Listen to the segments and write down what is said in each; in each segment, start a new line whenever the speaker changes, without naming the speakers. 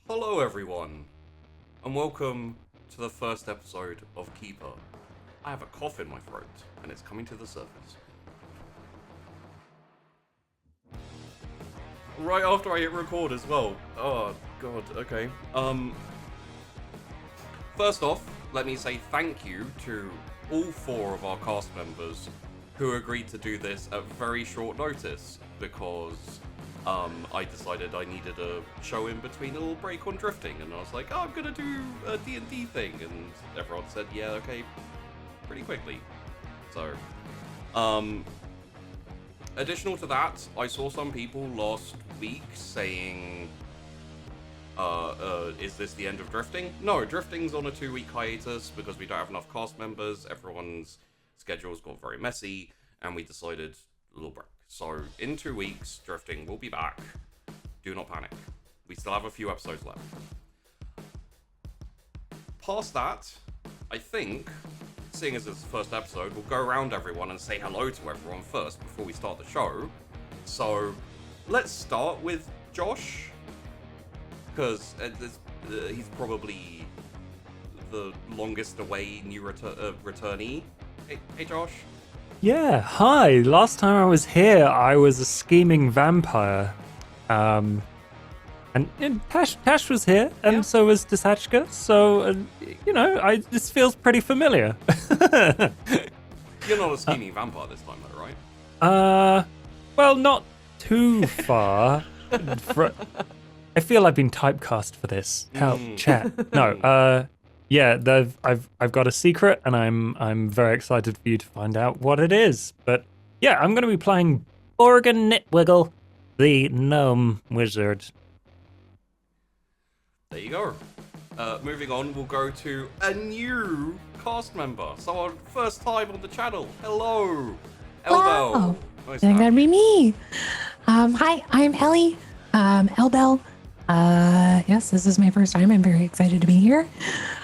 Hello everyone, and welcome to the first episode of Keeper. I have a cough in my throat, and it's coming to the surface. Right after I hit record as well. Oh god, okay. First off, let me say thank you to all 4 of our cast members who agreed to do this at very short notice, because I decided I needed a show in between a little break on drifting, and I was like, oh, I'm gonna do a D&D thing, and everyone said, yeah, okay, pretty quickly. So, additional to that, I saw some people last week saying, is this the end of drifting? No, drifting's on a 2-week hiatus because we don't have enough cast members, everyone's schedules got very messy, and we decided a little break. So, in 2 weeks, drifting will be back. Do not panic. We still have a few episodes left. Past that, I think, seeing as it's the first episode, we'll go around everyone and say hello to everyone first before we start the show. So, let's start with Josh, because he's probably the longest away new returnee. Hey Josh.
Yeah, hi. Last time I was here, I was a scheming vampire. And Tash was here, and
Yeah.
so was Desachka, so, this feels pretty familiar.
You're not a scheming vampire this time though, right?
Well, not too far. I feel I've been typecast for this. Help, chat. No, yeah, I've got a secret, and I'm very excited for you to find out what it is. But yeah, I'm going to be playing Borgen Knitwiggle, the gnome wizard.
There you go. Moving on, we'll go to a new cast member. Someone first time on the channel. Hello, Elbel.
Wow.
Nice
That'd be me. Hi, I'm Ellie. Elbel. Yes, this is my first time. I'm very excited to be here.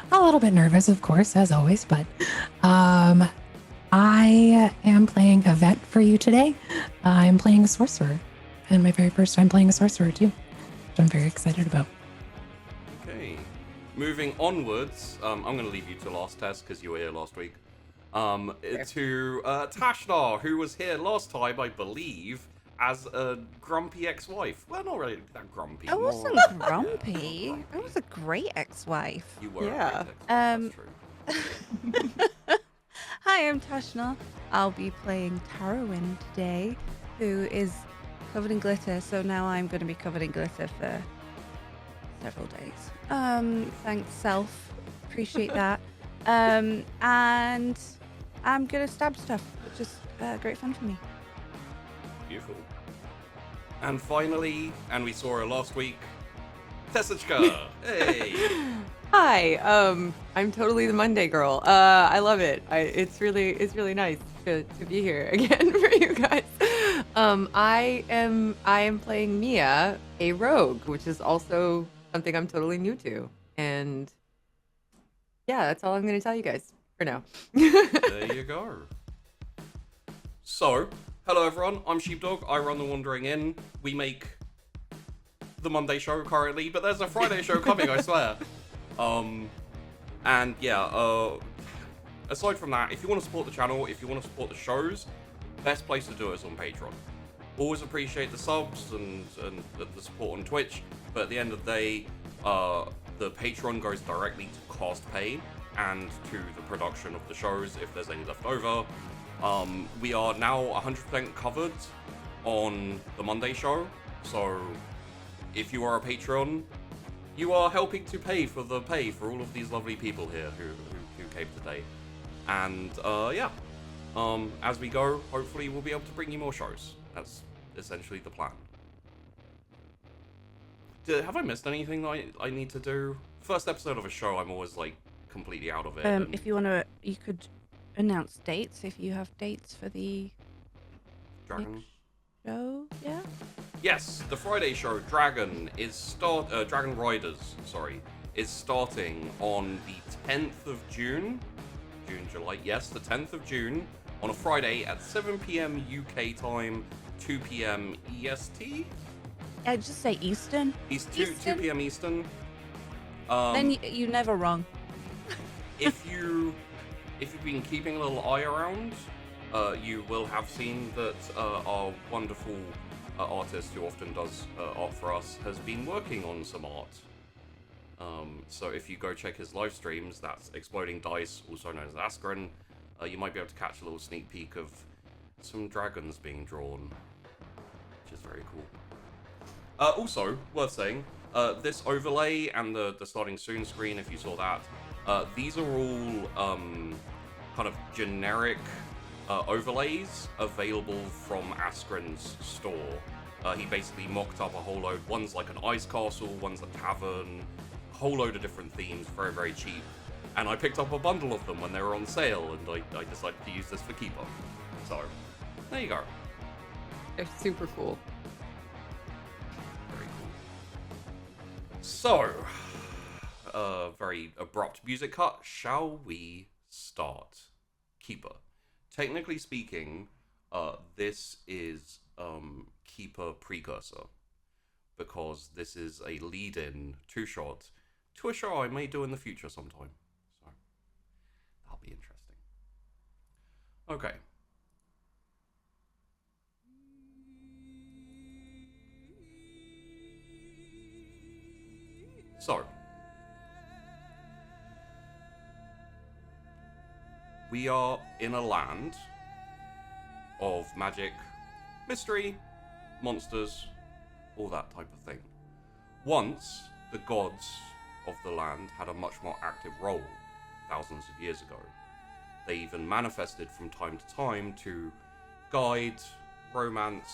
A little bit nervous, of course, as always, but I am playing a vet for you today. I'm playing a sorcerer, and my very first time playing a sorcerer too, which I'm very excited about.
Okay. Moving onwards, I'm going to leave you to last test because you were here last week. To Tashnar, who was here last time, I believe, as a grumpy ex-wife. Well, not really that grumpy.
I
more-
wasn't grumpy. I was a great ex-wife.
You were
Yeah.
a great ex-wife, that's true.
Hi, I'm Tashna. I'll be playing Tarrowin today, who is covered in glitter. So now I'm going to be covered in glitter for several days. Thanks, self. Appreciate that. And I'm going to stab stuff, which is great fun for me.
Beautiful. And finally, and we saw her last week, Tessachka. Hey.
Hi, I'm totally the Monday girl. I love it. It's really nice to be here again for you guys. I am playing Mia, a rogue, which is also something I'm totally new to. And yeah, that's all I'm going to tell you guys for now.
There you go. So, hello everyone, I'm Sheepdog, I run the Wandering Inn. We make the Monday show currently, but there's a Friday show coming, I swear. And yeah, aside from that, if you want to support the channel, if you want to support the shows, best place to do it is on Patreon. Always appreciate the subs and the support on Twitch, but at the end of the day, the Patreon goes directly to cost pay and to the production of the shows if there's any left over. We are now 100% covered on the Monday show, so if you are a Patreon, you are helping to pay for all of these lovely people here who came today. And yeah, as we go, hopefully we'll be able to bring you more shows. That's essentially the plan. Have I missed anything that I need to do? First episode of a show, I'm always like completely out of it.
If you want to, you could announce dates if you have dates for the
Dragon.
show. Yeah.
Yes, the Friday show Dragon Dragon Riders, is starting on the 10th of June. July. Yes, the 10th of June on a Friday at 7 p.m. UK time, 2 p.m. EST.
Just say Eastern.
2 p.m. Eastern.
Then you're never wrong.
If you've been keeping a little eye around, you will have seen that our wonderful artist who often does art for us has been working on some art. So if you go check his live streams, that's Exploding Dice, also known as Askren, you might be able to catch a little sneak peek of some dragons being drawn, which is very cool. Also, worth saying, this overlay and the starting soon screen, if you saw that, these are all kind of generic overlays available from Askren's store. He basically mocked up a whole load. One's like an ice castle, one's a tavern, a whole load of different themes, very, very cheap. And I picked up a bundle of them when they were on sale, and I decided to use this for Keeper. So, there you go.
They're super cool.
Very cool. So, very abrupt music cut. Shall we start? Keeper. Technically speaking, this is Keeper Precursor, because this is a lead-in two-shot to a show I may do in the future sometime. So, that'll be interesting. Okay. So, we are in a land of magic, mystery, monsters, all that type of thing. Once, the gods of the land had a much more active role thousands of years ago. They even manifested from time to time to guide, romance,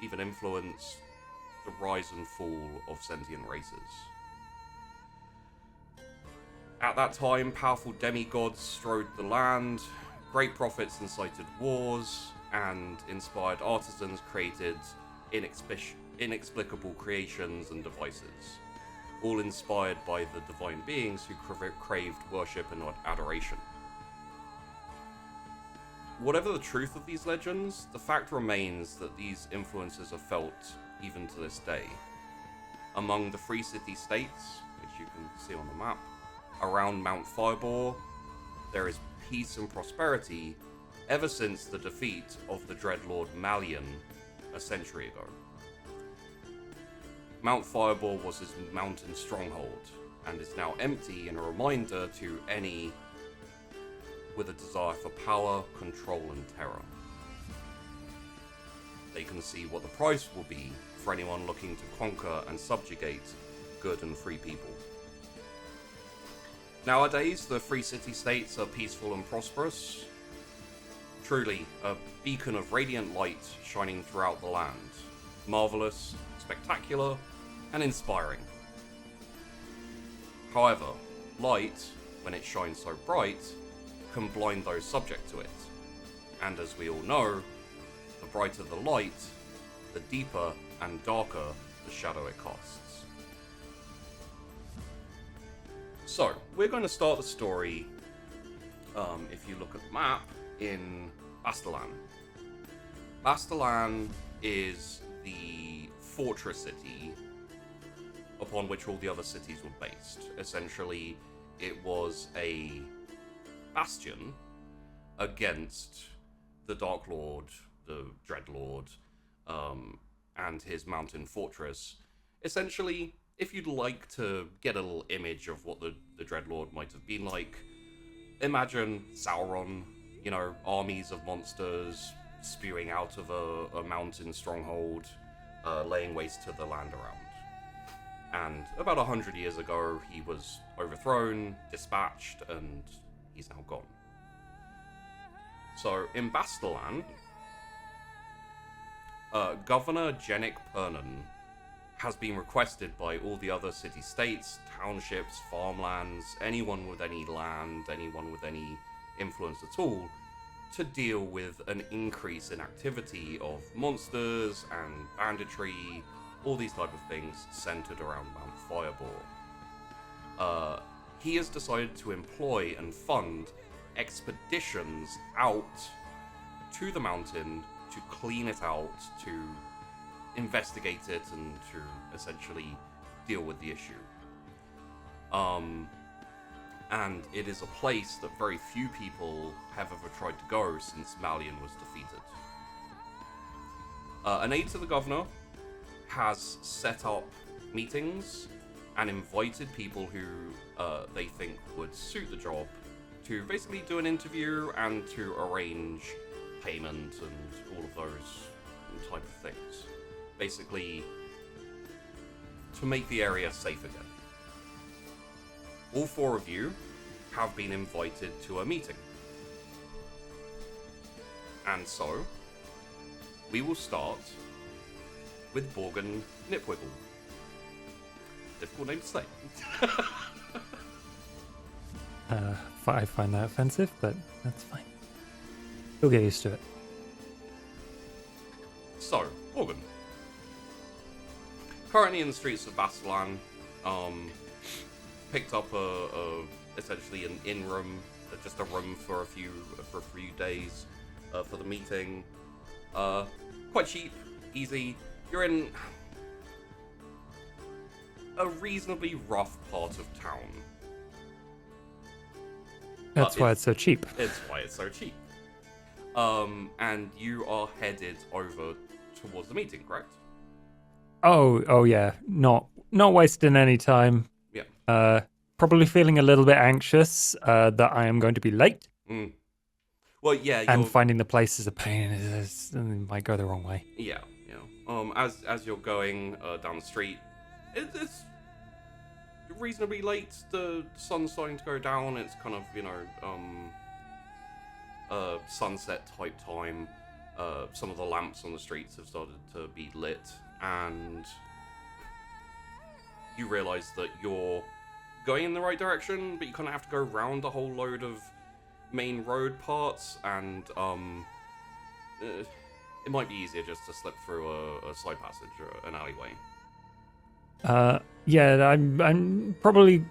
even influence the rise and fall of sentient races. At that time, powerful demigods strode the land, great prophets incited wars, and inspired artisans created inexplicable creations and devices, all inspired by the divine beings who craved worship and adoration. Whatever the truth of these legends, the fact remains that these influences are felt even to this day. Among the free city-states, which you can see on the map, around Mount Firebore, there is peace and prosperity ever since the defeat of the Dark Lord Malien a century ago. Mount Firebore was his mountain stronghold, and is now empty and a reminder to any with a desire for power, control, and terror. They can see what the price will be for anyone looking to conquer and subjugate good and free people. Nowadays, the free city-states are peaceful and prosperous. Truly, a beacon of radiant light shining throughout the land. Marvelous, spectacular, and inspiring. However, light, when it shines so bright, can blind those subject to it. And as we all know, the brighter the light, the deeper and darker the shadow it casts. So, we're going to start the story, if you look at the map, in Bastalan. Bastalan is the fortress city upon which all the other cities were based. Essentially, it was a bastion against the Dark Lord, the Dread Lord, and his mountain fortress. Essentially, if you'd like to get a little image of what the Dread Lord might have been like, imagine Sauron, you know, armies of monsters spewing out of a mountain stronghold, laying waste to the land around. And about 100 years ago, he was overthrown, dispatched, and he's now gone. So, in Bastalan, Governor Jenik Pernan has been requested by all the other city-states, townships, farmlands, anyone with any land, anyone with any influence at all, to deal with an increase in activity of monsters and banditry, all these type of things centered around Mount Firebore. He has decided to employ and fund expeditions out to the mountain to clean it out, to investigate it, and to essentially deal with the issue. And it is a place that very few people have ever tried to go since Malien was defeated. An aide to the governor has set up meetings and invited people who they think would suit the job to basically do an interview and to arrange payment and all of those type of things. Basically, to make the area safe again. All 4 of you have been invited to a meeting. And so, we will start with Borgen Nipwiggle. Difficult name to say.
I find that offensive, but that's fine. You'll get used to it.
So, Borgen. Currently in the streets of Bastalan, picked up essentially an inn room, just a room for a few days for the meeting. Quite cheap, easy. You're in a reasonably rough part of town.
That's why it's so cheap.
It's why it's so cheap. And you are headed over towards the meeting, correct?
Oh yeah. Not wasting any time.
Yeah.
Probably feeling a little bit anxious that I am going to be late.
Mm. Well, yeah.
And finding the place is a pain. It might go the wrong way.
Yeah. As you're going down the street, it's reasonably late. The sun's starting to go down. It's kind of sunset type time. Some of the lamps on the streets have started to be lit, and you realize that you're going in the right direction, but you kind of have to go around a whole load of main road parts, and it might be easier just to slip through a side passage or an alleyway.
Yeah, I'm probably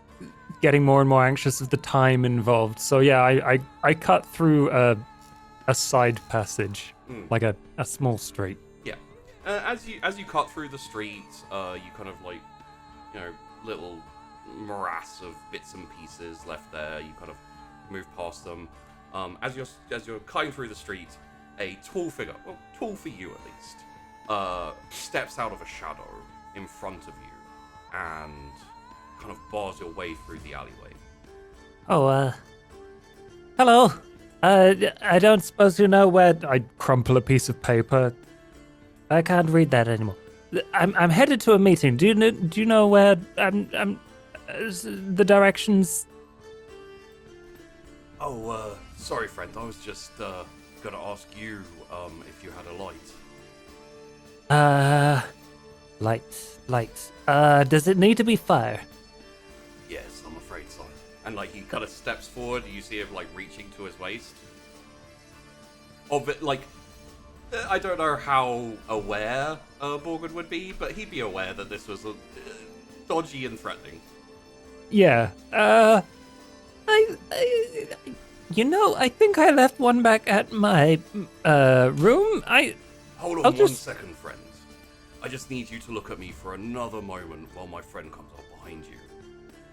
getting more and more anxious of the time involved. So yeah, I cut through a side passage, like a small street.
Yeah. As you cut through the street, you kind of little morass of bits and pieces left there. You kind of move past them. As you're cutting through the street, a tall figure, well, tall for you at least, steps out of a shadow in front of you and kind of bars your way through the alleyway.
Oh, hello. I don't suppose you know where... I crumple a piece of paper. I can't read that anymore. I'm headed to a meeting. Do you know where I'm the directions?
Oh, sorry, friend. I was just gonna ask you if you had a light.
Lights. Does it need to be fire?
Yes, I'm afraid so. And he kind of steps forward. You see him reaching to his waist. Of it, I don't know how aware Borgen would be, but he'd be aware that this was dodgy and threatening.
Yeah. I think I left one back at my room.
Hold on 1 second, friend. I just need you to look at me for another moment while my friend comes up behind you.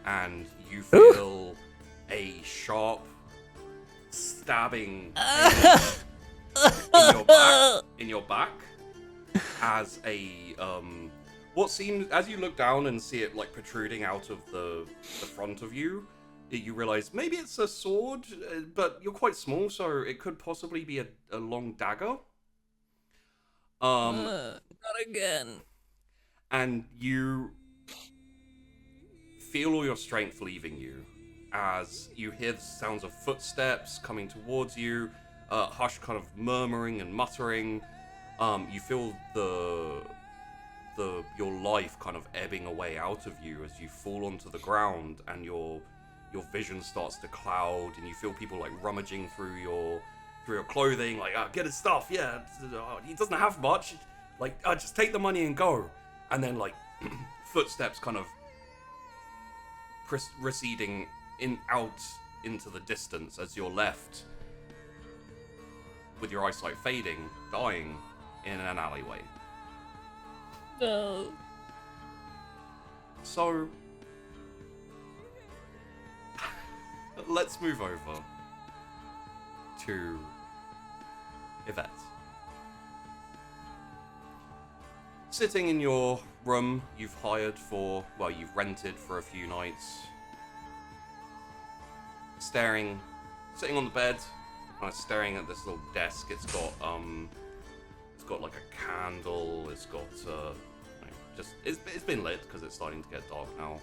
And you feel a sharp stabbing in your back as what seems, as you look down and see it protruding out of the front of you, you realize maybe it's a sword, but you're quite small, so it could possibly be a long dagger.
Not again.
And you feel all your strength leaving you as you hear the sounds of footsteps coming towards you, Hush kind of murmuring and muttering. You feel your life kind of ebbing away out of you as you fall onto the ground, and your vision starts to cloud, and you feel people rummaging through your clothing, get his stuff, yeah, he doesn't have much, just take the money and go. And then footsteps kind of receding out into the distance as you're left with your eyesight fading, dying in an alleyway.
No.
So let's move over to Yvette. Sitting in your room you've rented for a few nights. Sitting on the bed, kind of staring at this little desk. It's got like a candle. It's got it's been lit because it's starting to get dark now.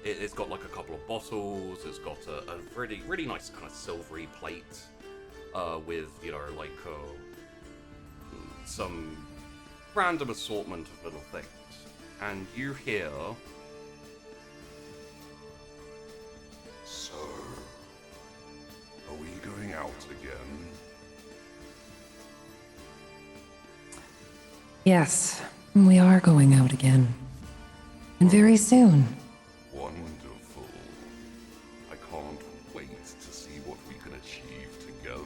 It's got like a couple of bottles. It's got a really, really nice kind of silvery plate with, like some random assortment of little things. And you hear...
So, are we going out again?
Yes, we are going out again. And very soon.
Wonderful. I can't wait to see what we can achieve together.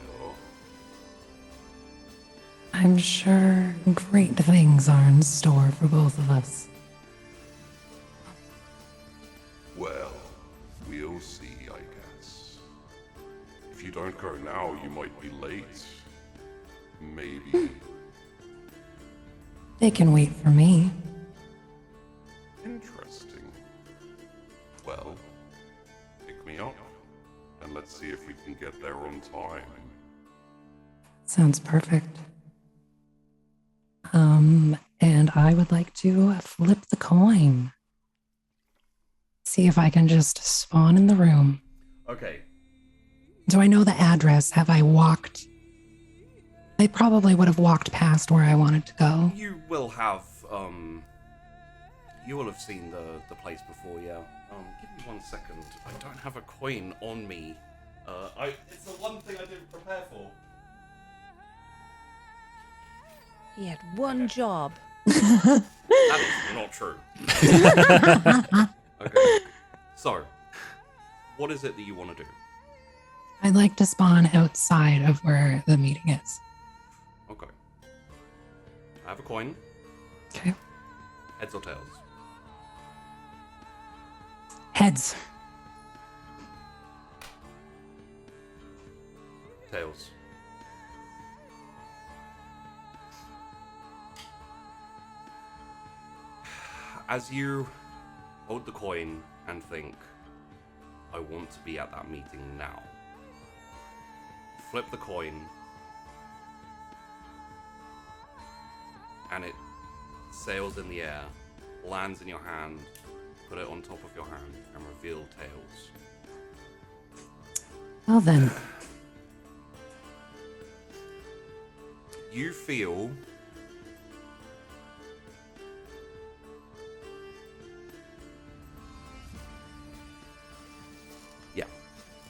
I'm sure great things are in store for both of us.
Well, we'll see, I guess. If you don't go now, you might be late. Maybe.
They can wait for me.
Interesting. Well, pick me up, and let's see if we can get there on time.
Sounds perfect. And I would like to flip the coin. See if I can just spawn in the room.
Okay.
Do I know the address? Have I walked? I probably would have walked past where I wanted to go.
You will have seen the place before, yeah. Give me 1 second. I don't have a coin on me. It's the one thing I didn't prepare for.
He had one job.
That is not true. Okay. So, what is it that you want to do?
I'd like to spawn outside of where the meeting is.
Okay. I have a coin.
Okay.
Heads or tails?
Heads.
Tails. As you hold the coin and think, I want to be at that meeting now. Flip the coin, and it sails in the air, lands in your hand, put it on top of your hand, and reveal tails.
Well then,
You feel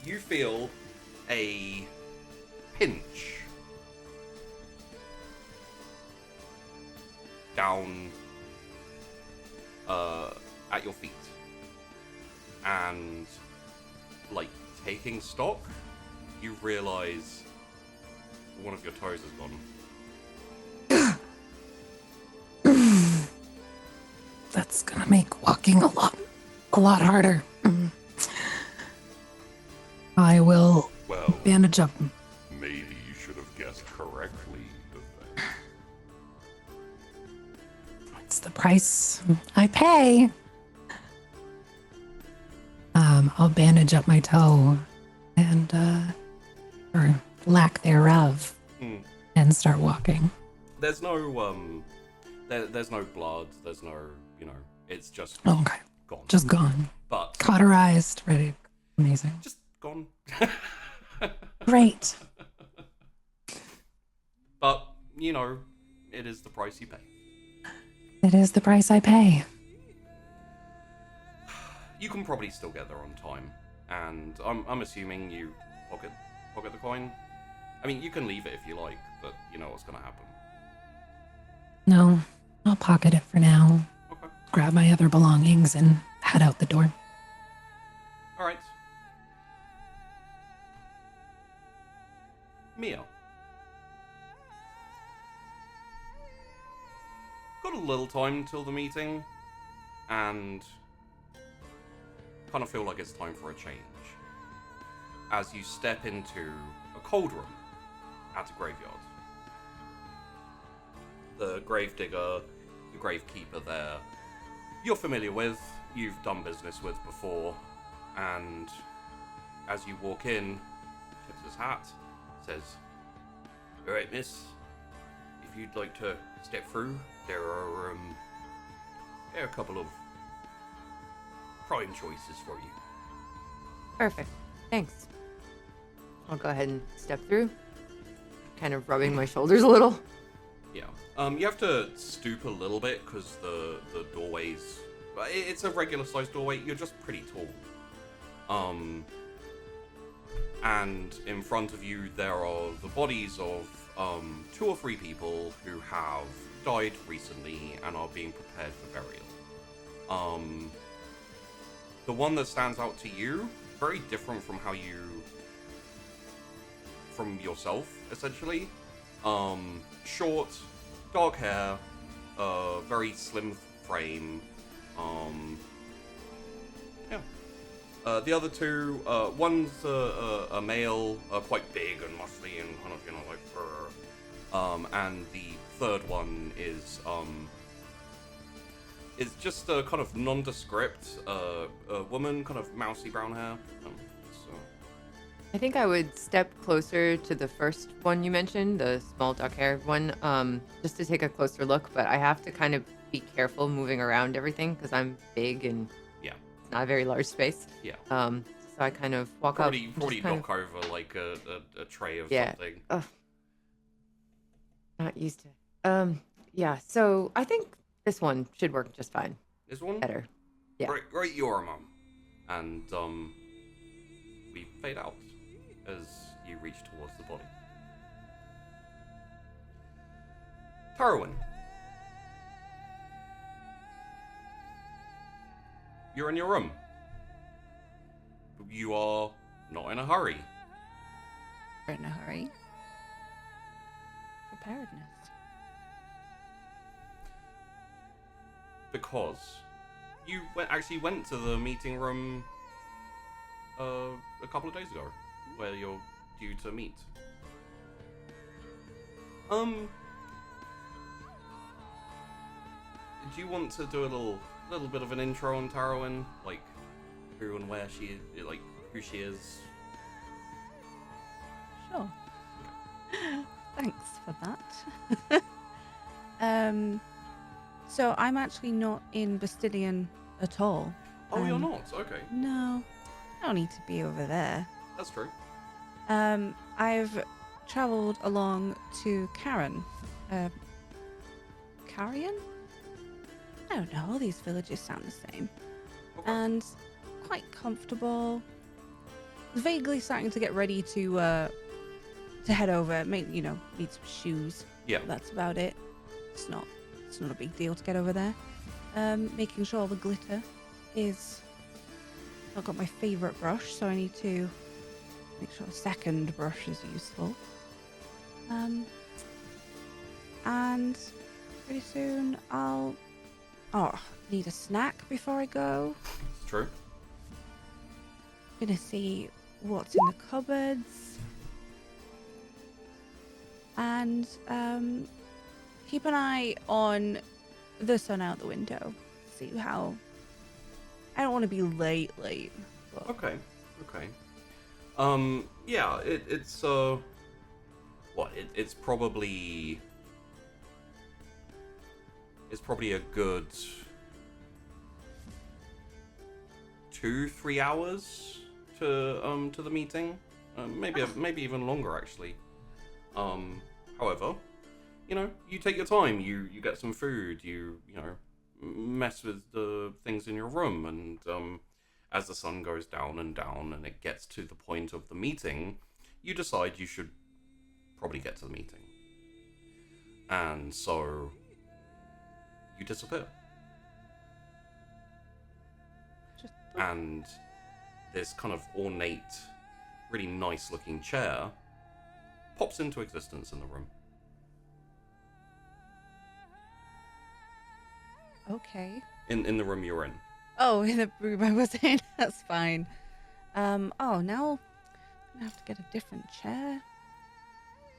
you feel a pinch down at your feet, and like taking stock, you realize one of your toes is gone.
that's gonna make walking a lot harder. I will
Well,
bandage up.
maybe you should have guessed correctly, Yvette.
It's the price I pay. I'll bandage up my toe and, or lack thereof, and start walking.
There's no there's no blood. There's no, it's just
Oh, okay.
gone.
Just gone.
But
Cauterized. Ready. Amazing.
just gone.
Great.
But it is the price you pay.
It is the price I pay.
You can probably still get there on time, and I'm assuming you pocket the coin. I mean, you can leave it if you like, but you know what's gonna happen.
No, I'll pocket it for now.
Okay.
Grab my other belongings and head out the door.
All right. Mia. Got a little time till the meeting, and kind of feel like it's time for a change. As you step into a cold room at a graveyard. The gravedigger, the gravekeeper there, you're familiar with, you've done business with before, and as you walk in, tips his hat, says, "Alright, miss, if you'd like to step through, there are a couple of prime choices for you."
Perfect. Thanks. I'll go ahead and step through, kind of rubbing my shoulders a little.
Yeah. You have to stoop a little bit because the doorway's... It's a regular sized doorway. You're just pretty tall. And in front of you there are the bodies of 2 or 3 people who have died recently and are being prepared for burial. The one that stands out to you, very different from from yourself, essentially. Short, dark hair, very slim frame. Yeah. The other 2, one's a male, quite big and muscly and kind of, like fur. And the third one is just a kind of nondescript a woman, kind of mousy brown hair.
I think I would step closer to the first one you mentioned, the small dark hair one, just to take a closer look, but I have to kind of be careful moving around everything because I'm big and it's not a very large space.
Yeah.
So I kind of walk
probably
up.
Probably
Kind
knock over like a tray of
Yeah.
something.
Not used to. Yeah. So I think this one should work just fine.
This one?
Better. Yeah.
Right, you're a mum. And we fade out as you reach towards the body. Tarwin. You're in your room. You are not in a hurry.
We're in a hurry. Preparedness.
Because you actually went to the meeting room a couple of days ago, where you're due to meet. Do you want to do a little bit of an intro on Tarwin, like who and where she, like who she is?
Sure. Thanks for that. So I'm actually not in Bastilian at all.
Oh, you're not? Okay,
No, I don't need to be over there.
that's true.
I've travelled along to Karen. Carrion? I don't know, all these villages sound the same.
Okay.
And quite comfortable. Vaguely starting to get ready to head over. Need some shoes.
Yeah.
That's about it. It's not a big deal to get over there. Making sure all the glitter is... I've got my favourite brush, so I need to make sure a second brush is useful. And pretty soon I'll... need a snack before I go.
It's true.
Gonna see what's in the cupboards. And keep an eye on the sun out the window. See how... I don't want to be late. But...
Okay. Yeah, it's it's probably a good 2-3 hours to the meeting. Maybe even longer actually. However, you take your time. You get some food. You mess with the things in your room, and as the sun goes down and it gets to the point of the meeting, you decide you should probably get to the meeting. And so you disappear. And this kind of ornate, really nice looking chair pops into existence in the room.
Okay.
In the room you're in.
Oh, in the room I was in. That's fine. Oh, now I'm gonna have to get a different chair.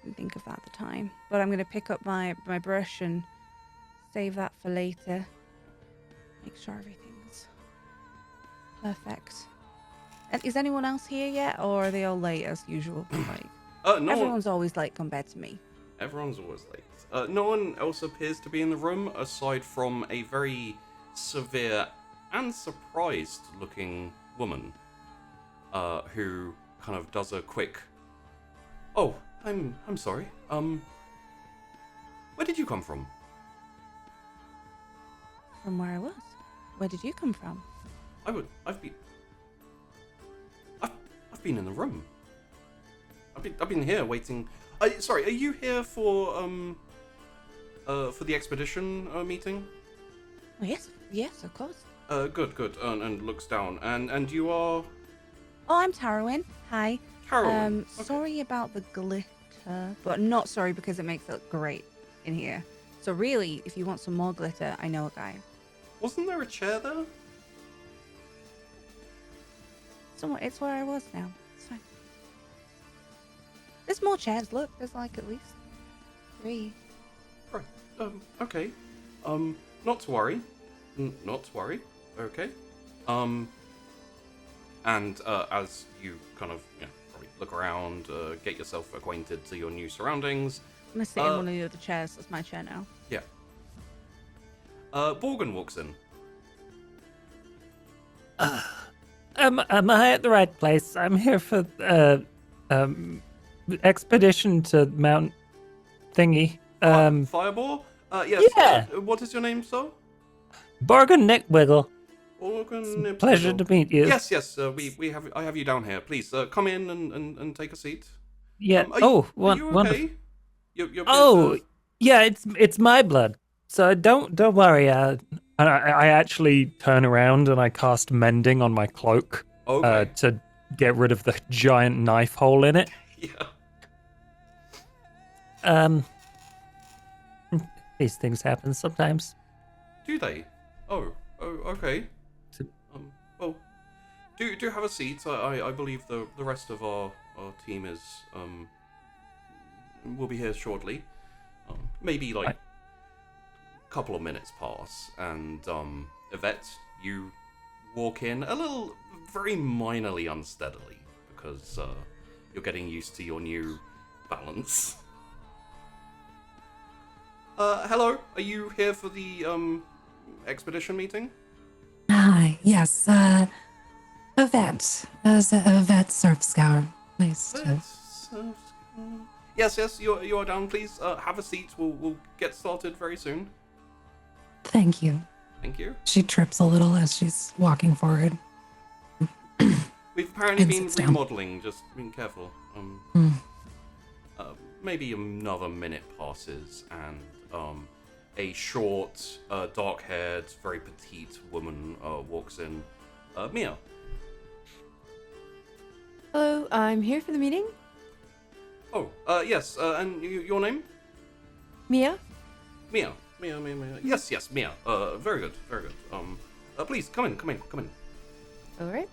Didn't think of that at the time. But I'm gonna pick up my brush and save that for later. Make sure everything's perfect. And is anyone else here yet, or are they all late as usual? Like
No,
everyone's always late compared to me.
everyone's always late. No one else appears to be in the room aside from a very severe and surprised-looking woman, who kind of does a quick. Oh, I'm sorry. Where did you come from?
From where I was. Where did you come from?
I've been in the room. I've been here waiting. Sorry, are you here for the expedition meeting?
Oh, yes, of course.
Good. And looks down. And you are
Oh, I'm Tarwin. Hi.
Carolyn. Okay.
Sorry about the glitter, but not sorry because it makes it look great in here. So really, if you want some more glitter, I know a guy.
Wasn't there a chair there?
Somewhere, it's where I was now. It's fine. There's more chairs. Look, there's like at least 3.
Right. Okay. Not to worry. Not to worry. Okay. And as you kind of, probably look around, get yourself acquainted to your new surroundings.
I'm gonna sit in one of the other chairs. That's my chair now.
Yeah. Borgen walks in.
Am I at the right place? I'm here for expedition to Mount Thingy.
Firebore? Yes.
Yeah.
What is your name, sir?
Bargain Nick Wiggle.
Borgen.
Pleasure to meet you.
Yes. I have you down here. Please come in and take a seat.
Yeah.
Are you
wonderful.
okay? You're
Oh, yeah. It's my blood. So don't worry. I actually turn around and I cast mending on my cloak
Okay.
to get rid of the giant knife hole in it.
Yeah.
These things happen sometimes.
Do they? Oh, okay.
So-
Well, do have a seat. I believe the rest of our team is will be here shortly. Maybe like a couple of minutes pass, and Yvette, you walk in a little, very minorly unsteadily because you're getting used to your new balance. Hello, are you here for the expedition meeting?
Hi, yes, Yvette. Yvette Surfscour. Nice to...
Yes, you are down. Please have a seat. We'll get started very soon.
Thank you.
Thank you.
She trips a little as she's walking forward.
We've apparently
And
been
sits down.
remodeling. Just being careful.
Hmm.
Maybe another minute passes, and a short, dark-haired, very petite woman walks in. Mia.
Hello, I'm here for the meeting.
Oh, yes. And your name?
Mia?
Mia. Yes, Mia. Very good. Please come in.
All right.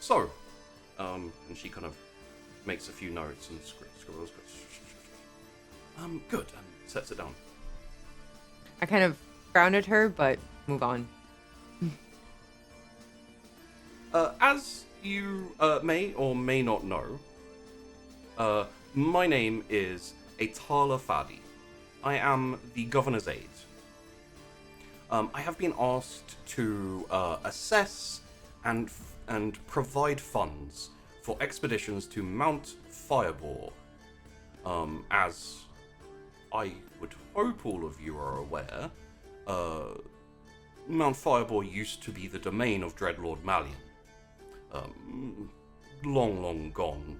So, and she kind of makes a few notes and scribbles. Good, and sets it down.
I kind of frown at her, but move on.
As you may or may not know, my name is Atala Fadi. I am the governor's aide. I have been asked to assess and provide funds for expeditions to Mount Firebore. As I would hope all of you are aware, Mount Firebore used to be the domain of Dark Lord Malien. Long gone.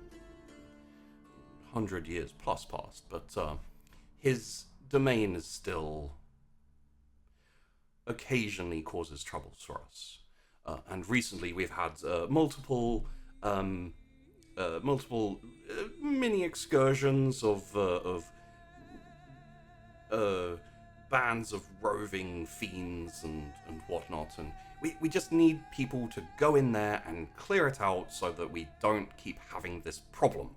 100 years plus past, but his domain is still occasionally causes troubles for us. And recently we've had multiple mini excursions of bands of roving fiends and whatnot, and we just need people to go in there and clear it out so that we don't keep having this problem.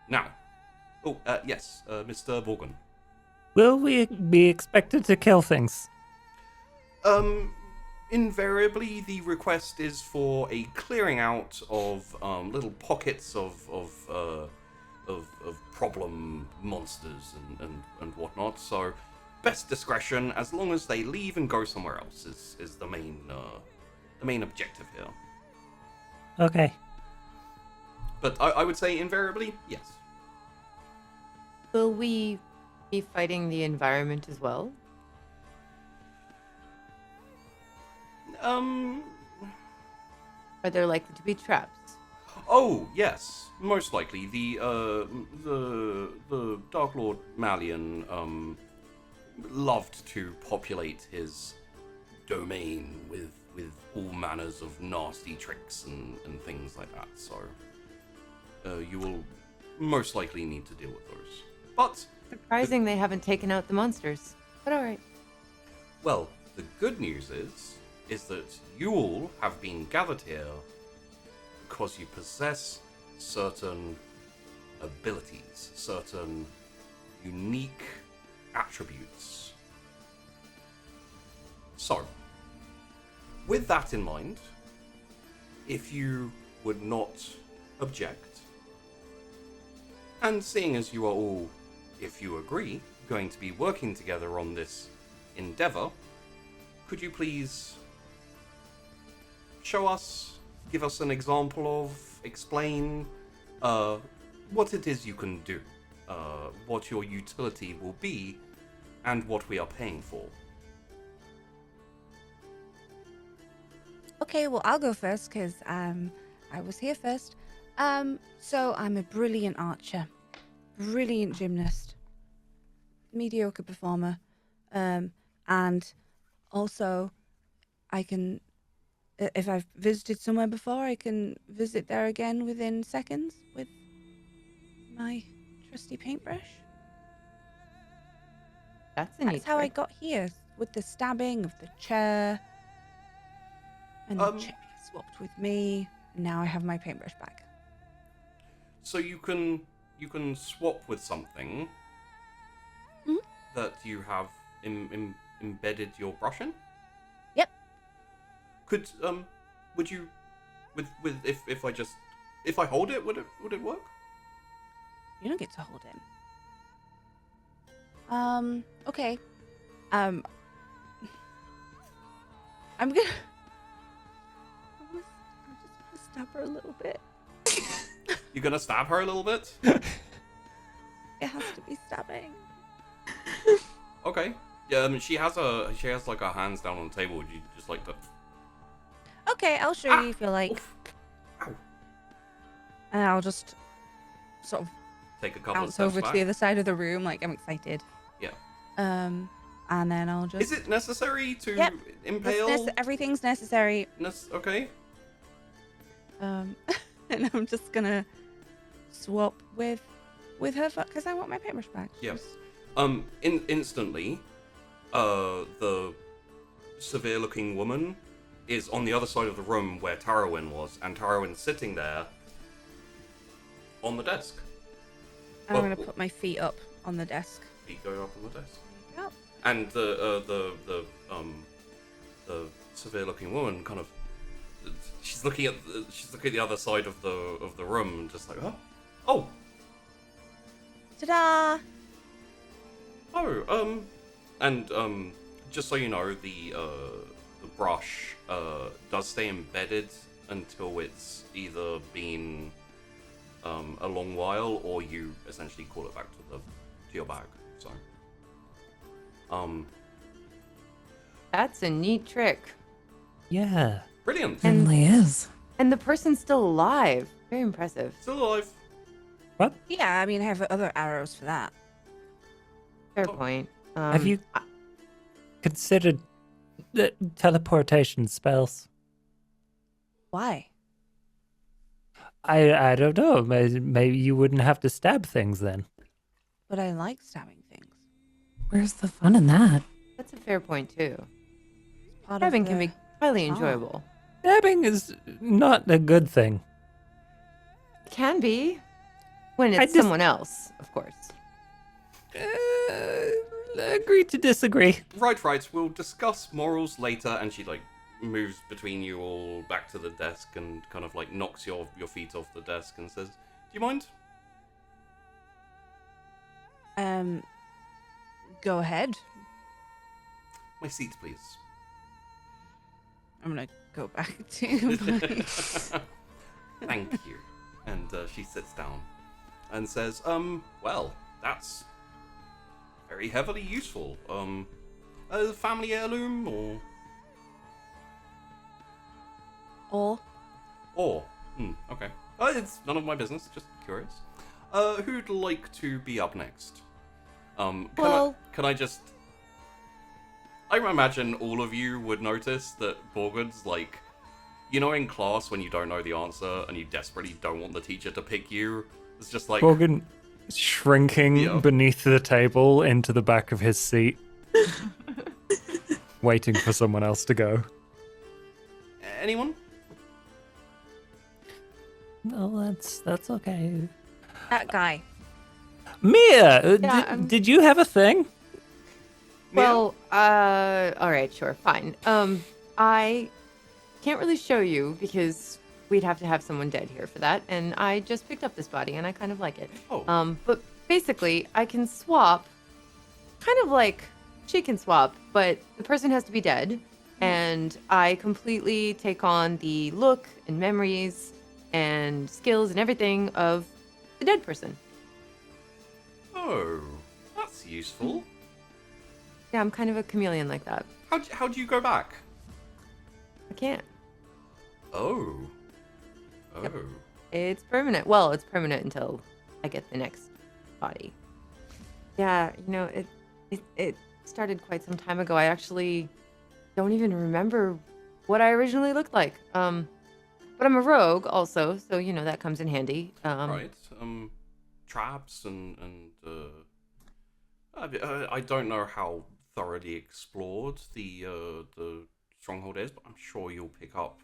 Now, yes, Mr. Morgan.
Will we be expected to kill things?
Invariably, the request is for a clearing out of little pockets of problem monsters and whatnot. So, best discretion, as long as they leave and go somewhere else, is the main objective here.
Okay.
But I would say invariably, yes.
Will we be fighting the environment as well? Are there likely to be traps?
Oh yes, most likely the Dark Lord Malien loved to populate his domain with all manners of nasty tricks and things like that. So you will most likely need to deal with those. But
Surprising they haven't taken out the monsters. But alright.
well, the good news is that you all have been gathered here because you possess certain abilities, certain unique attributes. So, with that in mind, if you would not object, and seeing as you are all, if you agree, going to be working together on this endeavor, could you please show us, give us an example of, explain what it is you can do, what your utility will be, and what we are paying for.
Okay, well, I'll go first because I was here first. So I'm a brilliant archer, brilliant gymnast, mediocre performer, and also I can, if I've visited somewhere before, I can visit there again within seconds with my trusty paintbrush.
That's a neat
That's how I
trick.
got here, with the stabbing of the chair, and the chair swapped with me, and now I have my paintbrush back.
So you can swap with something that you have embedded your brush in.
Yep.
Could would you with if I hold it would it work?
You don't get to hold him. Okay. I'm just gonna stab her a little bit.
You're gonna stab her a little bit?
It has to be stabbing.
Okay. Yeah, she has like her hands down on the table. Would you just like to?
Okay, I'll show you if you like.
Oof. Ow.
And I'll just sort of
Take a couple of
bounce
steps
over
back.
to the other side of the room, like I'm excited.
Yeah.
And then I'll just.
Is it necessary to
Yep.
impale?
Everything's necessary.
Okay.
And I'm just gonna swap with her because I want my paintbrush back.
Yes. Instantly, the severe-looking woman is on the other side of the room where Tarrowin was, and Tarrowin's sitting there on the desk.
And I'm gonna put my feet up on the desk.
Feet go up on the desk.
Yep.
And the severe-looking woman kind of she's looking at the other side of the room and just like, oh,
Ta-da!
and just so you know, the brush does stay embedded until it's either been a long while or you essentially call it back to your bag. So,
That's a neat trick.
Yeah.
brilliant.
Certainly is.
And the person's still alive. Very impressive.
Still alive.
What?
Yeah, I mean I have other arrows for that.
Fair
Oh.
point.
Have you considered the teleportation spells?
Why?
I don't know. Maybe you wouldn't have to stab things then.
But I like stabbing things.
Where's the fun in that?
That's a fair point too.
Part
Stabbing
of
can
the
be highly
charm.
enjoyable.
Stabbing is not a good thing.
Can be when
I
it's
just-
someone else, of course.
Agree to disagree.
Right. We'll discuss morals later. And she like moves between you all back to the desk and kind of like knocks your feet off the desk and says, "Do you mind?"
Go ahead.
My seat, please.
I'm gonna go back to my...
Thank you. And she sits down and says, well, that's very heavily useful. A family heirloom or, okay. It's none of my business, just curious. Who'd like to be up next? Can I just... I imagine all of you would notice that Borgard's like, you know, in class when you don't know the answer and you desperately don't want the teacher to pick you, it's just like...
Morgan shrinking
Yeah.
beneath the table into the back of his seat, waiting for someone else to go.
Anyone?
No, that's okay.
That guy.
Mia, did you have a thing?
Well, all right, sure, fine. I can't really show you because we'd have to have someone dead here for that, and I just picked up this body and I kind of like it.
Oh.
But basically, I can swap, kind of like she can swap, but the person has to be dead, and I completely take on the look and memories and skills and everything of the dead person.
Oh, that's useful.
Yeah, I'm kind of a chameleon like that.
How do you go back?
I can't.
Oh.
Yep. It's permanent. Well, it's permanent until I get the next body. Yeah, you know, it started quite some time ago. I actually don't even remember what I originally looked like. But I'm a rogue also, so you know that comes in handy.
Right. Traps and I don't know how thoroughly explored the stronghold is, but I'm sure you'll pick up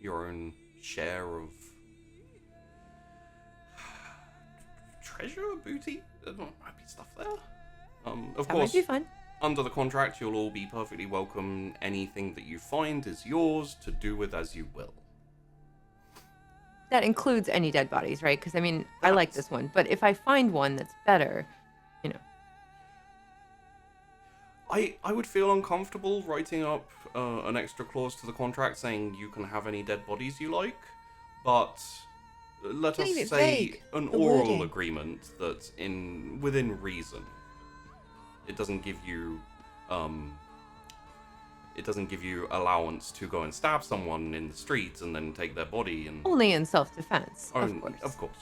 your own share of treasure, booty. There might be stuff there. Of
That
course,
might be fun.
under the contract, you'll all be perfectly welcome. Anything that you find is yours to do with as you will.
That includes any dead bodies, right? Because I mean, I like this one, but if I find one that's better, you know.
I would feel uncomfortable writing up an extra clause to the contract saying you can have any dead bodies you like, but let us
Leave it
say
vague,
an
the
oral
wording.
agreement that within reason. It doesn't give you allowance to go and stab someone in the streets and then take their body and
Only in self-defense,
Oh,
of course.
Of course.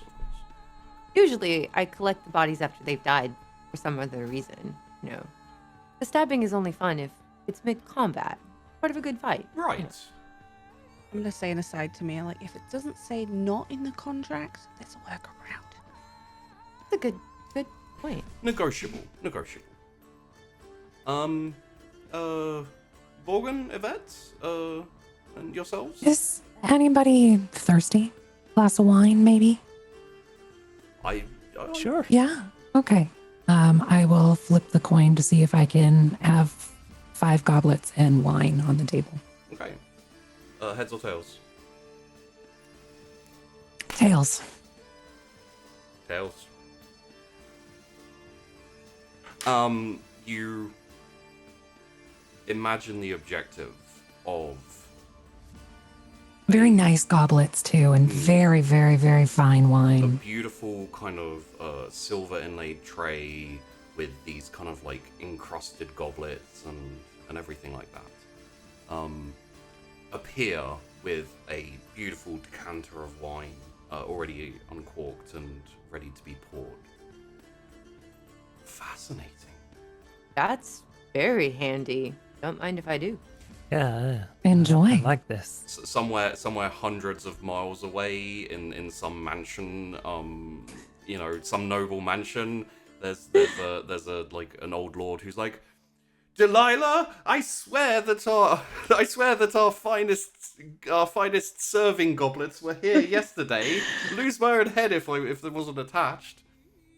Usually, I collect the bodies after they've died for some other reason. You know, the stabbing is only fun if it's mid-combat, part of a good fight.
Right.
You know.
I'm gonna say an aside to me, like, if it doesn't say not in the contract, there's a workaround.
That's a good point.
Negotiable. Borgen, Yvette, and yourselves?
Is anybody thirsty? Glass of wine, maybe?
Sure.
Yeah. Okay. I will flip the coin to see if I can have 5 goblets and wine on the table.
Okay. Heads or tails?
Tails.
Tails. You imagine the objective of
Very nice goblets too, and very, very, very fine
a
wine.
beautiful kind of silver inlaid tray with these kind of like encrusted goblets and everything like that. Appear with a beautiful decanter of wine already uncorked and ready to be poured. Fascinating.
That's very handy. Don't mind if I do.
Yeah.
Enjoy.
I like this.
Somewhere hundreds of miles away in some mansion, some noble mansion, there's a like an old lord who's like, Delilah, I swear that our finest serving goblets were here yesterday. Lose my own head if there wasn't attached.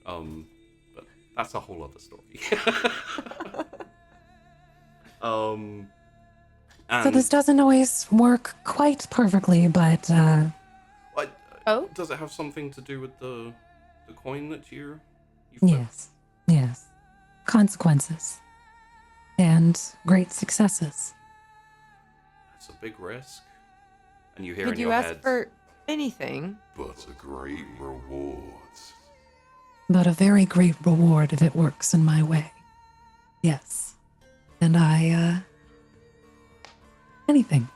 But that's a whole other story.
So this doesn't always work quite perfectly, but
Oh?
Does it have something to do with the coin that you
yes. Consequences. And great successes.
It's a big risk. And you hear
Could
in
you
your
ask
head,
for anything?
But a great reward.
But a very great reward if it works in my way. Yes. And anything.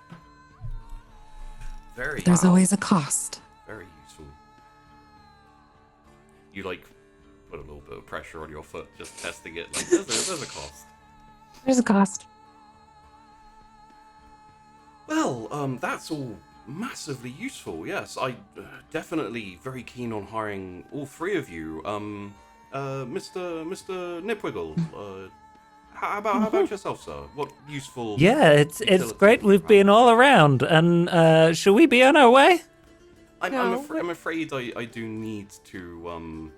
very
There's always a cost.
very useful. You like put a little bit of pressure on your foot, just testing it. Like there's a cost.
There's a cost.
Well, that's all massively useful. Yes, I definitely very keen on hiring all three of you. Mr. Nipwiggle. How about yourself, sir? What useful?
Yeah, it's
utilities
great.
do you
We've
have?
been all around, and should we be on our way?
I'm afraid I do need to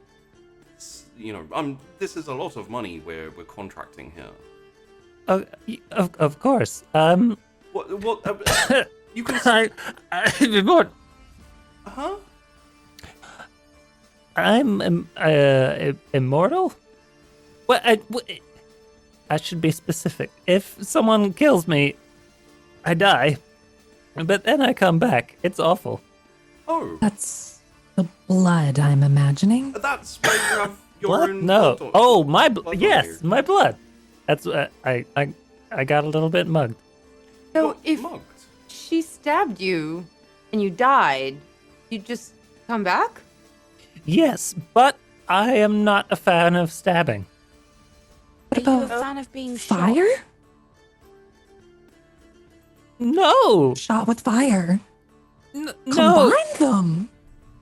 this is a lot of money we're contracting here.
Oh, of course.
What you can
More.
huh?
I'm immortal. Well, I should be specific. If someone kills me, I die, but then I come back. It's awful.
Oh,
That's the blood, I'm imagining.
that's where you have your
Blood?
own
No.
blood.
Oh, my
blood on
yes,
you.
my blood. That's I got a little bit mugged.
So
Got
if
mugged.
she stabbed you and you died, you just come back?
Yes, but I am not a fan of stabbing.
What
Are you a
about
fan of being shot?
fire?
No.
Shot with fire.
No.
Combine them.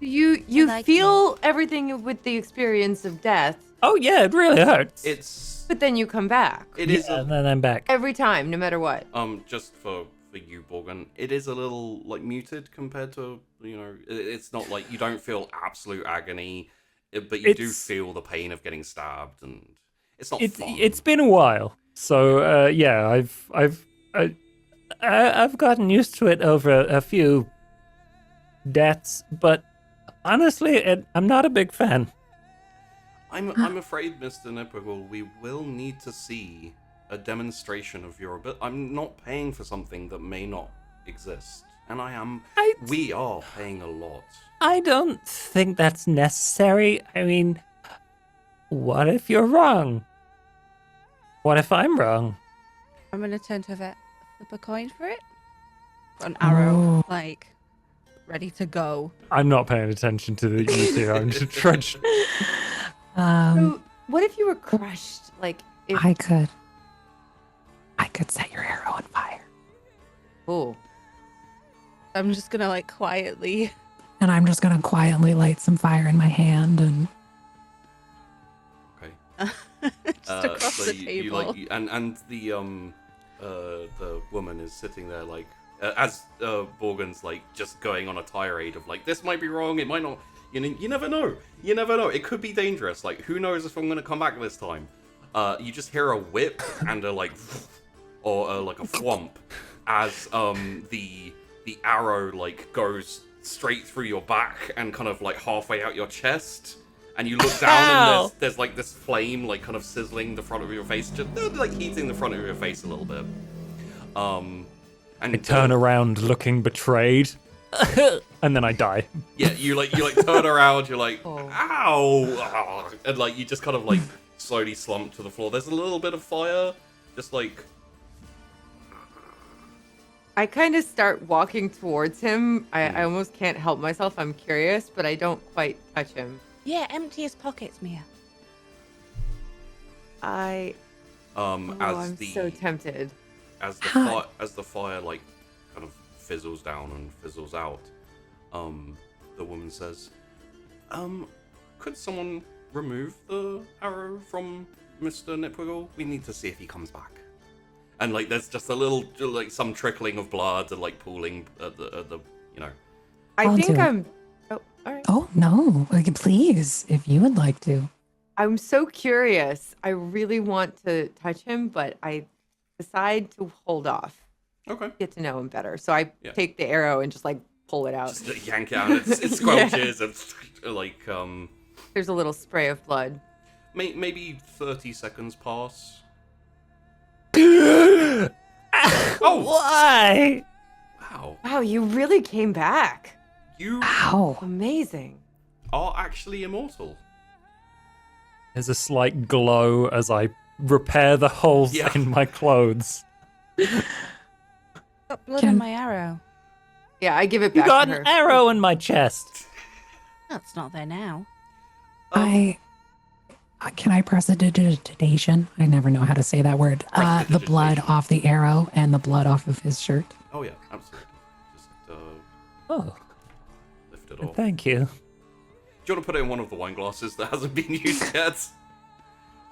You
like
feel everything with the experience of death,
Oh yeah, it really hurts.
but then you come back.
It is
and then I'm back.
Every time, no matter what.
just for you, Borgen, it is a little like muted compared to it's not like you don't feel absolute agony, but you do
It's-
feel the pain of getting stabbed, and it's not fun.
It's been a while, so yeah, I've gotten used to it over a few deaths, but honestly, I'm not a big fan.
I'm afraid, Mr. Nippergle, we will need to see a demonstration of your ability. I'm not paying for something that may not exist, and we are paying a lot.
I don't think that's necessary. I mean, what if you're wrong? What if I'm wrong?
I'm gonna turn to Vet, flip a coin for it. Got an arrow, like ready to go.
I'm not paying attention to the you two. I'm just trudging.
So, what if you were crushed? Like, if.
I could set your arrow on fire.
Oh.
I'm just gonna like quietly.
And I'm just gonna quietly light some fire in my hand and
Okay.
just across
so
the
you
table.
and the woman is sitting there like as Borgen's like just going on a tirade of like, this might be wrong, it might not. You never know. You never know. It could be dangerous. Like, who knows if I'm gonna come back this time? You just hear a whip and a like, or like a thwomp as the arrow like goes straight through your back and kind of like halfway out your chest. And you look down and there's like this flame like kind of sizzling the front of your face, just like heating the front of your face a little bit. And
I turn around looking betrayed, and then I die.
Yeah, you turn around, you're like,
Oh.
ow, ah, and like you just kind of like slowly slump to the floor. There's a little bit of fire, just like
I kind of start walking towards him. I almost can't help myself. I'm curious, but I don't quite touch him.
Yeah, empty his pockets, Mia.
Oh,
as
I'm
the
so tempted.
as the fire like kind of fizzles down and fizzles out, the woman says, could someone remove the arrow from Mr. Nipwiggle? We need to see if he comes back. And like there's just a little like some trickling of blood and like pooling at the you know.
I
I'll
think
do it.
I'm. Oh, all right.
Oh, no. Like, please, if you would like to.
I'm so curious. I really want to touch him, but I decide to hold off.
Okay.
Get to know him better. So I
Yeah.
take the arrow and just like pull it out.
Just yank it out. It squelches and like
There's a little spray of blood.
maybe 30 seconds pass.
Oh, why?
Wow.
Wow, you really came back.
You
Ow.
Amazing.
are actually immortal.
There's a slight glow as I repair the holes
Yeah.
in my clothes.
Got blood
Can-
on my arrow.
Yeah, I give it
You
back
got
to her.
an arrow in my chest.
That's not there now.
Can I prestidigitation? I never know how to say that word. The blood
Prestidigitation.
off the arrow and the blood off of his shirt.
Oh yeah, absolutely. Just
Oh,
lift it off.
thank you.
Do you want to put it in one of the wine glasses that hasn't been used yet? Just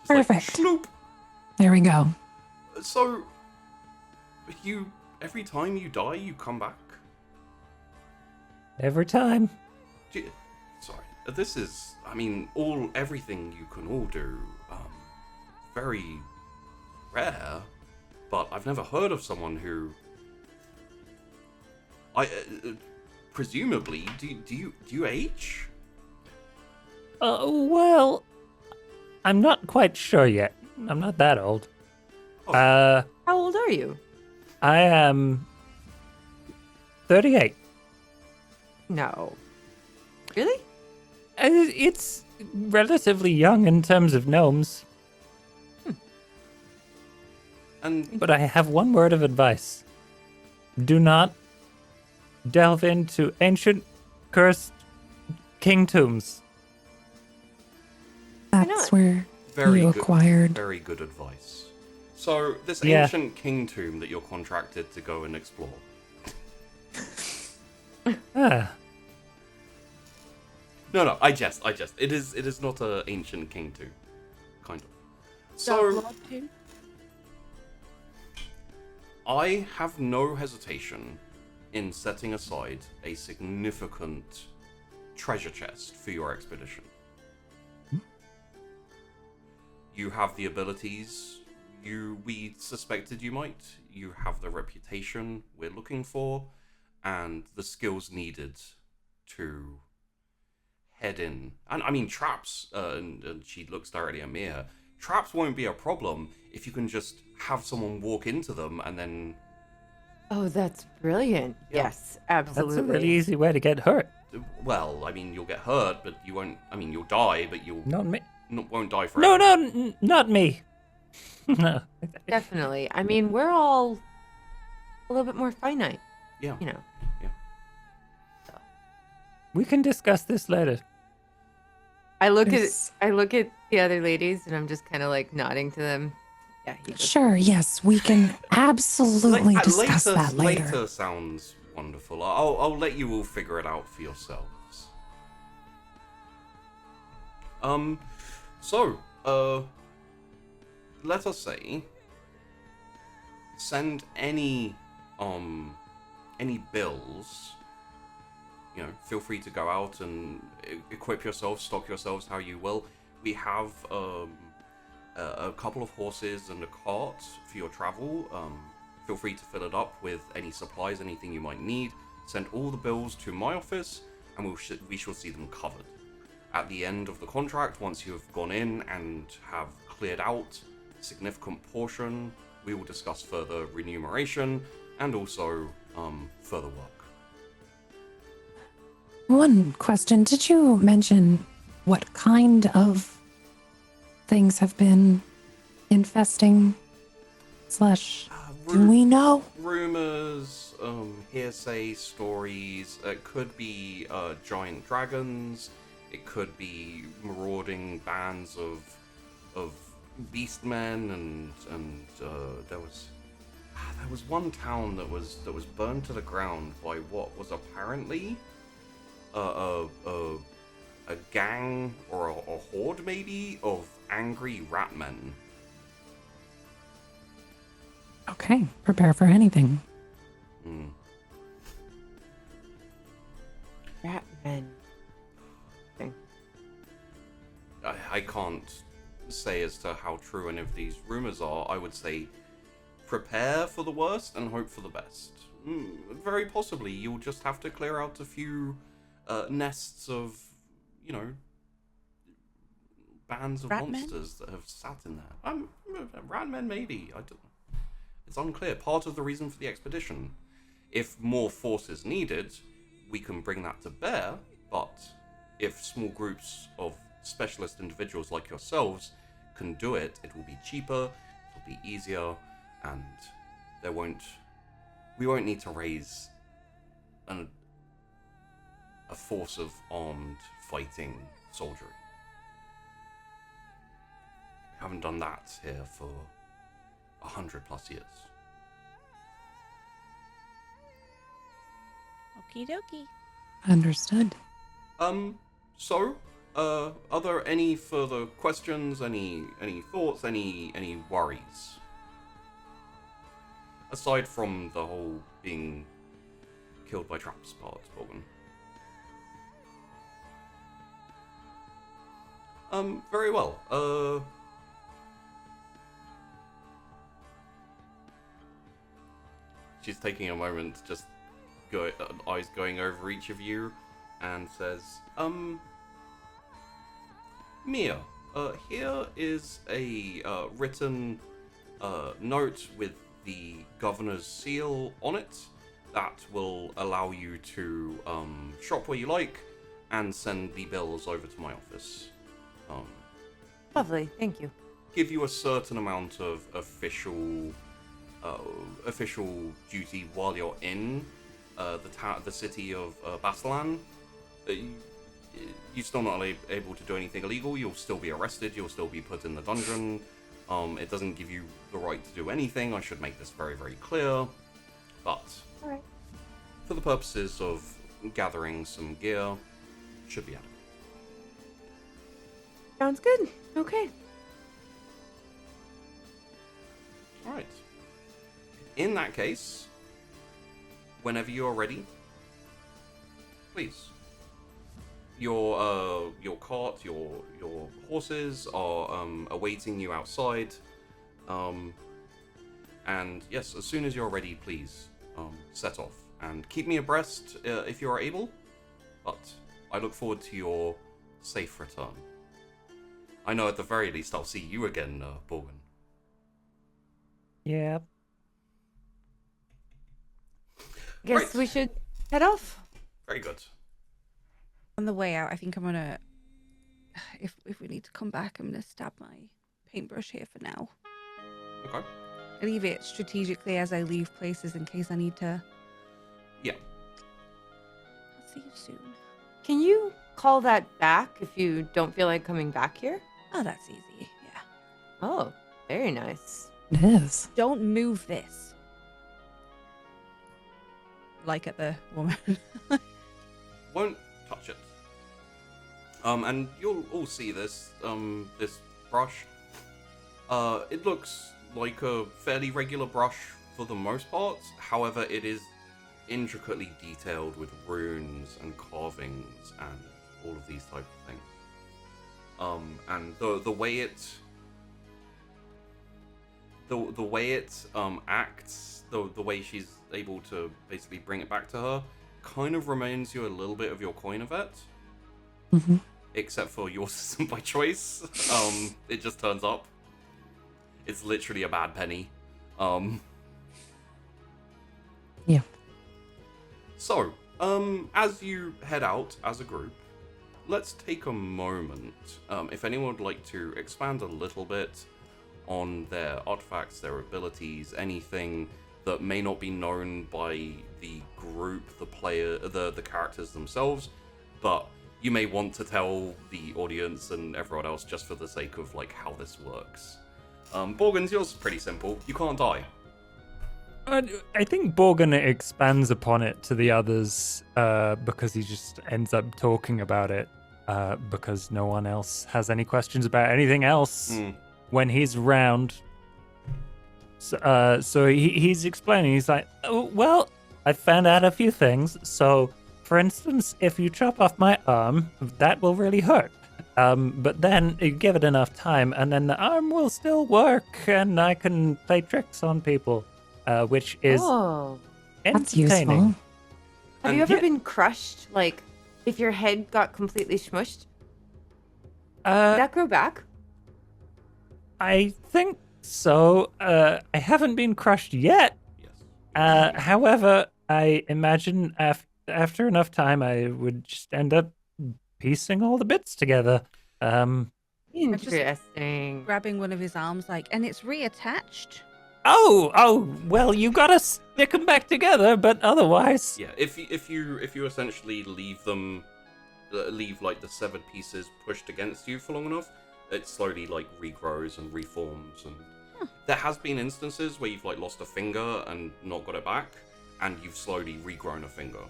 like,
Perfect.
schloop.
There we go.
So, every time you die, you come back?
Every time.
Sorry. This is, I mean, everything you can all do, very rare, but I've never heard of someone who, presumably, do you age?
Well, I'm not quite sure yet. I'm not that old.
Oh.
How old are you?
I am 38.
No. Really?
It's relatively young in terms of gnomes,
And
but I have one word of advice. Do not delve into ancient, cursed king tombs.
not?
That's where
very
you
good,
acquired.
very good advice. So, this
Yeah.
ancient king tomb that you're contracted to go and explore.
Ah,
No, I jest. It is not an ancient king tomb, kind of. So, I have no hesitation in setting aside a significant treasure chest for your expedition. You have the abilities we suspected you might. You have the reputation we're looking for, and the skills needed to head in. And I mean, traps, and she looks directly at Mia. Traps won't be a problem if you can just have someone walk into them and then.
Oh, that's brilliant.
Yeah.
Yes,
that's
absolutely.
a really easy way to get hurt.
Well, I mean, you'll get hurt, but you won't. I mean, you'll die, but you'll
Not me.
won't die
No,
forever.
not me. No.
Definitely. I mean, we're all a little bit more finite,
Yeah.
you know.
We can discuss this later.
I look
There's-
at the other ladies and I'm just kind of like nodding to them. Yeah, you go.
Sure, yes, we can absolutely discuss that later.
Later sounds wonderful. I'll let you all figure it out for yourselves. So, let us say, send any bills. You know, feel free to go out and equip yourselves, stock yourselves how you will. We have a couple of horses and a cart for your travel. Feel free to fill it up with any supplies, anything you might need. Send all the bills to my office, and we shall see them covered. At the end of the contract, once you have gone in and have cleared out a significant portion, we will discuss further remuneration and also further work.
One question. Did you mention what kind of things have been infesting / do we know?
Rumors, hearsay, stories. It could be giant dragons. It could be marauding bands of beastmen, and there was There was one town that was burned to the ground by what was apparently a gang or a horde maybe of angry rat men.
Okay, prepare for anything.
Hmm.
Ratman.
I can't say as to how true any of these rumors are. I would say prepare for the worst and hope for the best. Very possibly you'll just have to clear out a few nests of, you know, bands of
Rat men?
monsters that have sat in there. Rat men maybe. It's unclear. Part of the reason for the expedition. If more force is needed, we can bring that to bear, but if small groups of specialist individuals like yourselves can do it, it will be cheaper, it'll be easier, and we won't need to raise a force of armed fighting soldiery. Haven't done that here for 100+ years.
Okie dokie.
Understood.
So, are there any further questions, any thoughts, any worries? Aside from the whole being killed by traps part, Morgan. Very well. She's taking a moment, just eyes going over each of you, and says, Mia, here is a written note with the governor's seal on it that will allow you to shop where you like and send the bills over to my office.
Lovely, thank you.
Give you a certain amount of official duty while you're in the city of Bastalan. You're still not able to do anything illegal. You'll still be arrested. You'll still be put in the dungeon. It doesn't give you the right to do anything. I should make this very, very clear. But
Alright.
for the purposes of gathering some gear, should be adequate.
Sounds good. Okay.
Alright. In that case, whenever you're ready, please. Your cart, your horses are awaiting you outside. And yes, as soon as you're ready, please set off and keep me abreast if you are able. But I look forward to your safe return. I know at the very least I'll see you again, Borgen.
Yeah.
Guess
Right.
we should head off.
Very good.
On the way out, I think I'm gonna. If we need to come back, I'm gonna stab my paintbrush here for now.
Okay.
I leave it strategically as I leave places in case I need to.
Yeah.
I'll see you soon.
Can you call that back if you don't feel like coming back here?
Oh, that's easy. Yeah.
Oh, very nice.
It is.
Don't move this. Like at the woman.
Won't touch it. And you'll all see this, this brush. It looks like a fairly regular brush for the most part. However, it is intricately detailed with runes and carvings and all of these type of things. And the way it the way it acts, the way she's able to basically bring it back to her, kind of reminds you a little bit of your coin event.
Mm-hmm.
Except for yours isn't by choice. It just turns up. It's literally a bad penny.
Yeah.
So, as you head out as a group, let's take a moment. If anyone would like to expand a little bit on their artifacts, their abilities, anything that may not be known by the group, the player, the characters themselves, but you may want to tell the audience and everyone else just for the sake of like how this works. Borgen's yours is pretty simple. You can't die.
I think Borgen expands upon it to the others because he just ends up talking about it because no one else has any questions about anything else when he's around. So he's explaining. He's like, oh, well, I found out a few things. So, for instance, if you chop off my arm, that will really hurt. But then you give it enough time, and then the arm will still work, and I can play tricks on people, which is
That's
entertaining.
useful.
Have you ever been crushed? Like, if your head got completely smushed? Did that grow back?
I think so. I haven't been crushed yet.
Yes.
However, I imagine after enough time, I would just end up piecing all the bits together.
Interesting.
Grabbing one of his arms, like, and it's reattached.
Oh, well, you gotta stick them back together, but otherwise...
Yeah, if you essentially leave them, leave like the severed pieces pushed against you for long enough, it slowly like regrows and reforms. And there has been instances where you've like lost a finger and not got it back, and you've slowly regrown a finger.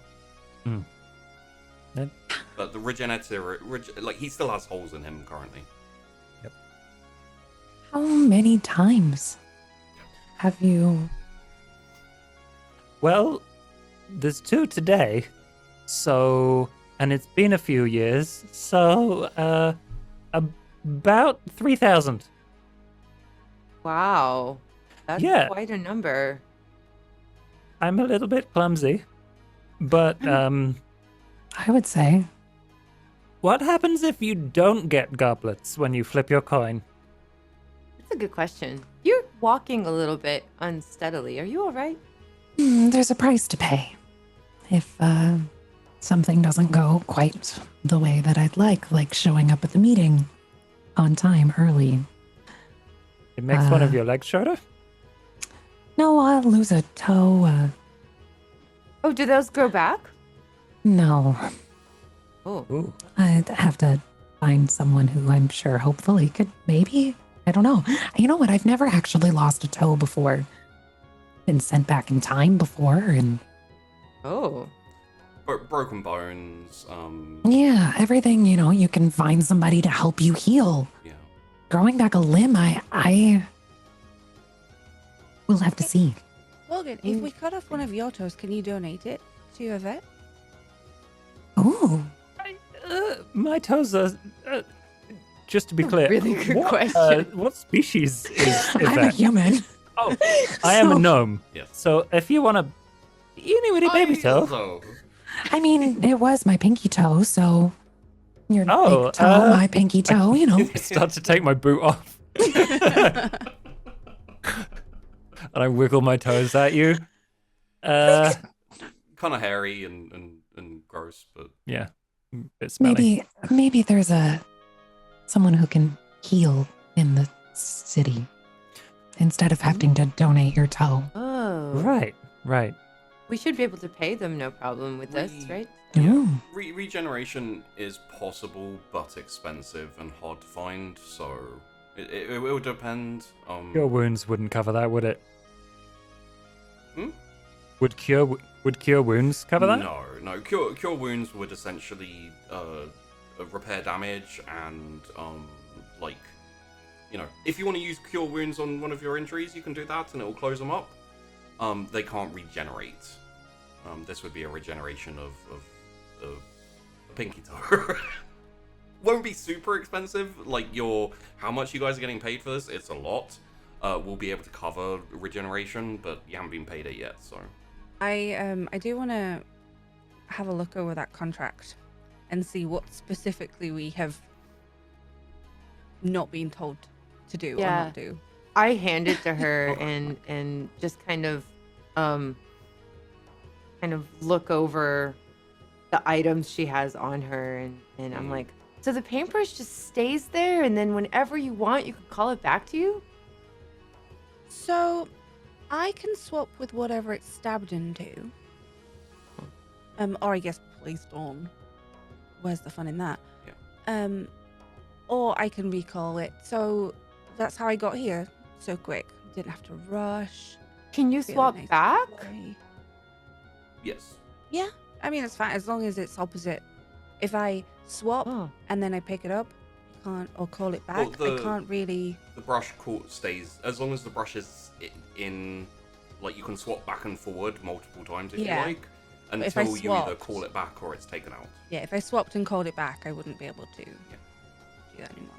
But the regenerator, like he still has holes in him currently.
How many times have you?
Well, there's 2 today, so... And it's been a few years, so, about 3,000.
Wow. That's
Yeah.
quite a number.
I'm a little bit clumsy, but,
I would say.
what happens if you don't get goblets when you flip your coin?
That's a good question. You're walking a little bit unsteadily. Are you all right?
There's a price to pay if something doesn't go quite the way that I'd like showing up at the meeting on time early.
It makes one of your legs shorter?
No, I'll lose a toe.
Oh, do those grow back?
No,
Oh.
Ooh.
I'd have to find someone who I'm sure hopefully could maybe. I don't know. You know what? I've never actually lost a toe before. Been sent back in time before, and
Oh.
Broken bones.
yeah, everything. You can find somebody to help you heal.
Yeah.
Growing back a limb, I will have to see.
Morgan, if we cut off one of your toes, can you donate it to your vet?
Oh,
My toes are... just to be clear,
Really good
what,
question.
what species is
I'm a
that?
human.
Oh, I am a
So-
gnome.
Yes.
So if you want to... Anyway, baby toe.
Also,
I mean, it was my pinky toe, so your
Oh,
big toe, my pinky toe,
Start to take my boot off. And I wiggle my toes at you.
kind of hairy and gross, but
Yeah. Bit smelly.
maybe there's someone who can heal in the city instead of having to donate your toe.
Oh.
Right.
We should be able to pay them no problem with this, right?
Ooh.
regeneration is possible but expensive and hard to find. So it will depend.
Cure wounds wouldn't cover that, would it?
Hmm?
Would cure wounds cover that?
No. Cure wounds would essentially repair damage and like, if you want to use cure wounds on one of your injuries, you can do that and it will close them up. They can't regenerate. This would be a regeneration of a pinky toe. Won't be super expensive. Like how much you guys are getting paid for this? It's a lot. We'll be able to cover regeneration, but you haven't been paid it yet, so.
I do want to have a look over that contract and see what specifically we have not been told to do or not do.
I hand it to her and just kind of look over the items she has on her and I'm like, so the paintbrush just stays there and then whenever you want you can call it back to you?
So, I can swap with whatever it's stabbed into. Or I guess placed on. Where's the fun in that?
Yeah.
Or I can recall it. So that's how I got here so quick. Didn't have to rush.
Can you
Really
swap
nice
back?
grey.
Yes.
Yeah, I mean it's fine as long as it's opposite. If I swap
Oh.
and then I pick it up, I can't or call it back.
Well,
I can't really.
The brush stays as long as the brush is in, like you can swap back and forward multiple times if
Yeah.
you like,
if I
until you either
swapped-
call it back or it's taken out.
Yeah, if I swapped and called it back, I wouldn't be able to do that anymore.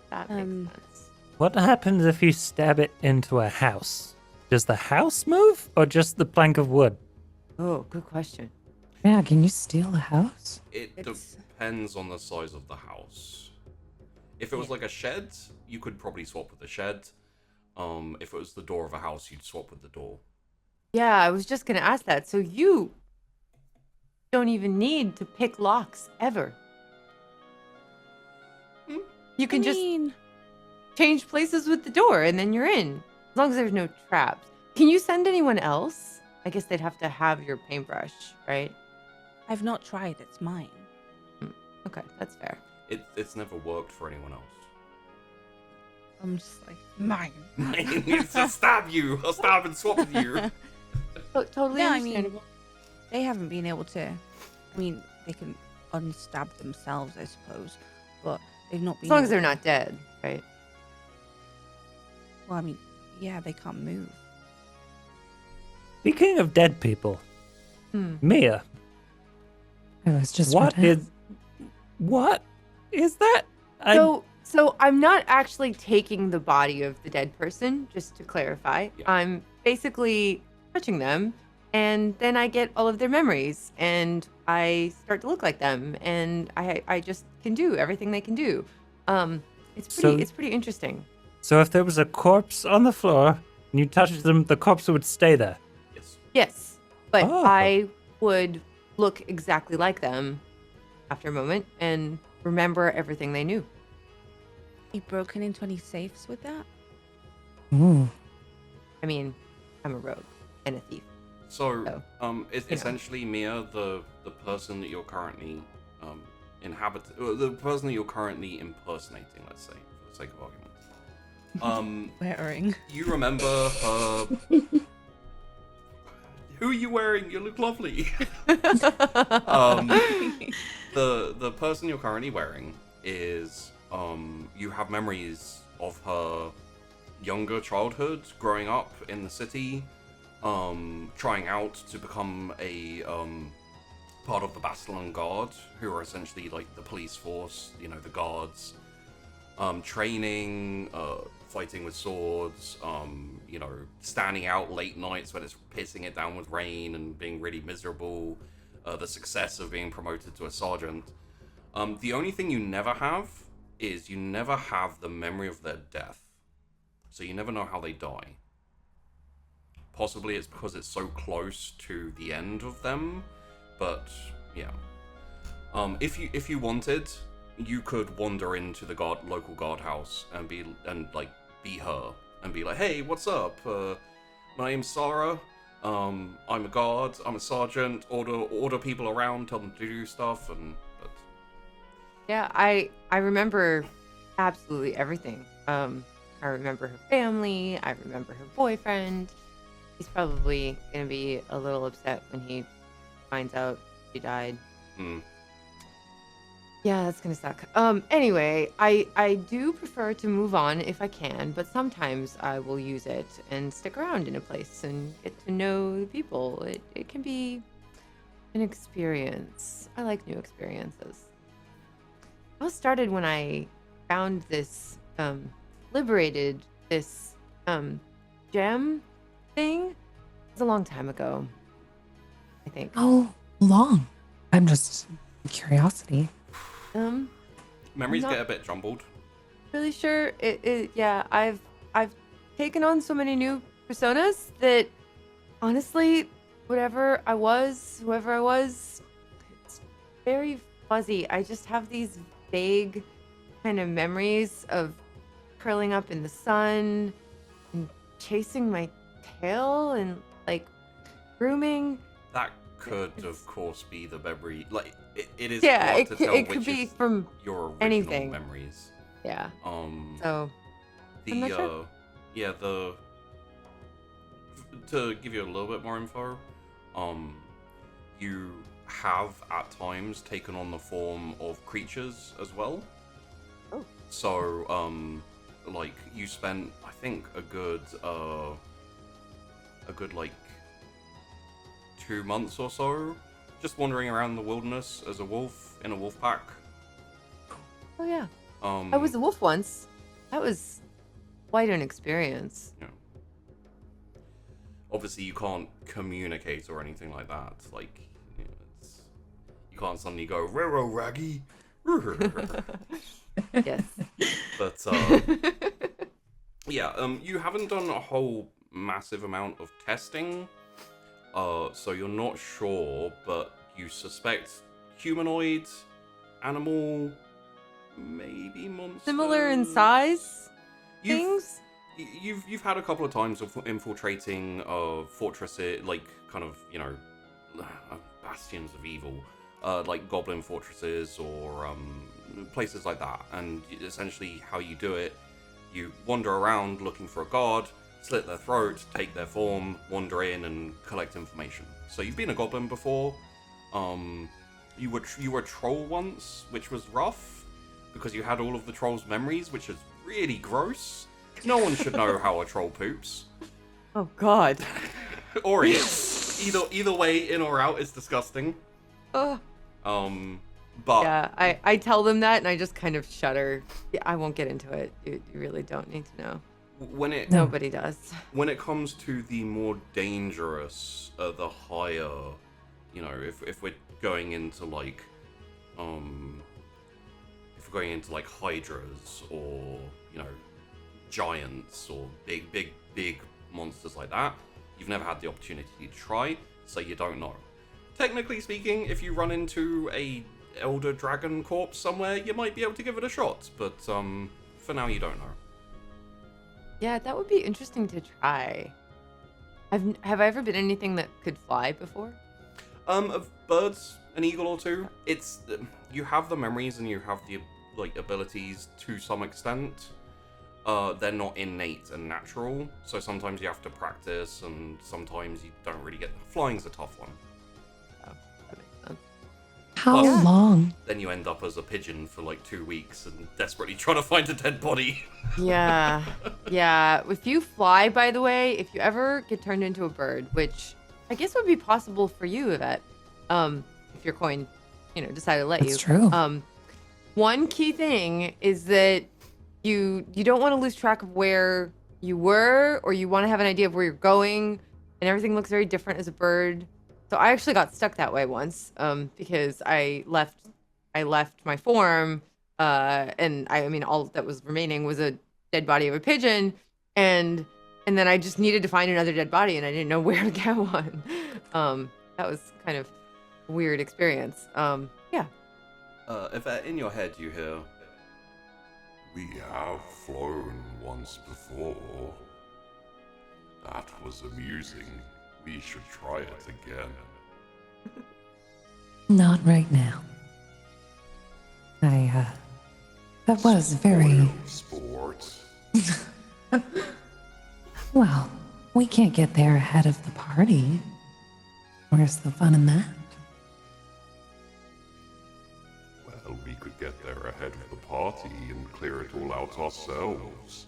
That makes
Um,
sense.
What happens if you stab it into a house? Does the house move or just the plank of wood?
Oh, good question.
Yeah, can you steal a house?
It
It's-
depends on the size of the house. If it was
Yeah.
like a shed, you could probably swap with the shed. If it was the door of a house, you'd swap with the door.
Yeah, I was just gonna ask that. So you don't even need to pick locks ever. You can just change places with the door and then you're in. As long as there's no traps. Can you send anyone else? I guess they'd have to have your paintbrush, right?
I've not tried. It's mine.
Okay, that's fair.
It's never worked for anyone else.
I'm just like mine.
It needs to stab you. I'll stab and swap with you.
Totally
Yeah, I mean,
understandable.
They haven't been able to. I mean, they can unstab themselves, I suppose, but they've not been.
As long
able
as they're
to-
not dead, right?
Well, I mean, yeah, they can't move.
Speaking of dead people,
Hmm.
Mia,
I was just
what
about to
is that?
So I'm not actually taking the body of the dead person, just to clarify.
Yeah.
I'm basically touching them, and then I get all of their memories, and I start to look like them, and I just can do everything they can do. It's pretty interesting.
So if there was a corpse on the floor and you touched them, the corpse would stay there.
Yes.
Yes, but
Oh.
I would look exactly like them after a moment and remember everything they knew.
You broken into any safes with that?
Ooh.
I mean, I'm a rogue and a thief.
So,
So,
essentially, Mia, the person that you're currently the person that you're currently impersonating, let's say, for the sake of argument.
Wearing.
You remember her? Who are you wearing? You look lovely. The person you're currently wearing is you have memories of her younger childhood, growing up in the city, trying out to become a part of the Bastilon Guard, who are essentially like the police force, you know, the guards, training, fighting with swords, you know, standing out late nights when it's pissing it down with rain and being really miserable, the success of being promoted to a sergeant. The only thing you never have is you never have the memory of their death. So you never know how they die. Possibly it's because it's so close to the end of them, but yeah. If you wanted, you could wander into the local guardhouse and be her and be like, hey, what's up? My name's Sarah. I'm a guard. I'm a sergeant. Order people around, tell them to do stuff, but
Yeah, I remember absolutely everything. I remember her family. I remember her boyfriend. He's probably gonna be a little upset when he finds out she died. Yeah, that's gonna suck. Anyway, I do prefer to move on if I can, but sometimes I will use it and stick around in a place and get to know the people. It can be an experience. I like new experiences. It all started when I found this, liberated this, gem thing. It was a long time ago, I think.
How long? I'm just curiosity.
memories
not-
get a bit jumbled.
Really sure yeah, I've taken on so many new personas that honestly, whoever I was, it's very fuzzy. I just have these vague kind of memories of curling up in the sun and chasing my tail and like grooming.
That could, of course, be the memory. Like it is
Yeah,
hard
it
to
could,
tell
it could
which
be
is
from
your original
anything.
memories.
Yeah.
Um,
So I'm not sure.
yeah, to give you a little bit more info, you have at times taken on the form of creatures as well.
Oh.
So, like, you spent, I think, a good like 2 months or so just wandering around the wilderness as a wolf in a wolf pack.
Oh yeah. I was a wolf once. That was quite an experience.
Yeah. Obviously, you can't communicate or anything like that. Like, you know, you can't suddenly go, "Rero Raggy."
Yes.
But yeah, you haven't done a whole massive amount of testing, so you're not sure, but you suspect humanoid, animal, maybe monster.
Similar in size. Things.
You've had a couple of times of infiltrating fortresses, like kind of, you know, bastions of evil, like goblin fortresses or places like that. And essentially, how you do it, you wander around looking for a guard, slit their throat, take their form, wander in, and collect information. So you've been a goblin before. You were a troll once, which was rough because you had all of the troll's memories, which is really gross. No one should know how a troll poops.
Oh God.
Or eats. Either way, in or out, is disgusting.
Ugh.
But
Yeah, I tell them that and I just kind of shudder. Yeah, I won't get into it. You really don't need to know. Nobody does.
When it comes to the more dangerous, the higher, you know, if we're going into like, if we're going into like hydras or, you know, giants or big monsters like that, you've never had the opportunity to try, so you don't know. Technically speaking, if you run into a elder dragon corpse somewhere, you might be able to give it a shot, but for now you don't know.
Yeah, that would be interesting to try. Have I ever been anything that could fly before?
Of birds, an eagle or two. It's you have the memories and you have the like abilities to some extent. They're not innate and natural, so sometimes you have to practice, and sometimes you don't really get. Flying's a tough one.
Oh, that makes sense.
How
Plus-
long?
Then you end up as a pigeon for like 2 weeks and desperately trying to find a dead body.
Yeah, yeah. If you fly, by the way, if you ever get turned into a bird, which I guess would be possible for you, Yvette, if your coin, you know, decided to let
That's
you.
true.
One key thing is that you don't want to lose track of where you were, or you want to have an idea of where you're going, and everything looks very different as a bird. So I actually got stuck that way once, because I left my form, and I mean all that was remaining was a dead body of a pigeon, and then I just needed to find another dead body, and I didn't know where to get one. That was kind of a weird experience. Yeah.
If in your head you hear,
We have flown once before. That was amusing. We should try it again.
Not right now. That was very
Sport.
well. We can't get there ahead of the party. Where's the fun in that?
Well, we could get there ahead of the party and clear it all out ourselves.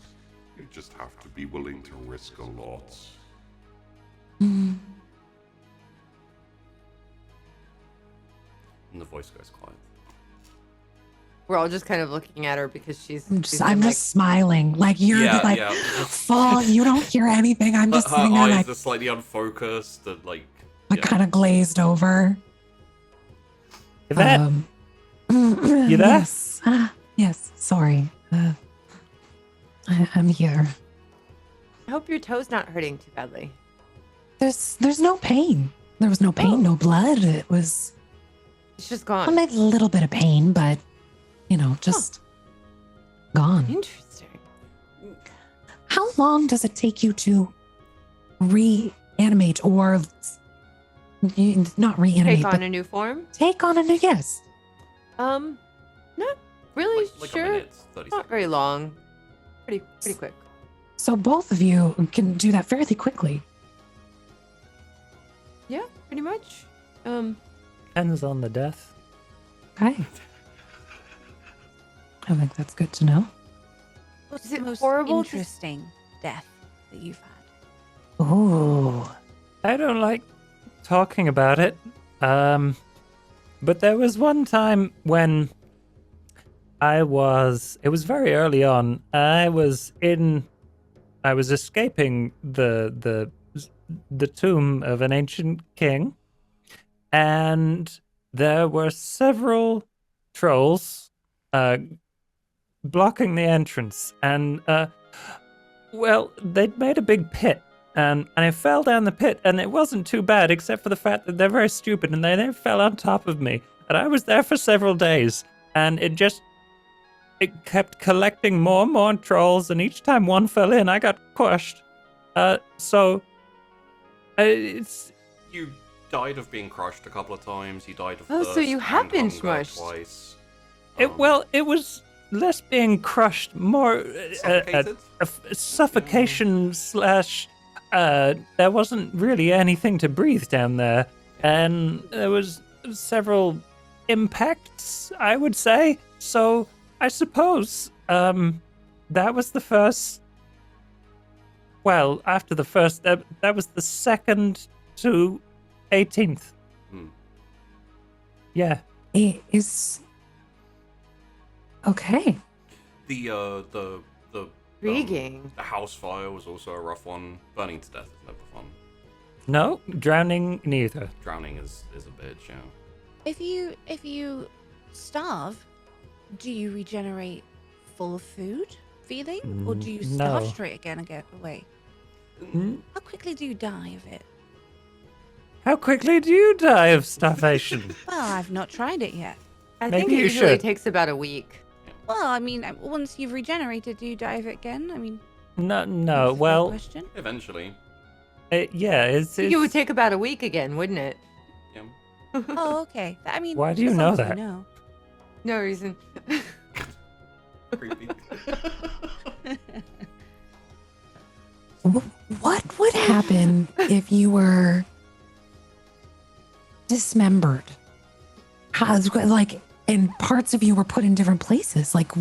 You just have to be willing to risk a lot.
Mm,
and the voice goes quiet.
We're all just kind of looking at her because she's
I'm
been,
just smiling. Like you're like, fall. You don't hear anything. I'm just
Her
sitting there
eyes
like,
are slightly unfocused and like.
kind of glazed over.
Yvette, you there?
Yes. Yes. Sorry. I'm here.
I hope your toe's not hurting too badly.
There's no pain. There was no pain, no blood. It was
It's just
a
gone.
little bit of pain, but you know, just gone.
Interesting.
How long does it take you to reanimate or not reanimate,
Take on
but
a new form?
take on a new yes?
Not really
Like
sure.
a minute, 30
Not
seconds.
very long. Pretty quick.
So both of you can do that fairly quickly.
Yeah, pretty much.
Depends on the death.
Okay. I think that's good to know.
What's
Is
the
it
most
horrible to-
interesting death that you've had?
Oh,
I don't like talking about it. But there was one time when it was very early on. I was escaping the tomb of an ancient king, and there were several trolls blocking the entrance, and well, they'd made a big pit, and I fell down the pit, and it wasn't too bad, except for the fact that they're very stupid, and they fell on top of me, and I was there for several days, and it kept collecting more and more trolls, and each time one fell in, I got crushed. It's
You died of being crushed a couple of times. You died of
Oh, so
thirst
you have
and
been
hunger
smushed.
twice.
it was less being crushed, more
Suffocated?
suffocation slash. There wasn't really anything to breathe down there, and there was several impacts, I would say. So I suppose that was the first. Well, after the first, that was the second to 18th.
Hmm.
Yeah.
it is okay.
The
Intriguing.
the house fire was also a rough one. Burning to death is never fun.
No, drowning neither.
Drowning is a bitch, yeah.
If you starve, do you regenerate full of food feeling, or do you starve
No.
straight again and get away?
Hmm?
How quickly do you die of it?
How quickly do you die of starvation?
Well, I've not tried it yet.
I
Maybe
think it
you
usually
should.
takes about a week.
Well, I mean, once you've regenerated, do you die of it again? I mean,
No,
that's
no.
a fair
Well,
question.
Eventually.
yeah, it's.
It would take about a week again, wouldn't it?
Yeah.
Oh, okay. I mean,
Why do you
as
know
long as we
that?
know.
No reason.
Creepy.
What would happen if you were dismembered? How, like, and parts of you were put in different places? Like,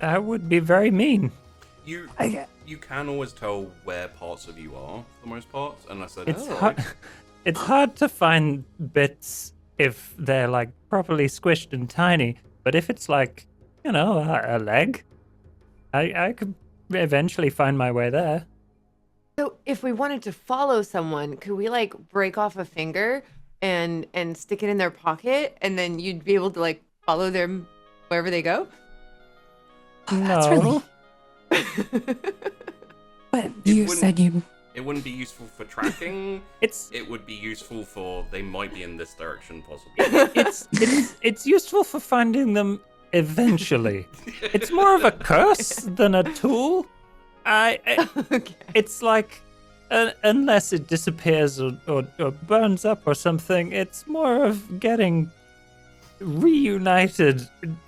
That would be very mean.
You
I,
you can always tell where parts of you are for the most part, unless they're
It's
destroyed.
hard. It's hard to find bits if they're like properly squished and tiny. But if it's like, a leg, I could eventually find my way there.
So if we wanted to follow someone, could we like break off a finger and stick it in their pocket, and then you'd be able to like follow them wherever they go?
that's
No.
really. But you
wouldn't-
said you.
It wouldn't be useful for tracking.
It's
It would be useful for they might be in this direction possibly.
it's useful for finding them eventually. It's more of a curse than a tool.
Okay.
It's like unless it disappears or burns up or something, it's more of getting reunited,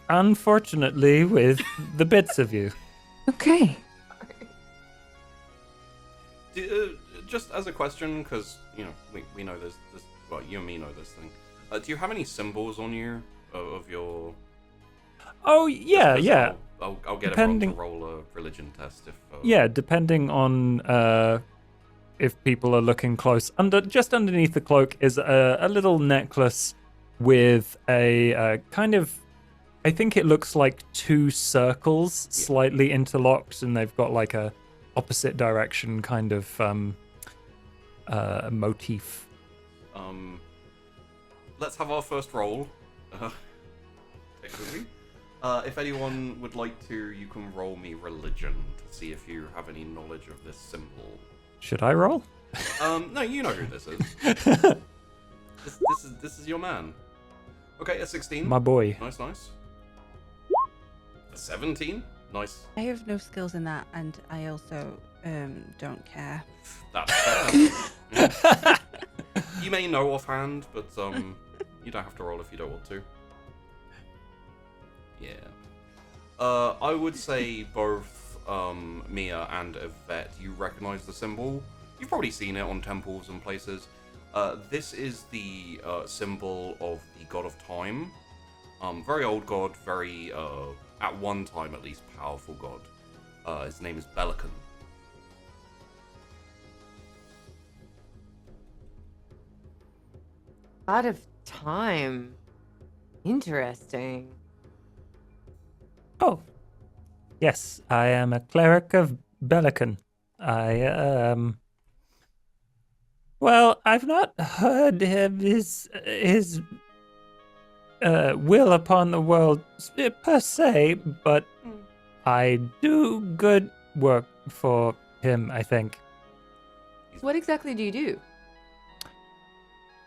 unfortunately, with the bits of you.
Okay.
Just as a question, because we know this. Well, you and me know this thing. Do you have any symbols on you of your?
Oh yeah,
Just 'cause
yeah.
I'll get
Depending-
everyone to roll a religion test if.
Yeah, depending on if people are looking close. Just underneath the cloak is a little necklace with a kind of. I think it looks like two circles slightly interlocked, and they've got like a opposite direction kind of motif.
Let's have our first roll. Technically. If anyone would like to, you can roll me religion to see if you have any knowledge of this symbol.
Should I roll?
No, you know who this is. This is your man. Okay, a 16.
My boy.
Nice. A 17. Nice.
I have no skills in that, and I also don't care.
That's fair. Yeah. You may know offhand, but you don't have to roll if you don't want to. Yeah. I would say both Mia and Yvette, you recognize the symbol. You've probably seen it on temples and places. This is the symbol of the god of time. Very old god, very, at one time at least, powerful god. His name is Belican.
God of time. Interesting.
Oh, yes, I am a cleric of Belican. Well, I've not heard his will upon the world per se, but I do good work for him, I think.
What exactly do you do?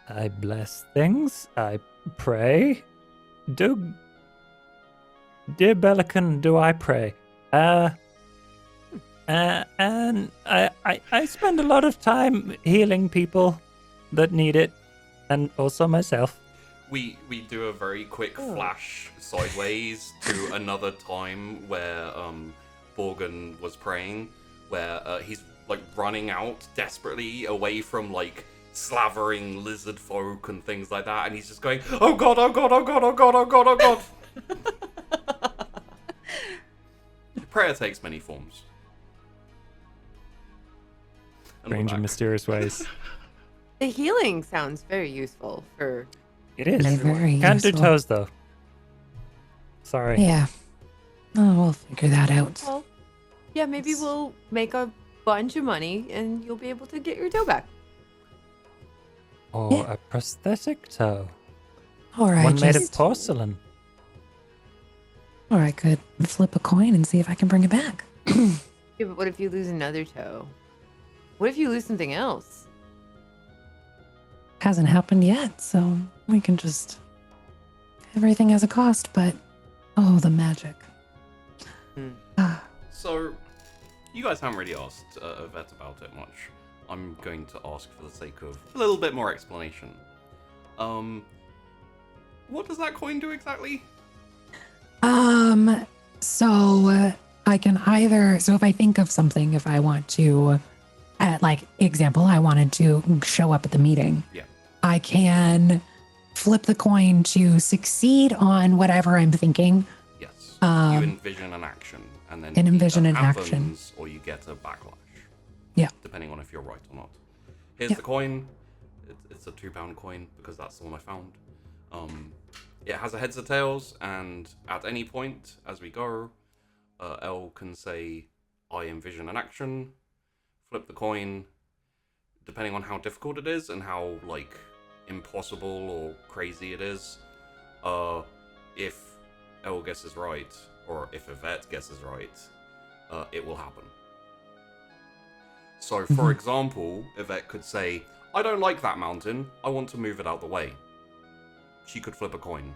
I bless things, I pray. Dear Belican, do I pray? And I spend a lot of time healing people that need it, and also myself.
We do a very quick flash sideways to another time where Borgen was praying, where he's like running out desperately away from like slavering lizard folk and things like that, and he's just going, "Oh god, oh god, oh god, oh god, oh god, oh god." Prayer takes many forms. And we're
Strange and
back.
mysterious ways.
The healing sounds very useful for.
It is.
Very
Can't do
useful.
toes though. Sorry.
Yeah. Oh, we'll figure that out.
Well, yeah, maybe we'll make a bunch of money and you'll be able to get your toe back.
Or a prosthetic toe.
Or I
One made of
just,
porcelain.
or I could flip a coin and see if I can bring it back.
Yeah, but what if you lose another toe? What if you lose something else?
Hasn't happened yet, so we can just. Everything has a cost, but oh, the magic. Ah,
So, you guys haven't really asked Yvette about it much. I'm going to ask for the sake of a little bit more explanation. What does that coin do exactly?
So I can either. So if I think of something, if I want to, like example, I wanted to show up at the meeting.
Yeah.
I can flip the coin to succeed on whatever I'm thinking.
Yes. You envision an action, and then
and
it
envision
either
an action.
happens or you get a backlash.
Yeah.
Depending on if you're right or not. Here's the coin. It's a £2 coin because that's the one I found. It has a heads or tails, and at any point as we go, Elle can say, "I envision an action." Flip the coin. Depending on how difficult it is and how like impossible or crazy it is, if Elle guesses right, or if Yvette guesses right, it will happen. So, for example, Yvette could say, "I don't like that mountain, I want to move it out the way." She could flip a coin,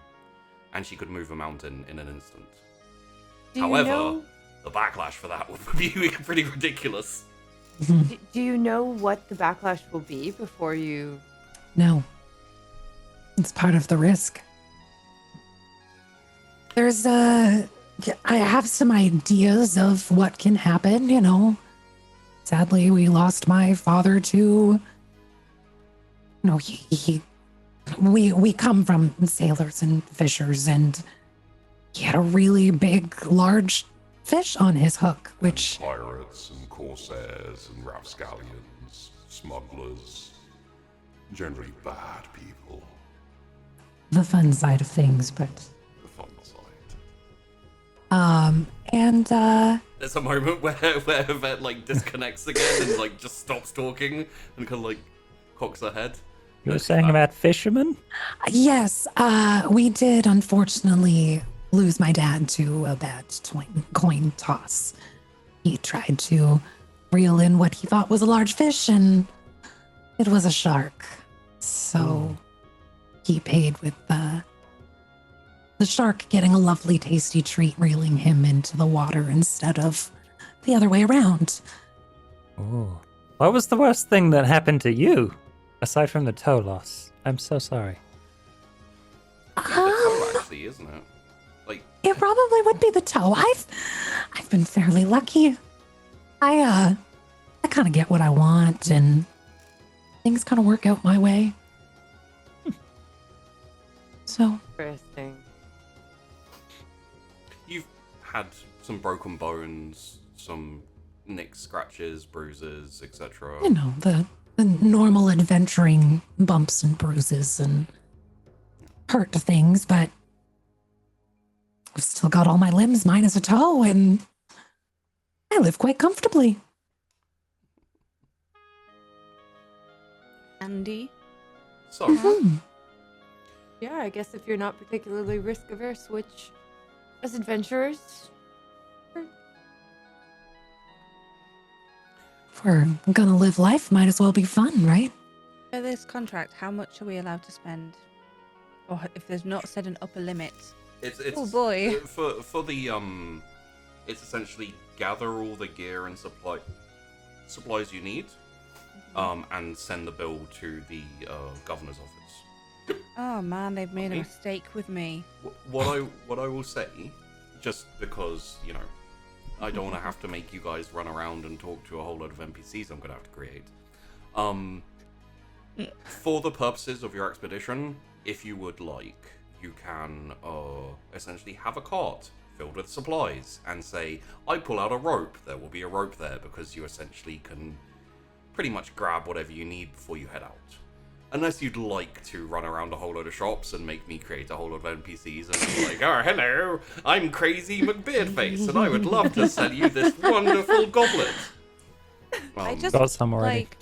and she could move a mountain in an instant.
Do you
However,
know-
the backlash for that would be pretty ridiculous.
Do you know what the backlash will be before you?
No. It's part of the risk. There's I have some ideas of what can happen, you know. Sadly, we lost my father to we come from sailors and fishers, and he had a really big, large fish on his hook, which
Pirates and corsairs and rapscallions, smugglers, generally bad people.
the fun side of things, but
The fun side.
and
There's a moment where Yvette like disconnects again and like just stops talking and kind of like cocks her head.
You were saying about fishermen?
yes, we did unfortunately lose my dad to a bad coin toss. He tried to reel in what he thought was a large fish, and it was a shark. So he paid with the shark getting a lovely, tasty treat, reeling him into the water instead of the other way around.
Oh. What was the worst thing that happened to you, aside from the toe loss? I'm so sorry.
The toe, actually, isn't it? Like,
It probably would be the toe. I've been fairly lucky. I I kind of get what I want, and things kind of work out my way. So,
Interesting.
You've had some broken bones, some nicks, scratches, bruises, etc.
you know, the normal adventuring bumps and bruises and hurt things, but I've still got all my limbs minus a toe, and I live quite comfortably.
Andy.
So,
Hmm.
Yeah, I guess if you're not particularly risk averse, which as adventurers,
If we're gonna live life, might as well be fun, right?
For this contract, how much are we allowed to spend? Or if there's not set an upper limit?
it's
Oh, boy.
for the it's essentially gather all the gear and supplies you need, and send the bill to the governor's office.
Oh man, they've made a
Okay.
mistake with me.
What I will say, just because I don't want to have to make you guys run around and talk to a whole load of NPCs I'm gonna have to create. For the purposes of your expedition, if you would like, you can essentially have a cart filled with supplies and say, I pull out a rope, there will be a rope there, because you essentially can pretty much grab whatever you need before you head out. Unless you'd like to run around a whole load of shops and make me create a whole load of NPCs and be like, oh, hello, I'm Crazy McBeardface, and I would love to sell you this wonderful goblet.
I just
Got some already.
like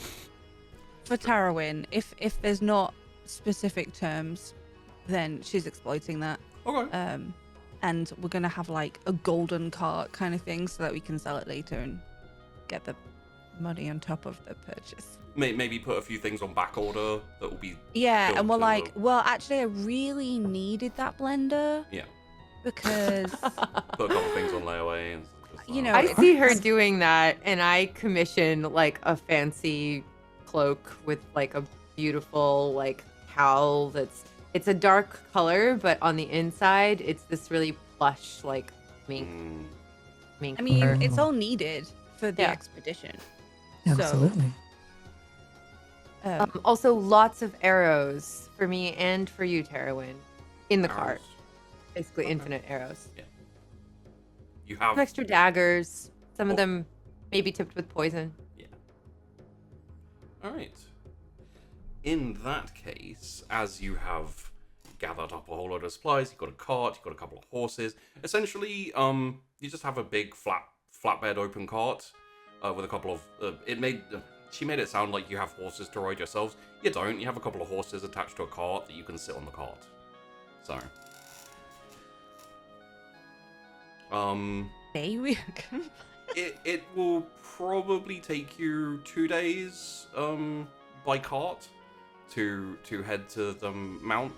for Tarawin, if there's not specific terms, then she's exploiting that.
Okay.
And we're gonna have like a golden cart kind of thing so that we can sell it later and get the money on top of the purchase.
Maybe put a few things on back order that will be...
Yeah,
built
and we're
to
like,
the-
well, actually, I really needed that blender
Yeah.
because
Put a couple things on layaway and stuff.
You know,
I
it's-
see her doing that, and I commission like a fancy cloak with like a beautiful like cowl it's a dark color, but on the inside it's this really plush like mink. Mink
I mean,
fur.
it's all needed for the
Yeah.
expedition.
Absolutely.
Also, lots of arrows for me and for you, Tarawin, in the cart.
Arrows.
Basically,
Okay.
infinite arrows.
You have...
Some extra daggers. Some
Oh.
of them maybe tipped with poison.
Yeah. Alright. In that case, as you have gathered up a whole load of supplies, you've got a cart, you've got a couple of horses. Essentially, you just have a big flatbed open cart with a couple of... she made it sound like you have horses to ride yourselves. You don't. You have a couple of horses attached to a cart that you can sit on the cart. So...
Day we
It will probably take you 2 days by cart to head to the Mount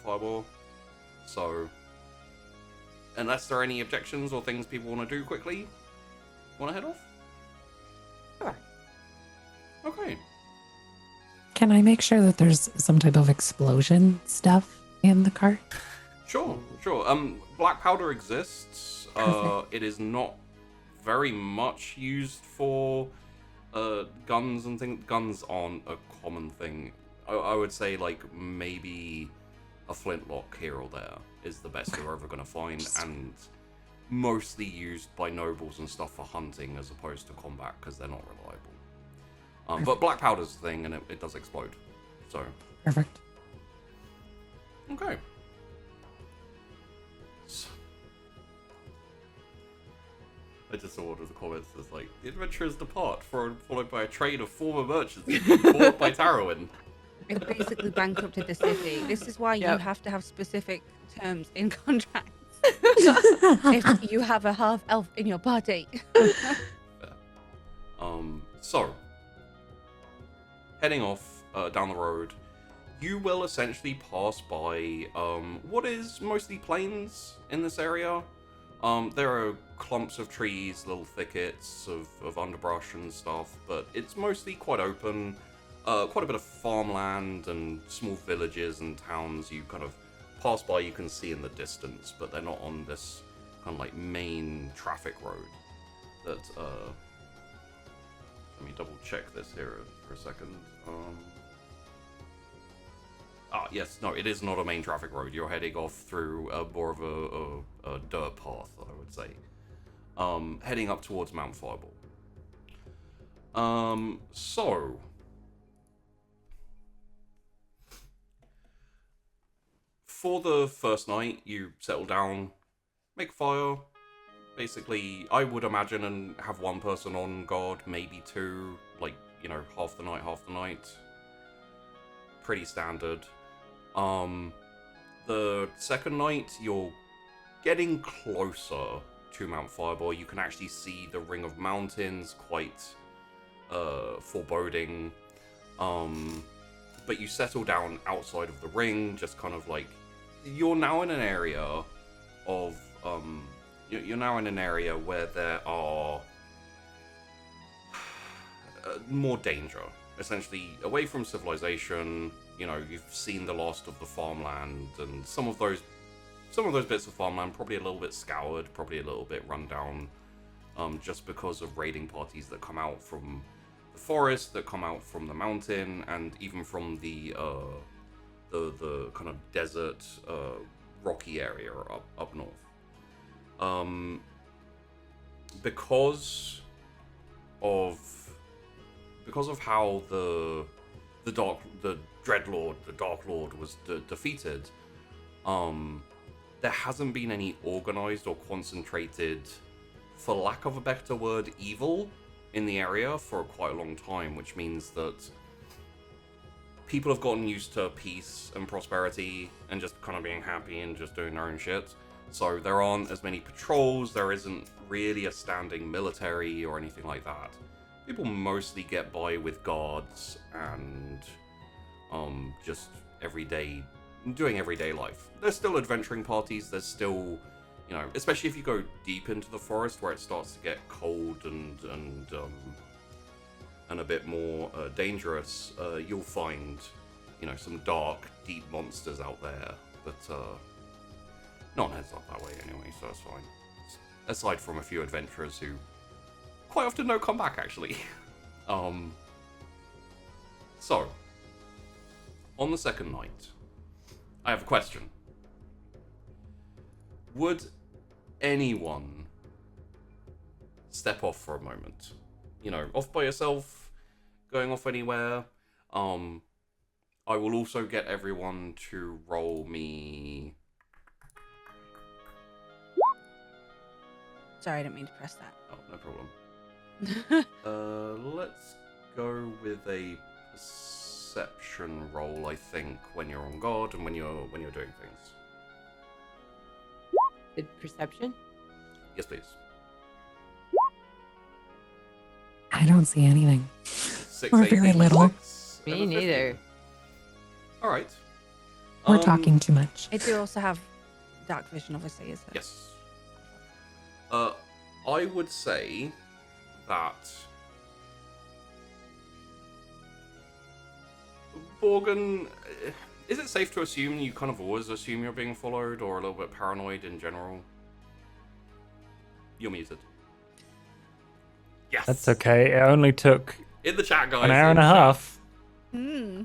Firebore. So unless there are any objections or things people want to do quickly, want to head off?
Sure.
Okay.
Can I make sure that there's some type of explosion stuff in the cart?
Sure. Black powder exists.
Perfect.
It is not very much used for guns and things. Guns aren't a common thing. I would say like maybe a flintlock here or there is the best you're ever going to find, and mostly used by nobles and stuff for hunting as opposed to combat because they're not reliable. But black powder's a thing, and it does explode. So
Perfect.
okay. I just saw one of the comments that's like, the adventurers depart, followed by a train of former merchants bought by Tarawin.
It basically bankrupted the city. This is why you
Yep.
have to have specific terms in contracts. If you have a half elf in your party.
So, heading off down the road, you will essentially pass by what is mostly plains in this area. There are clumps of trees, little thickets of underbrush and stuff, but it's mostly quite open. Quite a bit of farmland and small villages and towns you kind of pass by, you can see in the distance, but they're not on this kind of like main traffic road that Let me double check this here for a second. Yes, no, it is not a main traffic road. You're heading off through more of a dirt path, I would say. Heading up towards Mount Firebore. So... For the first night, you settle down, make fire. Basically, I would imagine and have one person on guard, maybe two, like, you know, half the night. Pretty standard. The second night, you're getting closer to Mount Firebore. You can actually see the ring of mountains, quite foreboding. But you settle down outside of the ring, just kind of like, you're now in an area of, you're now in an area where there are more danger. Essentially, away from civilization, you know, you've seen the last of the farmland, and some of those bits of farmland probably a little bit scoured, probably a little bit run down, just because of raiding parties that come out from the forest, that come out from the mountain, and even from the kind of desert, rocky area up north. Because of how the Dreadlord, the Dark Lord, was defeated, there hasn't been any organized or concentrated, for lack of a better word, evil in the area for quite a long time, which means that people have gotten used to peace and prosperity and just kind of being happy and just doing their own shit. So there aren't as many patrols, there isn't really a standing military or anything like that. People mostly get by with guards and just doing everyday life. There's still adventuring parties, there's still, you know, especially if you go deep into the forest where it starts to get cold and a bit more dangerous, you'll find, you know, some dark, deep monsters out there, but no one heads up that way anyway, so that's fine. Aside from a few adventurers who quite often don't come back, actually. So, on the second night, I have a question. Would anyone step off for a moment? You know, off by yourself, going off anywhere. I will also get everyone to roll me...
Sorry, I didn't mean to press that.
Oh, no problem. Let's go with a perception roll, I think, when you're on guard and when you're doing things.
Good perception?
Yes, please.
I don't see anything.
6,
Or
8,
very
8,
little.
6,
Me
7, 15.
neither.
All right.
We're talking too much.
I do also have dark vision, obviously, is it?
Yes. I would say that Borgen, is it safe to assume you kind of always assume you're being followed, or a little bit paranoid in general? You're muted. Yes.
That's okay. It only took
In the chat, guys.
an hour
in
and a
the chat.
half.
Hmm.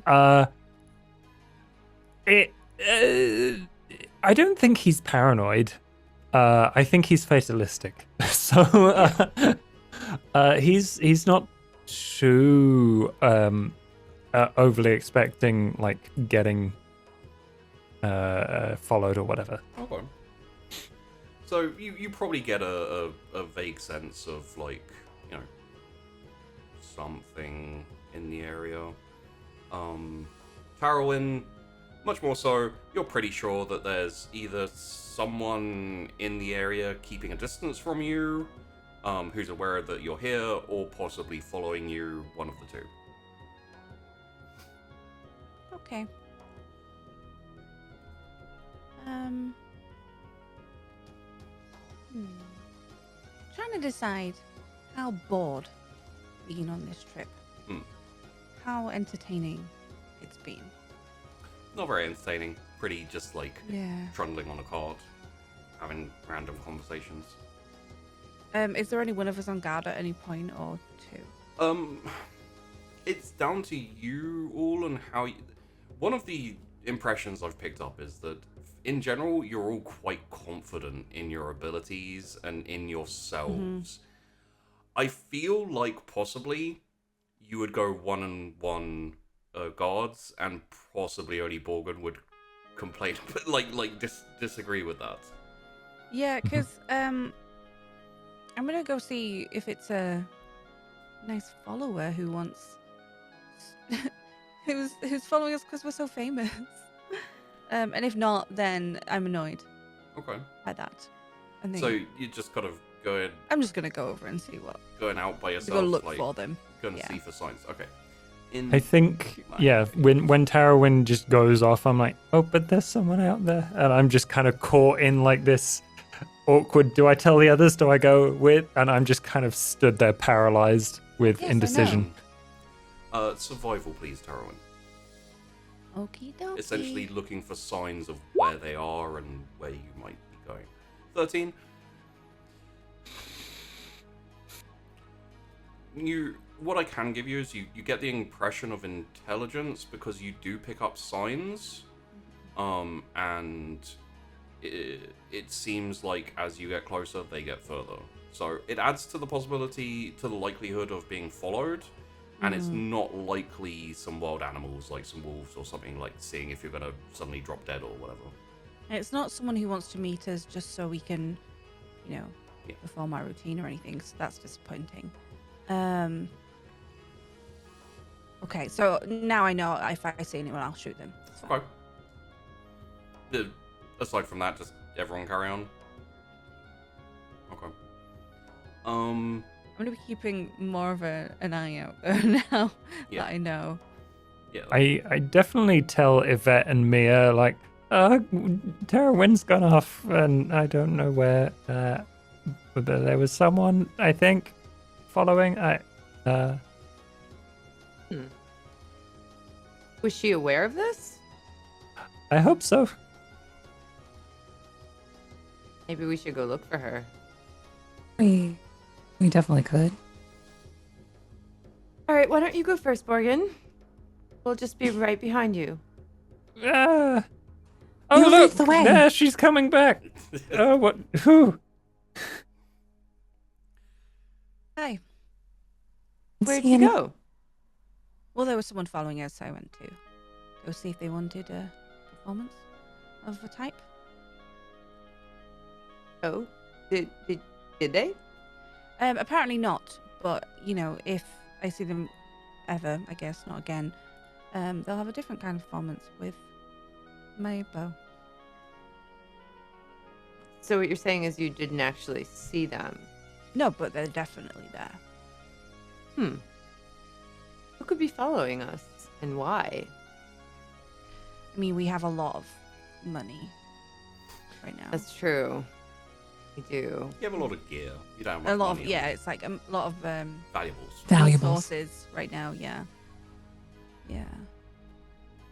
I don't think he's paranoid. I think he's fatalistic. So he's not too overly expecting like getting followed or whatever.
Okay. So you probably get a vague sense of, like, you know, something in the area. Tarrowin, much more so, you're pretty sure that there's either someone in the area keeping a distance from you, who's aware that you're here, or possibly following you, one of the two.
Okay. Trying to decide how bored being on this trip. How entertaining it's been.
Not very entertaining. Pretty just like
Yeah.
trundling on a cart, having random conversations.
Is there any one of us on guard at any point, or two?
It's down to you all and how you... One of the impressions I've picked up is that, in general, you're all quite confident in your abilities and in yourselves. I feel like possibly you would go 1-on-1 guards, and possibly only Borgen would complain, disagree with that.
Yeah, because I'm gonna go see if it's a nice follower who wants who's following us because we're so famous. And if not, then I'm annoyed
Okay.
by that. I think
So you just kind of
I'm just gonna go over and see what.
going out by
To
yourself,
go look
like
for them.
going to
Yeah.
see for signs. Okay.
I think, yeah, when Tarawin just goes off, I'm like, oh, but there's someone out there. And I'm just kind of caught in like this awkward, do I tell the others, do I go with? And I'm just kind of stood there paralyzed with
Yes, I
indecision.
Survival, please, Tarwin.
Okie dokie.
Essentially looking for signs of where they are and where you might be going. 13. What I can give you is you get the impression of intelligence because you do pick up signs, and it seems like as you get closer, they get further. So it adds to the possibility, to the likelihood of being followed, and it's not likely some wild animals like some wolves or something, like seeing if you're gonna suddenly drop dead or whatever.
It's not someone who wants to meet us just so we can, perform our routine or anything. So that's disappointing. Okay, so now I know if I see anyone, I'll shoot them.
Okay. Aside from that, just everyone carry on. Okay.
I'm gonna be keeping more of an eye out now
Yeah.
that I know.
Yeah.
I definitely tell Yvette and Mia, like, Tarawin's gone off, and I don't know where, but there was someone, I think, following.
Was she aware of this?
I hope so.
Maybe we should go look for her.
We definitely could.
All right, why don't you go first, Morgan? We'll just be right behind you.
Oh,
You
look!
lead the way.
There, she's coming back. Oh, what? Who?
Hi.
Where'd
See
you
any-
go?
Well, there was someone following us. So I went to go see if they wanted a performance of a type.
Oh, did they?
Apparently not. But if I see them ever, I guess not again, they'll have a different kind of performance with my bow.
So what you're saying is you didn't actually see them?
No, but they're definitely there.
Who could be following us and why?
I mean, we have a lot of money right now.
That's true. We do.
You have a lot of gear. You don't have
a
much
lot of
money.
it's like a lot of
Valuables.
Valuables.
resources right now. Yeah.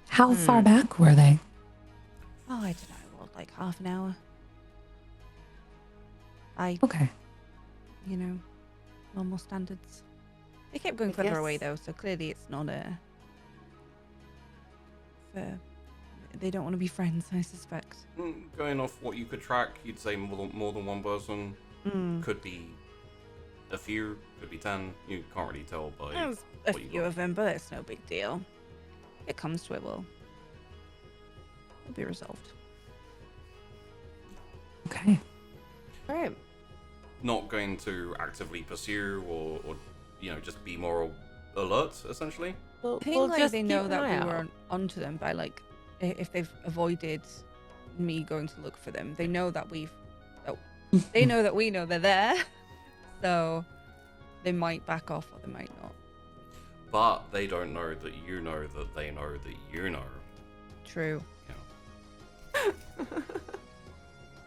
How far back were they?
Oh, I don't know. What, like half an hour?
Okay.
Normal standards. They kept going
I
further
guess-
away though, so clearly it's not they don't want to be friends, I suspect.
Going off what you could track, you'd say more than one person. Could be a few, could be 10. You can't really tell by
There's a
what you
few
got.
of them, but it's no big deal. If it comes to it, it'll be resolved.
Okay.
All right.
Not going to actively pursue or just be more alert, essentially.
Well,
I think they know that we were onto them by if they've avoided me going to look for them, they know that they know that we know they're there, so they might back off or they might not.
But they don't know that you know that they know that you know.
True.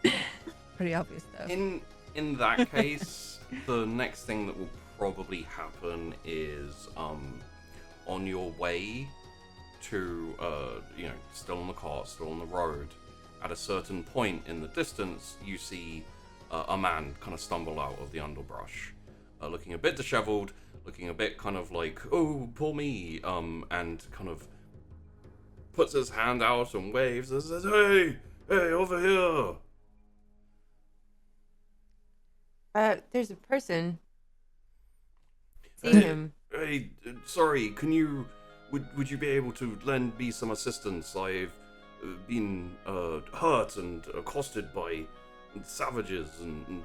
Yeah.
Pretty obvious stuff.
In that case, the next thing that will probably happen is on your way to still on the cart, still on the road, at a certain point in the distance you see a man kind of stumble out of the underbrush. looking a bit disheveled, looking a bit kind of like, oh, poor me, and kind of puts his hand out and waves and says, hey, over here.
There's a person. See him.
Hey, sorry, would you be able to lend me some assistance? I've been hurt and accosted by savages and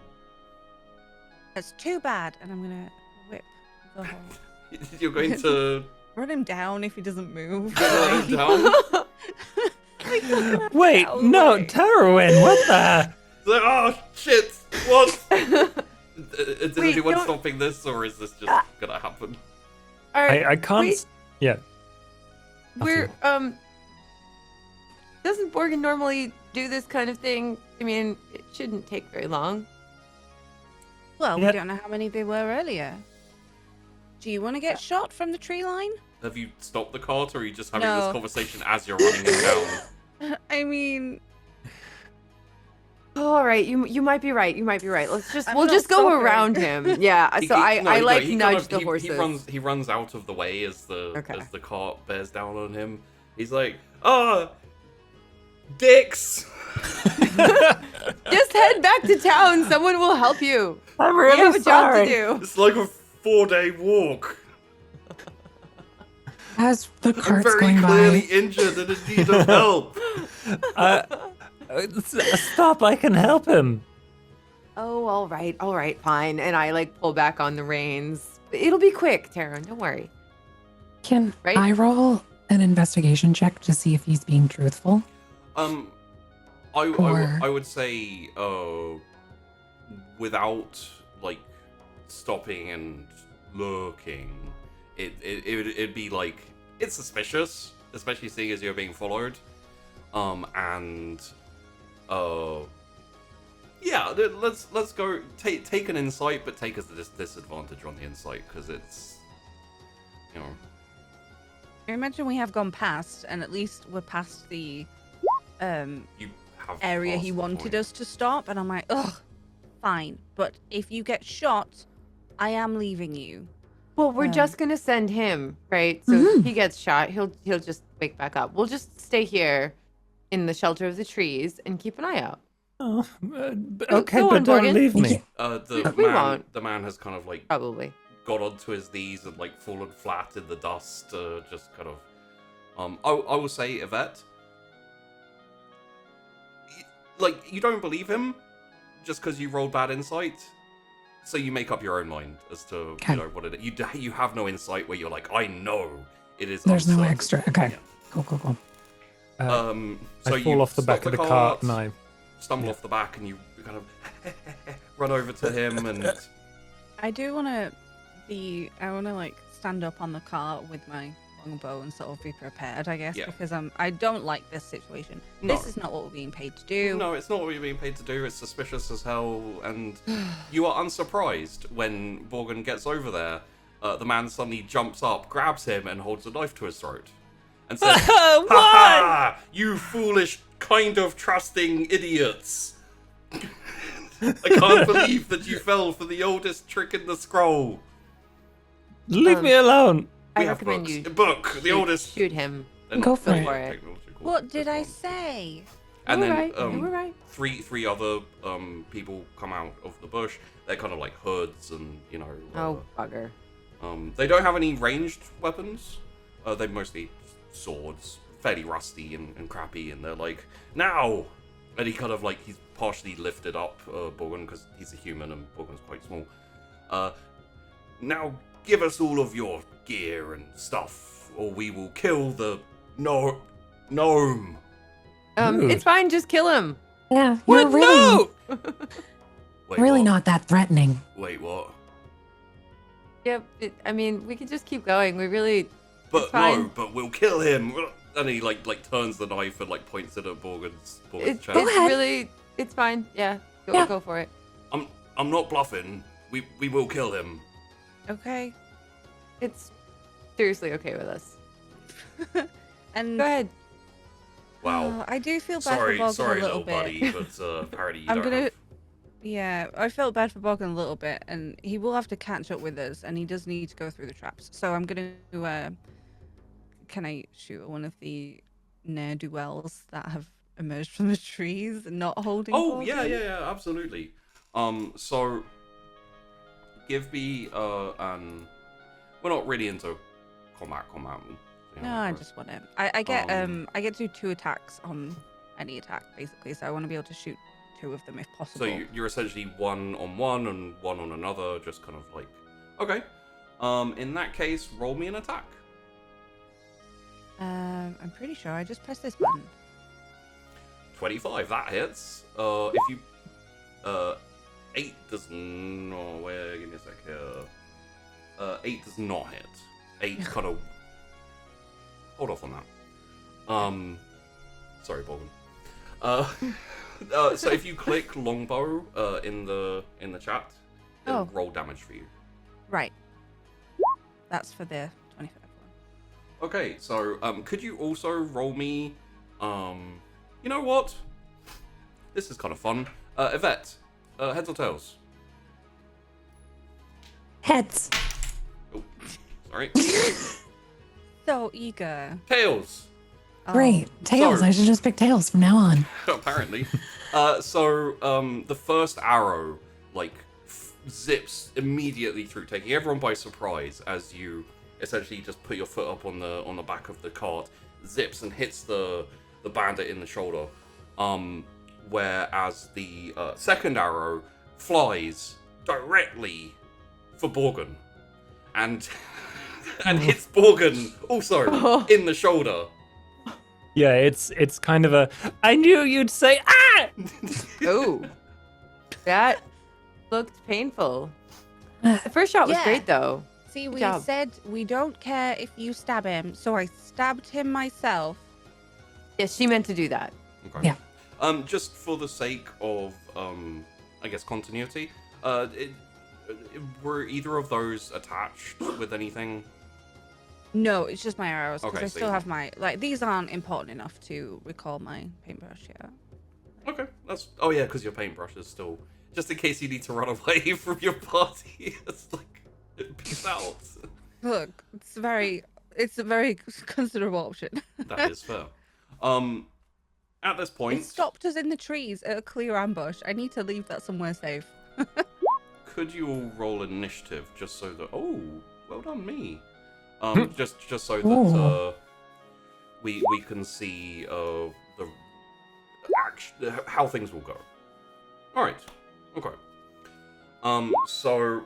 That's too bad, and I'm gonna whip the hole.
you're going to
Run him down if he doesn't move.
run him down?
Wait, no, Tarwin, what the?
It's like, oh shit, what? Is
Wait,
anyone
don't-
stopping this, or is this just gonna happen?
All right,
I can't.
wait,
Yeah.
we're Doesn't Borgin normally do this kind of thing? I mean, it shouldn't take very long.
Well,
Yeah.
we don't know how many there were earlier. Do you want to get shot from the tree line?
Have you stopped the cart, or are you just having
No.
this conversation as you're running him down?
I mean,
Oh, all right, you might be right. You might be right.
I'm
We'll
not
just go
stopping.
around him. Yeah. So I
he
nudge
kind of-
the horses.
He runs out of the way as
Okay.
the cart bears down on him. He's like, dicks.
Just head back to town. Someone will help you.
I'm
We have a job to do.
It's like a 4-day walk.
As the
I'm
cart's
very
going
clearly
by,
injured and in need of help.
Stop! I can help him.
Oh, all right, fine. And I like pull back on the reins. It'll be quick, Taryn. Don't worry.
can
Right?
I roll an investigation check to see if he's being truthful?
I
Or-
would say, without like stopping and looking, it'd be like, it's suspicious, especially seeing as you're being followed. Yeah, let's go take an insight, but take us the disadvantage on the insight because it's, you know.
I imagine we have gone past, and at least we're past the
You have
area
passed
he
the
wanted
point.
us to stop, and I'm like, ugh, fine. But if you get shot, I am leaving you.
Well, we're just gonna send him, right? So if he gets shot, he'll just wake back up. We'll just stay here in the shelter of the trees and keep an eye out.
Oh, okay,
go
but
on,
don't
Morgan.
leave me.
We won't.
The man has kind of like
Probably.
got onto his knees and like fallen flat in the dust, just kind of. I will say, Yvette, like, you don't believe him just because you rolled bad insight, so you make up your own mind as to
Okay.
you know what it. You have no insight where you're like, I know it is.
There's no
uncertain."
extra. Okay.
Yeah.
Cool.
So
I
you
fall off the back
stop
of the cart and I.
stumble off the back, and you kind of run over to him and.
I do want to I want to like stand up on the cart with my longbow and sort of be prepared, I guess,
Yeah.
because I don't like this situation.
No.
This is not what we're being paid to do.
No, it's not what you're being paid to do. It's suspicious as hell, and you are unsurprised when Borgin gets over there. The man suddenly jumps up, grabs him, and holds a knife to his throat, and says, "Ha ha! You foolish, kind of trusting idiots! I can't believe that you fell for the oldest trick in the scroll.
Leave me alone.
I
We have
recommend
books.
you
Book, the oldest.
shoot him.
They're
Go
not
for
very
it.
technological,
What
this
did I
one.
say?
And
You were
then
right. You were right.
three other people come out of the bush. They're kind of like hoods, and you know.
Oh, bugger.
They don't have any ranged weapons. They're mostly swords, fairly rusty and crappy. And they're like, now, and he kind of like he's partially lifted up Borgin because he's a human and Borgin's quite small. Now give us all of your gear and stuff, or we will kill the gnome.
Dude.
It's fine. Just kill him.
Yeah,
What?
you're really,
No!
Wait,
really
what?
not that threatening.
Wait, what?
Yep. I mean, we could just keep going. We really.
But
It's fine.
no, but we'll kill him. And he like turns the knife and like points it at Borgin's
It's
chest.
ahead.
really. It's fine. Yeah.
Yeah.
Go for it.
I'm not bluffing. We will kill him.
Okay.
It's seriously okay with us.
And
Go ahead.
Wow.
I do feel bad
Sorry,
for Borgin
sorry,
a little
little
bit.
buddy, but apparently you
I'm
don't
gonna-
have
Yeah, I felt bad for Bogan a little bit, and he will have to catch up with us, and he does need to go through the traps. So I'm gonna, can I shoot at one of the ne'er-do-wells that have emerged from the trees, not holding
Oh,
Bogan?
yeah, absolutely. So give me an. We're not really into combat. You know
No,
how it
I
goes.
just want to. I get I get to do 2 attacks on any attack basically, so I want to be able to shoot 2 of them if possible.
So you're essentially one on one and one on another, just kind of like. Okay. In that case, roll me an attack.
I'm pretty sure I just pressed this button.
25. That hits. If you 8 does not. Where? Give me a sec here. 8 does not hit. 8 kind of. Hold off on that. Sorry, Bogan. So if you click longbow in the chat, it'll
Oh.
roll damage for you.
Right. That's for the 25 one.
Okay, so could you also roll me? You know what? This is kind of fun. Yvette, heads or tails?
Heads.
Oh, sorry.
So eager.
Tails.
Great. Tails.
so-
I should just pick tails from now on.
Apparently. The first arrow like zips immediately through, taking everyone by surprise as you essentially just put your foot up on the back of the cart, zips and hits the bandit in the shoulder. Whereas the second arrow flies directly for Borgen and hits Borgen also in the shoulder.
Yeah, it's kind of a. I knew you'd say ah.
Oh, that looked painful. The first shot was
Yeah.
great, though.
See,
Good
we
job.
said we don't care if you stab him, so I stabbed him myself.
Yes, she meant to do that.
Okay.
Yeah.
Just for the sake of, I guess, continuity, were either of those attached with anything?
No, it's just my arrows, because
Okay,
I
so
still
you-
have my... Like, these aren't important enough to recall my paintbrush yet.
Okay, that's... Oh yeah, because your paintbrush is still... Just in case you need to run away from your party, it's like... Peace out.
Look, it's a very considerable option.
That is fair. At this
It
point,
stopped us in the trees at a clear ambush. I need to leave that somewhere safe.
could you all roll initiative just so that... Oh, well done, me. Just so that
Ooh.
we can see the how things will go. All right. Okay. So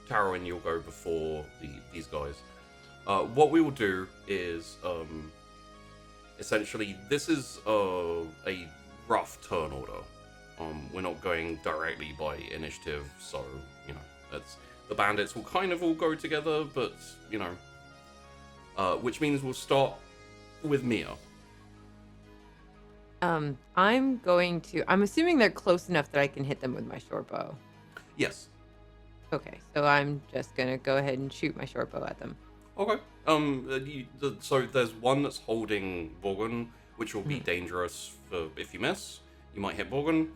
Taryn, you'll go before these guys. What we will do is essentially this is a rough turn order. We're not going directly by initiative, so you know that's. The bandits will kind of all go together, but, you know, which means we'll start with Mia.
I'm assuming they're close enough that I can hit them with my short bow.
Yes.
Okay, so I'm just gonna go ahead and shoot my short bow at them.
Okay. So there's one that's holding Borgen, which will be dangerous for if you miss. You might hit Borgen,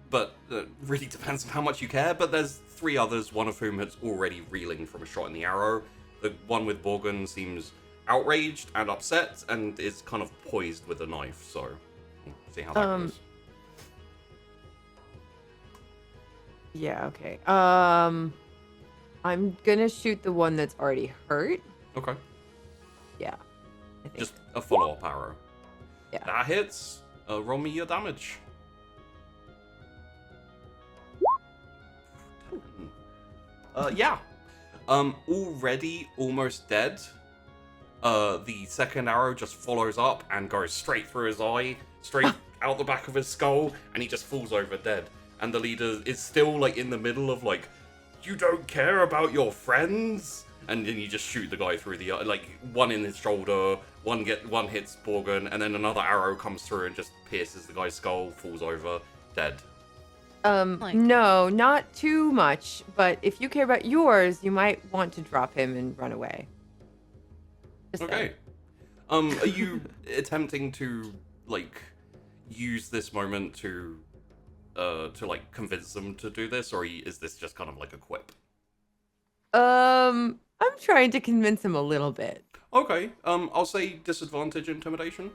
but it really depends on how much you care. But there's 3 others, one of whom is already reeling from a shot in the arrow. The one with Borgen seems outraged and upset and is kind of poised with a knife, so we'll see how that goes.
Yeah, okay. I'm gonna shoot the one that's already hurt.
Okay.
Yeah. I think.
Just a follow-up arrow.
Yeah.
That hits. Roll me your damage. Yeah. Already almost dead. The second arrow just follows up and goes straight through his eye, straight out the back of his skull, and he just falls over dead. And the leader is still like in the middle of like, you don't care about your friends? And then you just shoot the guy through the eye, like one in his shoulder, one hits Borgen, and then another arrow comes through and just pierces the guy's skull, falls over, dead.
No, not too much, but if you care about yours, you might want to drop him and run away. Just
Okay. Are you attempting to like use this moment to like convince them to do this, or is this just kind of like a quip?
I'm trying to convince him a little bit.
Okay. I'll say disadvantage intimidation.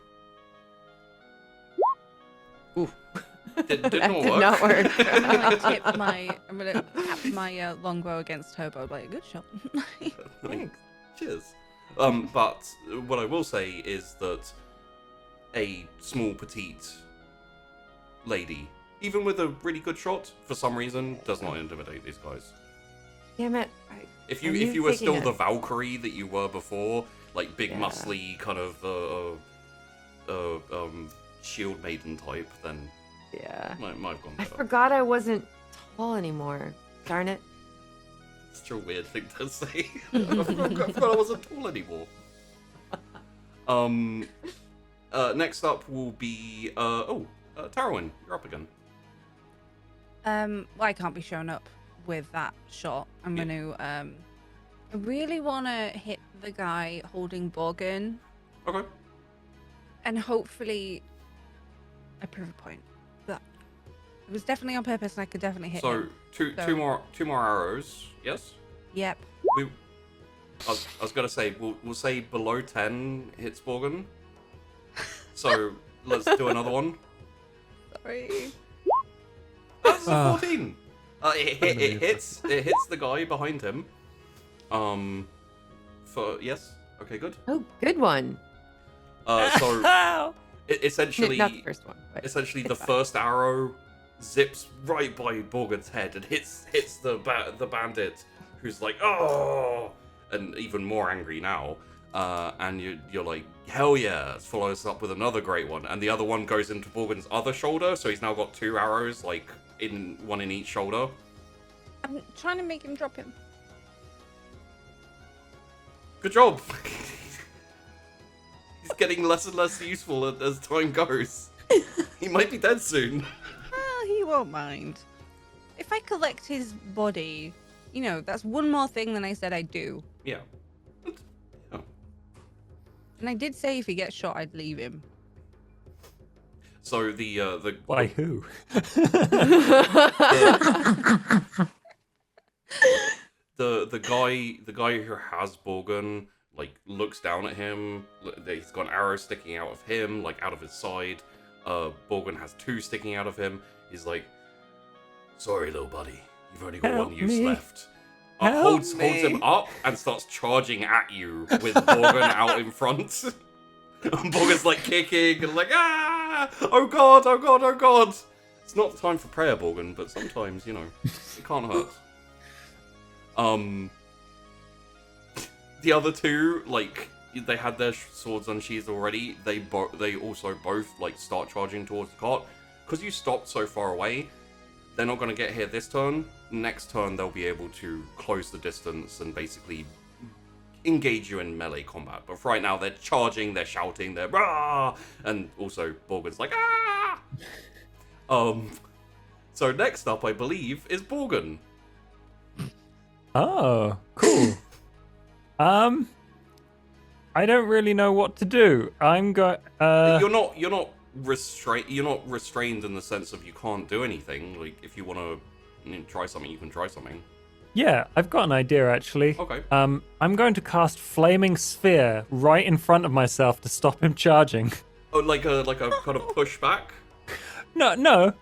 Ooh.
Did
That
not
did
work.
not work.
I'm gonna tap my longbow against her bow. Like, good shot.
Thanks.
Cheers. But what I will say is that a small, petite lady, even with a really good shot, for some reason, does not intimidate these guys.
Damn it.
If
Are
you were
taking
still
a-
the Valkyrie that you were before, like big,
Yeah.
muscly kind of shield maiden type, then
Yeah.
might have gone
I
better.
forgot I wasn't tall anymore. Darn it.
It's such a weird thing to say. I forgot I wasn't tall anymore. Next up will be Tarwin, you're up again.
Well, I can't be shown up with that shot. I'm
Yeah.
gonna I really wanna hit the guy holding Borgin,
Okay.
and hopefully I prove a point. But it was definitely on purpose, and I could definitely hit
So
him.
two more arrows. Yes.
Yep.
I was gonna say we'll say below 10 hits Borgin. So let's do another one.
Sorry.
That's a
Ah.
14. It hits the guy behind him. Yes. Okay, good.
Oh, good one.
So essentially,
Not the first one. But
essentially the
it's fine.
first arrow zips right by Borgen's head and hits the bandit, who's like, oh, and even more angry now. And you're like, hell yeah! Follows up with another great one, and the other one goes into Borgen's other shoulder, so he's now got 2 arrows, like one in each shoulder.
I'm trying to make him drop him.
Good job. He's getting less and less useful as time goes. He might be dead soon.
Well, he won't mind. If I collect his body, that's one more thing than I said I'd do.
Yeah.
And I did say if he gets shot, I'd leave him.
So the
Why who?
the guy who has Borgen like looks down at him. He's got an arrow sticking out of him, like out of his side. Borgen has 2 sticking out of him. He's like, "Sorry, little buddy, you've only got
Help
1 use
me.
left."
Help
Holds
me.
him up and starts charging at you with Borgen out in front. And Borgen's like kicking and like, ah! Oh god, oh god, oh god! It's not the time for prayer, Borgen, but sometimes, it can't hurt. The other 2, like, they had their swords unsheathed already. They also both like start charging towards the cart. Because you stopped so far away, they're not going to get here this turn. Next turn, they'll be able to close the distance and basically engage you in melee combat. But for right now, they're charging, they're shouting, they're rah! And also, Borgen's like, ah! So next up, I believe, is Borgen.
Oh, cool. I don't really know what to do. I'm going.
You're not restrained in the sense of you can't do anything. Like, if you want to try something, you can try something.
Yeah, I've got an idea actually.
Okay.
I'm going to cast Flaming Sphere right in front of myself to stop him charging.
Oh, like a kind of pushback.
No.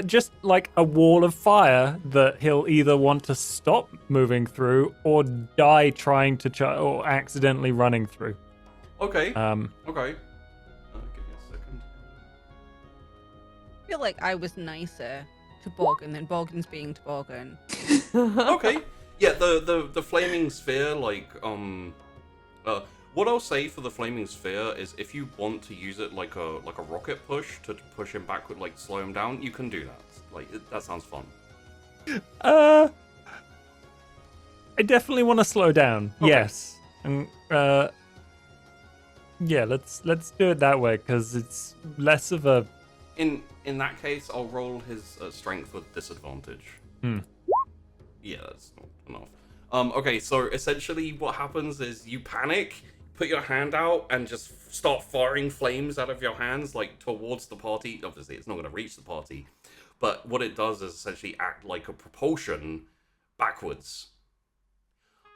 Just like a wall of fire that he'll either want to stop moving through or die trying to or accidentally running through.
Okay. Okay. Give me a second.
I feel like I was nicer to Borgen than Borgen's being to Borgen.
Okay. Yeah, the flaming sphere, like, what I'll say for the flaming sphere is if you want to use it like a rocket push to push him backward, like slow him down, you can do that. Like, that sounds fun.
I definitely want to slow down.
Okay.
Yes. And yeah, let's do it that way because it's less of a.
In that case, I'll roll his strength with disadvantage. Yeah, that's not enough. Okay, so essentially what happens is you panic, put your hand out, and just start firing flames out of your hands, like, towards the party. Obviously, it's not going to reach the party. but what it does is essentially act like a propulsion backwards.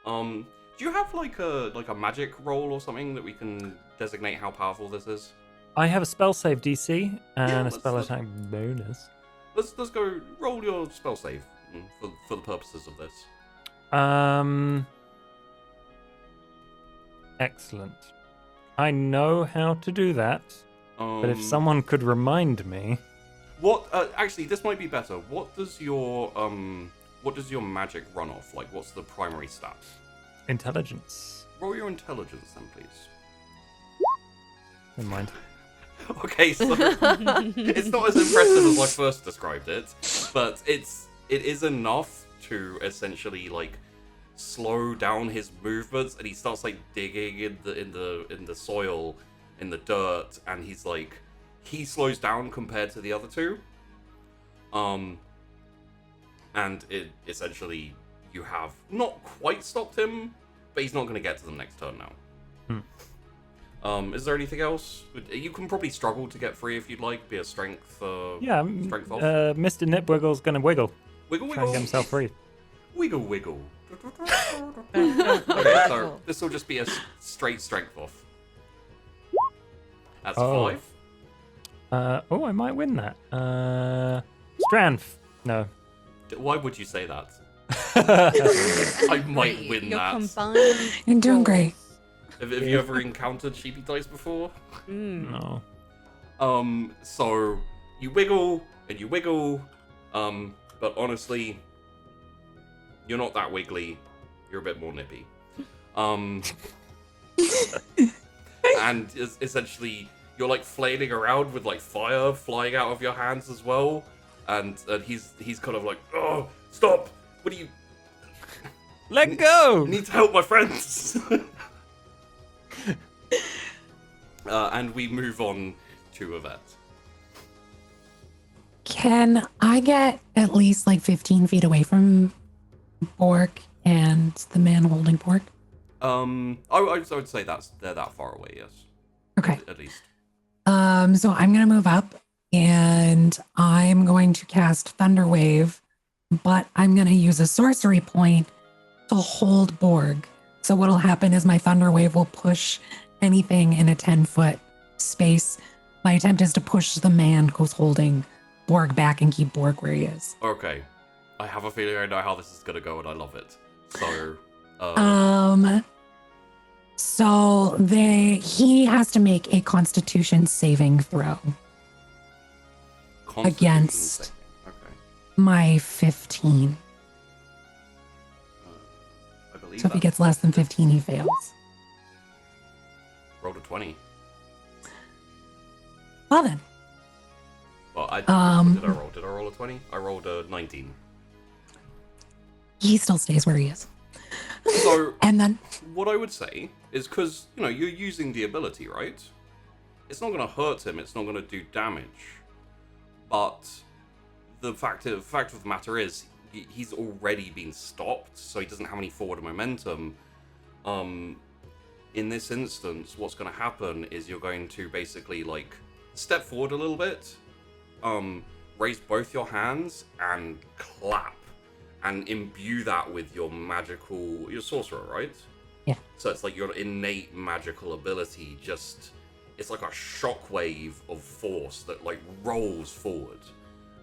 Do you have like a magic roll or something that we can designate how powerful this is?
I have a spell save DC and
Yeah,
a spell
let's-
attack bonus.
Let's go roll your spell save for the purposes of this.
Excellent. I know how to do that, but if someone could remind me.
What? Actually, this might be better. What does your magic run off? Like, what's the primary stat?
Intelligence.
Roll your intelligence then, please.
Never mind.
Okay, so it's not as impressive as I first described it, but it is enough to essentially like slow down his movements, and he starts like digging in the soil, in the dirt, and he slows down compared to the other two. And it essentially, you have not quite stopped him, but he's not going to get to them next turn now. Is there anything else? You can probably struggle to get free if you'd like. Be a strength.
Yeah,
Strength off.
Mr. Nitwiggle's gonna wiggle.
Wiggle,
Try and
wiggle.
get himself free.
Wiggle, wiggle. Okay, so this will just be a straight strength off. That's
Oh.
5.
Oh, I might win that. Strength. No.
Why would you say that? I might win
Your
that.
combined
You're doing
rolls.
great.
Have you ever encountered sheepy dice before?
No.
So you wiggle and you wiggle, but honestly, you're not that wiggly. You're a bit more nippy. And essentially, you're like flailing around with like fire flying out of your hands as well. And he's kind of like, oh, stop! What do you
Let go!
need to help my friends? And we move on to Yvette.
Can I get at least like 15 feet away from Bork and the man holding Bork?
I would say they're that far away. Yes,
Okay.
at least.
So I'm gonna move up and I'm going to cast Thunder Wave, but I'm gonna use a sorcery point to hold Borg. So what'll happen is my Thunder Wave will push anything in a 10-foot space. My attempt is to push the man who's holding Borg back and keep Borg where he is.
Okay, I have a feeling I know how this is gonna go, and I love it. So,
So he has to make a Constitution saving throw
Constitution
against-
saving. Okay,
my 15.
I believe
So if he
that.
gets less than 15, he fails.
Rolled a 20.
Well then,
Well, what did I roll? Did I roll a 20? I rolled a 19.
he still stays where he is.
So
And then,
what I would say is, because you're using the ability, right? It's not going to hurt him. It's not going to do damage. But the fact of the matter is, he's already been stopped, so he doesn't have any forward momentum. In this instance, what's going to happen is you're going to basically like step forward a little bit, raise both your hands and clap, and imbue that with your you're sorcerer, right?
Yeah.
So it's like your innate magical ability, it's like a shockwave of force that like rolls forward,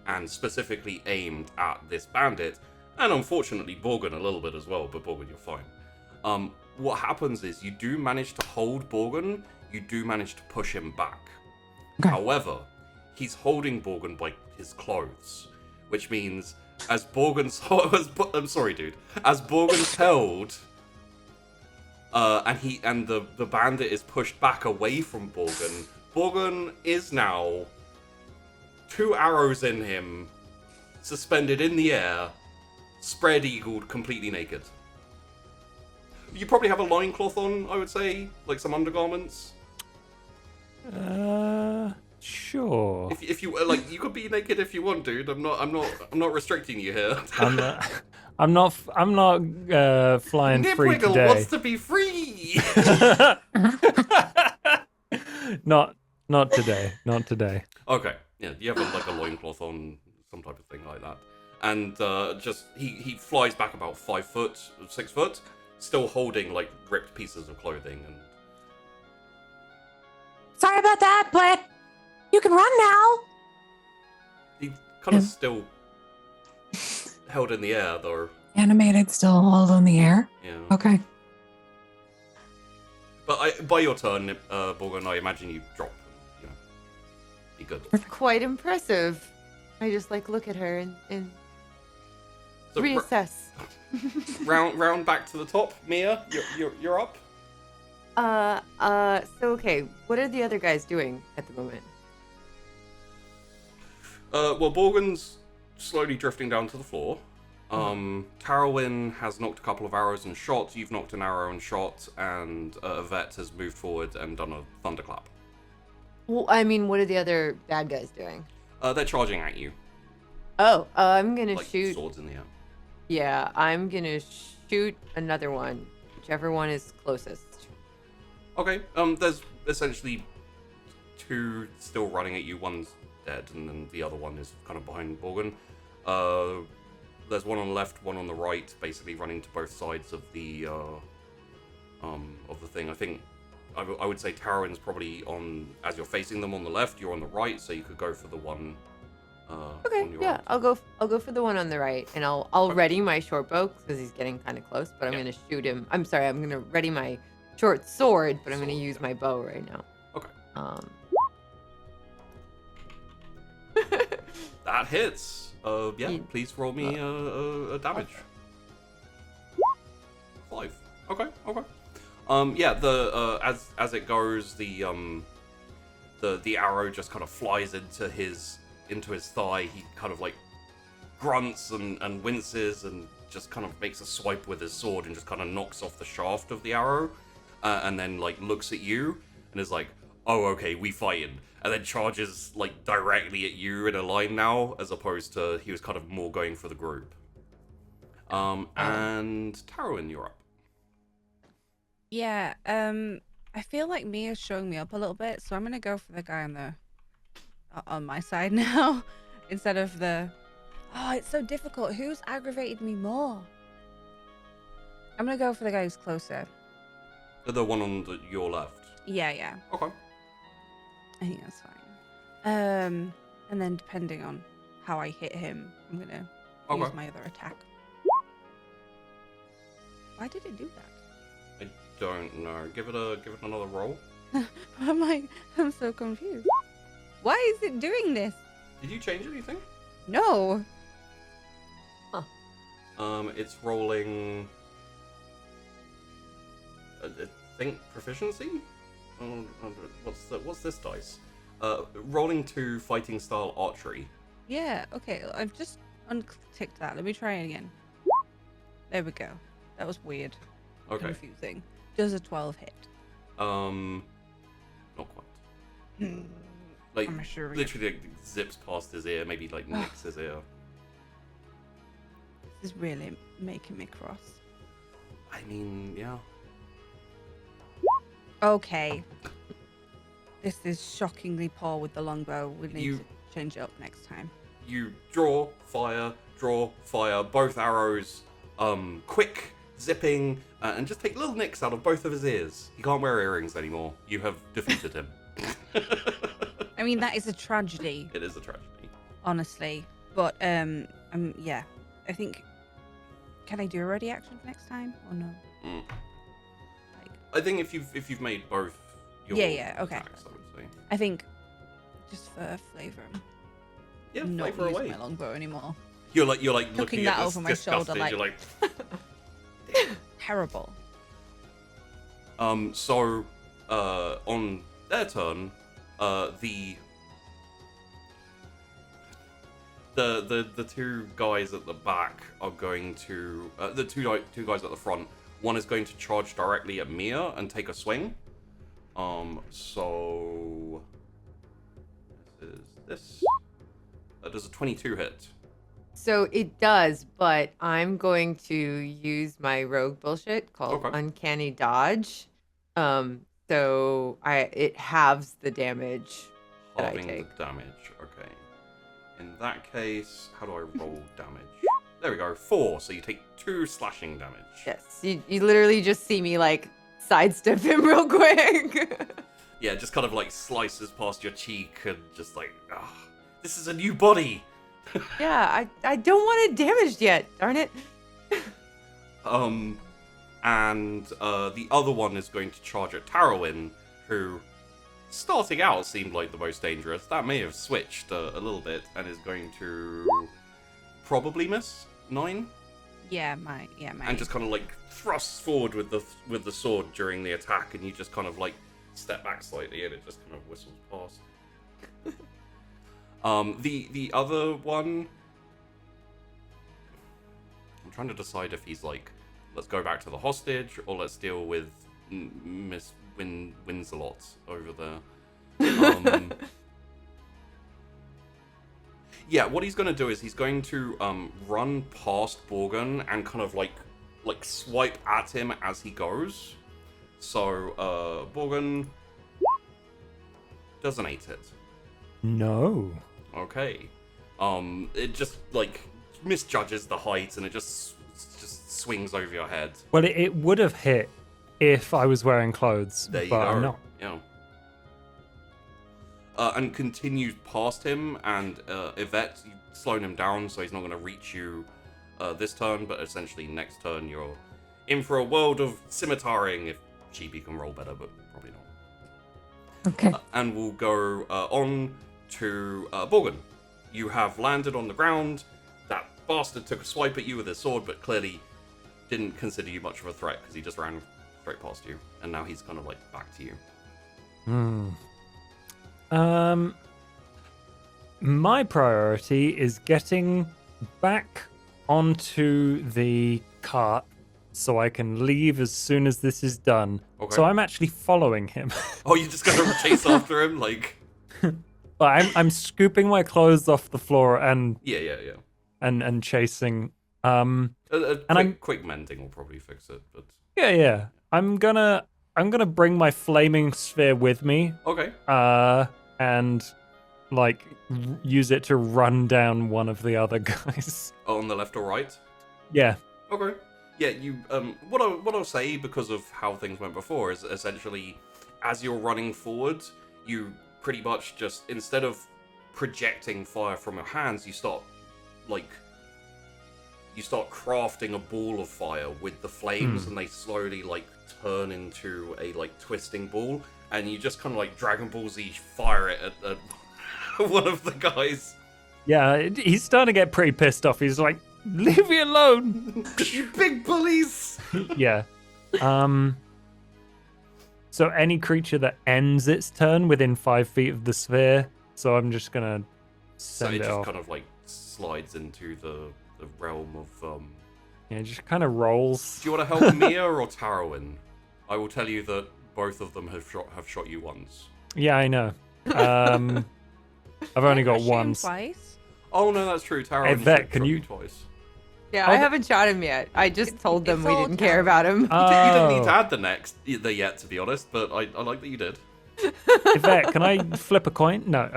and specifically aimed at this bandit, and unfortunately Borgin a little bit as well, but Borgin, you're fine. What happens is you do manage to hold Borgin, you do manage to push him back.
Okay.
However, he's holding Borgin by his clothes, which means as Borgin's I'm sorry, dude. As Borgin's held, and the bandit is pushed back away from Borgin. Borgin is now 2 arrows in him, suspended in the air, spread-eagled, completely naked. You probably have a loincloth on, I would say, like some undergarments.
Sure.
If you like, you could be naked if you want, dude. I'm not restricting you here.
I'm not flying free
Nipwiggle
today.
wants to be free.
Not today. Not today.
Okay, yeah. Do you have like a loincloth on, some type of thing like that. And just he flies back about 5 foot, 6 foot, still holding like ripped pieces of clothing. And
Sorry about that, but you can run now.
he kind of still held in the air though.
Animated, still all in the air.
Yeah.
Okay.
But by your turn, Borgon, I imagine you drop. You know, be good.
Quite impressive. I just like look at her and
So,
reassess.
round back to the top, Mia. You're up.
So okay, what are the other guys doing at the moment?
Well, Borgon's slowly drifting down to the floor. Carolyn has knocked a couple of arrows and shot. You've knocked an arrow and shot, and Yvette has moved forward and done a thunderclap.
Well, I mean, what are the other bad guys doing?
They're charging at you,
Oh, I'm gonna
like
shoot.
swords in the air.
Yeah, I'm gonna shoot another one, whichever one is closest.
Okay. There's essentially 2 still running at you. One's dead, and then the other one is kind of behind Borgon. There's one on the left, one on the right, basically running to both sides of the thing. I think I would say Taryn's probably on, as you're facing them on the left, you're on the right, so you could go for the one.
Okay,
on your
yeah,
right.
I'll go for the one on the right, and I'll ready my short bow because he's getting kind of close. But I'm gonna shoot him. I'm sorry, I'm gonna ready my short sword, but I'm gonna use my bow right now.
Okay. That hits. Yeah.
Yeah.
Please roll me a damage. 5. Okay. Yeah. The as it goes, the arrow just kind of flies into his thigh. He kind of like grunts and winces and just kind of makes a swipe with his sword and just kind of knocks off the shaft of the arrow, and then like looks at you and is like, "Oh, okay, we fighting." And then charges like directly at you in a line now, as opposed to he was kind of more going for the group. And Taryn, you're up.
Yeah, I feel like Mia's showing me up a little bit, so I'm gonna go for the guy on my side now, instead of the... Oh, it's so difficult. Who's aggravated me more? I'm gonna go for the guy who's closer.
The one on your left.
Yeah.
Okay.
I think that's fine. And then depending on how I hit him, I'm gonna use my other attack. Why did it do that?
I don't know. Give it another roll.
I'm so confused. Why is it doing this?
Did you change anything?
No.
It's rolling. I think proficiency. What's this dice? Rolling 2 fighting style archery.
Yeah, okay. I've just unticked that. Let me try it again. There we go. That was weird.
Okay.
Confusing. Does a 12 hit?
Not quite. Like
I'm sure.
literally like, zips past his ear, maybe like nicks his ear.
This is really making me cross.
I mean, yeah.
Okay. This is shockingly poor with the longbow. We need to change it up next time.
You draw, fire, both arrows, quick, zipping, and just take little nicks out of both of his ears. He can't wear earrings anymore. You have defeated him.
I mean, that is a tragedy.
It is a tragedy.
Honestly. But, yeah. I think... Can I do a ready action for next time? Or no?
I think if you've made both your
Yeah, okay.
attacks, I would say.
I think, just for flavour,
Yeah,
I'm not
flavor
using
away.
my longbow anymore.
You're like
Looking
looking
that
at this
over my shoulder,
disgusted.
like-
You're like,
Terrible.
So, on their turn, the 2 guys at the back are going to the two guys at the front. One is going to charge directly at Mia and take a swing. So this does a 22 hit.
So it does, but I'm going to use my rogue bullshit called Uncanny Dodge. So it halves the damage that I
Halving
take.
the damage. Okay. In that case, how do I roll damage? There we go, 4. So you take 2 slashing damage.
Yes, you literally just see me like sidestep him real quick.
Yeah, just kind of like slices past your cheek and just like, ah, this is a new body.
Yeah, I don't want it damaged yet. Darn it.
And the other one is going to charge at Tarrowin, who, starting out, seemed like the most dangerous. That may have switched a little bit, and is going to probably miss 9,
Yeah, my.
and just kind of like thrusts forward with the sword during the attack, and you just kind of like step back slightly, and it just kind of whistles past. The other one, I'm trying to decide if he's like, let's go back to the hostage, or let's deal with Miss Winsalot over there. Yeah, what he's going to do is he's going to run past Borgen and kind of like swipe at him as he goes. So Borgen doesn't hit it.
No.
Okay. It just like misjudges the height and it just swings over your head.
Well, it would have hit if I was wearing clothes,
There you
but
go.
I'm not.
Yeah. And continues past him, and Yvette, you've slowed him down, so he's not going to reach you this turn, but essentially next turn you're in for a world of scimitariing, if Chibi can roll better, but probably not.
Okay.
And we'll go on to Borgen. You have landed on the ground. That bastard took a swipe at you with his sword, but clearly didn't consider you much of a threat because he just ran straight past you, and now he's kind of like back to you.
My priority is getting back onto the cart so I can leave as soon as this is done.
Okay.
So I'm actually following him.
Oh, you're just gonna chase after him, like?
I'm scooping my clothes off the floor and
Yeah.
and chasing.
Quick mending will probably fix it, but
Yeah. I'm gonna bring my flaming sphere with me.
okay.
And like use it to run down one of the other guys.
On the left or right?
Yeah.
Okay. Yeah, you what I'll say, because of how things went before, is essentially as you're running forward, you pretty much just, instead of projecting fire from your hands, you start crafting a ball of fire with the flames, and they slowly like turn into a like twisting ball, and you just kind of like Dragon Ball Z fire it at one of the guys.
Yeah, he's starting to get pretty pissed off. He's like, leave me alone.
You big bullies!
Yeah. So any creature that ends its turn within 5 feet of the sphere, so I'm just gonna
So
send
it
it
just
off.
kind of like slides into the realm of
Yeah, it just kind of rolls.
Do you want to help Mia or Tarrowin? I will tell you that both of them have shot you once.
Yeah, I know. I've only got
Shoot him
one.
twice.
Oh no, that's true. Tarrowin
Yvette,
shot
can you-
twice.
Yeah,
Oh,
I
the-
haven't shot him yet. I just told them
it's
we
all
didn't care about him.
You didn't need to
Oh,
add the yet, to be honest, but I like that you did.
Yvette, can I flip a coin? No.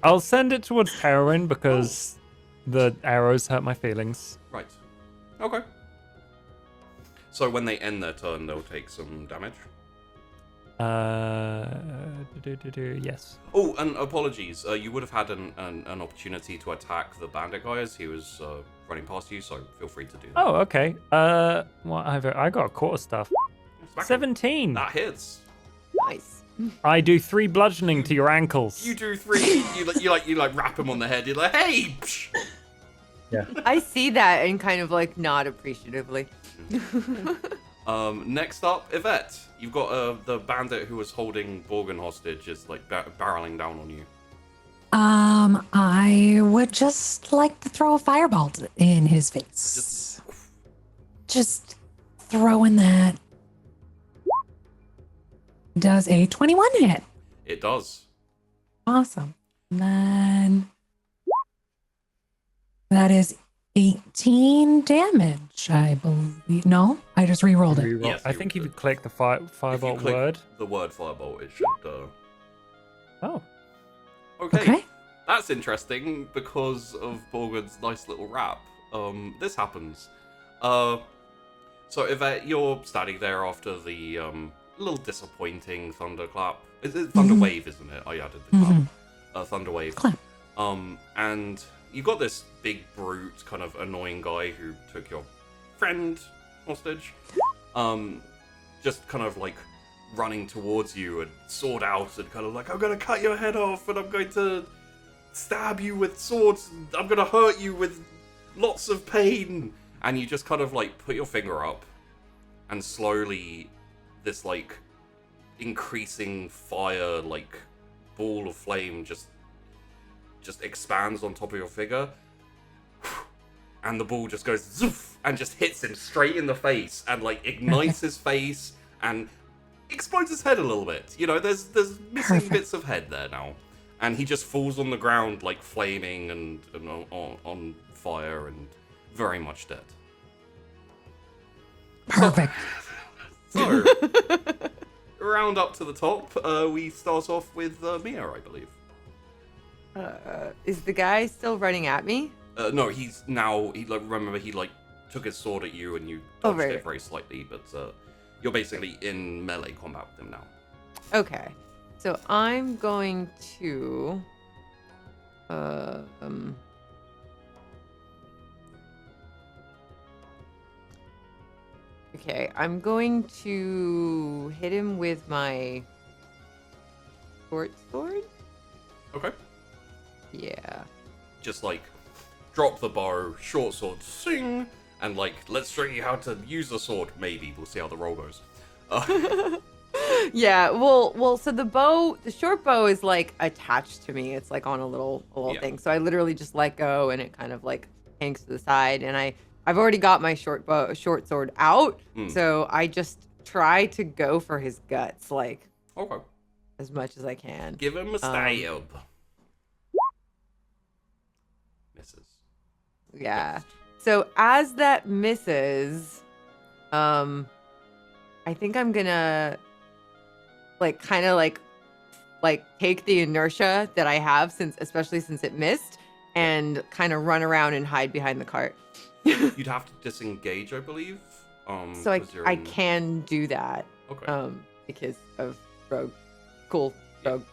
I'll send it towards Tarrowin because the arrows hurt my feelings.
Right. Okay. So when they end their turn, they'll take some damage.
Yes.
Oh, and apologies. You would have had an opportunity to attack the bandit guy as he was running past you, so feel free to do that.
Oh, okay. Well, I got a quarter staff.
Smack him.
17.
That hits.
Nice.
I do 3 bludgeoning to your ankles.
You do 3. You like wrap him on the head. You're like, hey. Psh!
I see that and kind of like nod appreciatively.
Next up, Yvette. You've got the bandit who was holding Borgen hostage is like barreling down on you.
I would just like to throw a fireball in his face. Just throwing that. Does a 21 hit?
It does.
Awesome. And then that is 18 damage, I believe. No, I just re-rolled it.
Reroll.
Yes,
I
you
think if you
could.
click the
If you
fireball
click
word.
the word firebolt, it should.
Oh.
Okay.
Okay.
That's interesting because of Borgen's nice little rap. This happens. So Yvette, you're standing there after the little disappointing thunderclap. Is it thunder wave, isn't it? I added the clap. Thunder wave.
Clap.
And you got this big brute, kind of annoying guy who took your friend hostage. Just kind of like running towards you and sword out and kind of like, I'm gonna cut your head off and I'm going to stab you with swords. And I'm gonna hurt you with lots of pain. And you just kind of like put your finger up and slowly this like increasing fire like ball of flame just expands on top of your figure. And the ball just goes zoof and just hits him straight in the face and like ignites his face and explodes his head a little bit. You know, there's missing
Perfect.
bits of head there now. And he just falls on the ground like flaming and on fire and very much dead.
Perfect.
So, round up to the top, we start off with Mia, I believe.
Is the guy still running at me?
No, he's now. Remember, he took his sword at you and you
Oh,
dodged
right.
it very slightly, but you're basically in melee combat with him now.
Okay. So I'm going to Okay, I'm going to hit him with my short sword.
Okay.
Yeah.
Just drop the bow, short sword, sing, and let's show you how to use the sword. Maybe we'll see how the roll goes.
Yeah, well, so the short bow is attached to me. It's on a little
Yeah.
thing. So I literally just let go and it kind of hangs to the side. And I've already got my short sword out. So I just try to go for his guts,
Okay.
as much as I can.
Give him a stab. Misses.
Yeah. So as that misses, I think I'm gonna take the inertia that I have especially since it missed, and kind of run around and hide behind the cart.
You'd have to disengage, I believe.
So I
'cause you're
I
in-
can do that.
Okay.
Because of rogue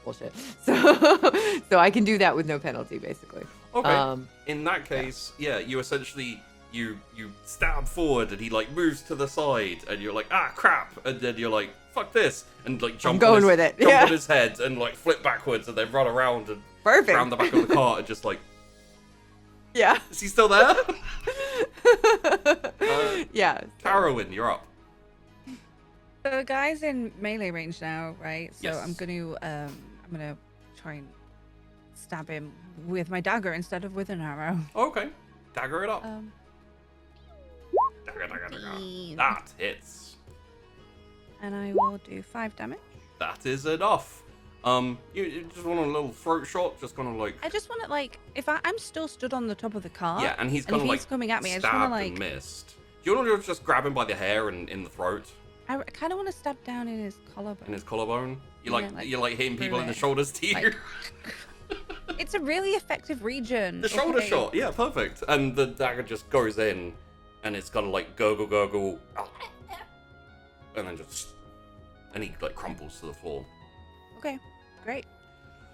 bullshit. So I can do that with no penalty, basically.
Okay. In that case, yeah, you essentially you stab forward and he moves to the side and you're like, ah, crap, and then you're like, fuck this, and jump
going
on his,
with it,
jump
yeah.
on his head and flip backwards and then run around and
Perfect.
around the back of the cart and just
Yeah.
is he still there?
Yeah.
Carowin, you're up.
So the guy's in melee range now, right? So
Yes.
I'm gonna try and stab him with my dagger instead of with an arrow.
Okay. Dagger it up. Dagger.
15.
That hits.
And I will do 5 damage.
That is enough. You just want a little throat shot, just kind of
I just want to if I'm still stood on the top of the car.
yeah, and he's
and
kind
if
of
he's coming at me, I just
stabbed
want
and
to
missed. Do you want to just grab him by the hair and in the throat,
I kind of want to stab down in his collarbone.
in his collarbone? You
Yeah,
you hitting people in the
through it.
shoulders to you.
It's a really effective region.
The shoulder
okay?
shot, yeah, perfect. And the dagger just goes in, and it's kind of gurgle, and then just, and he crumples to the floor.
Okay, great.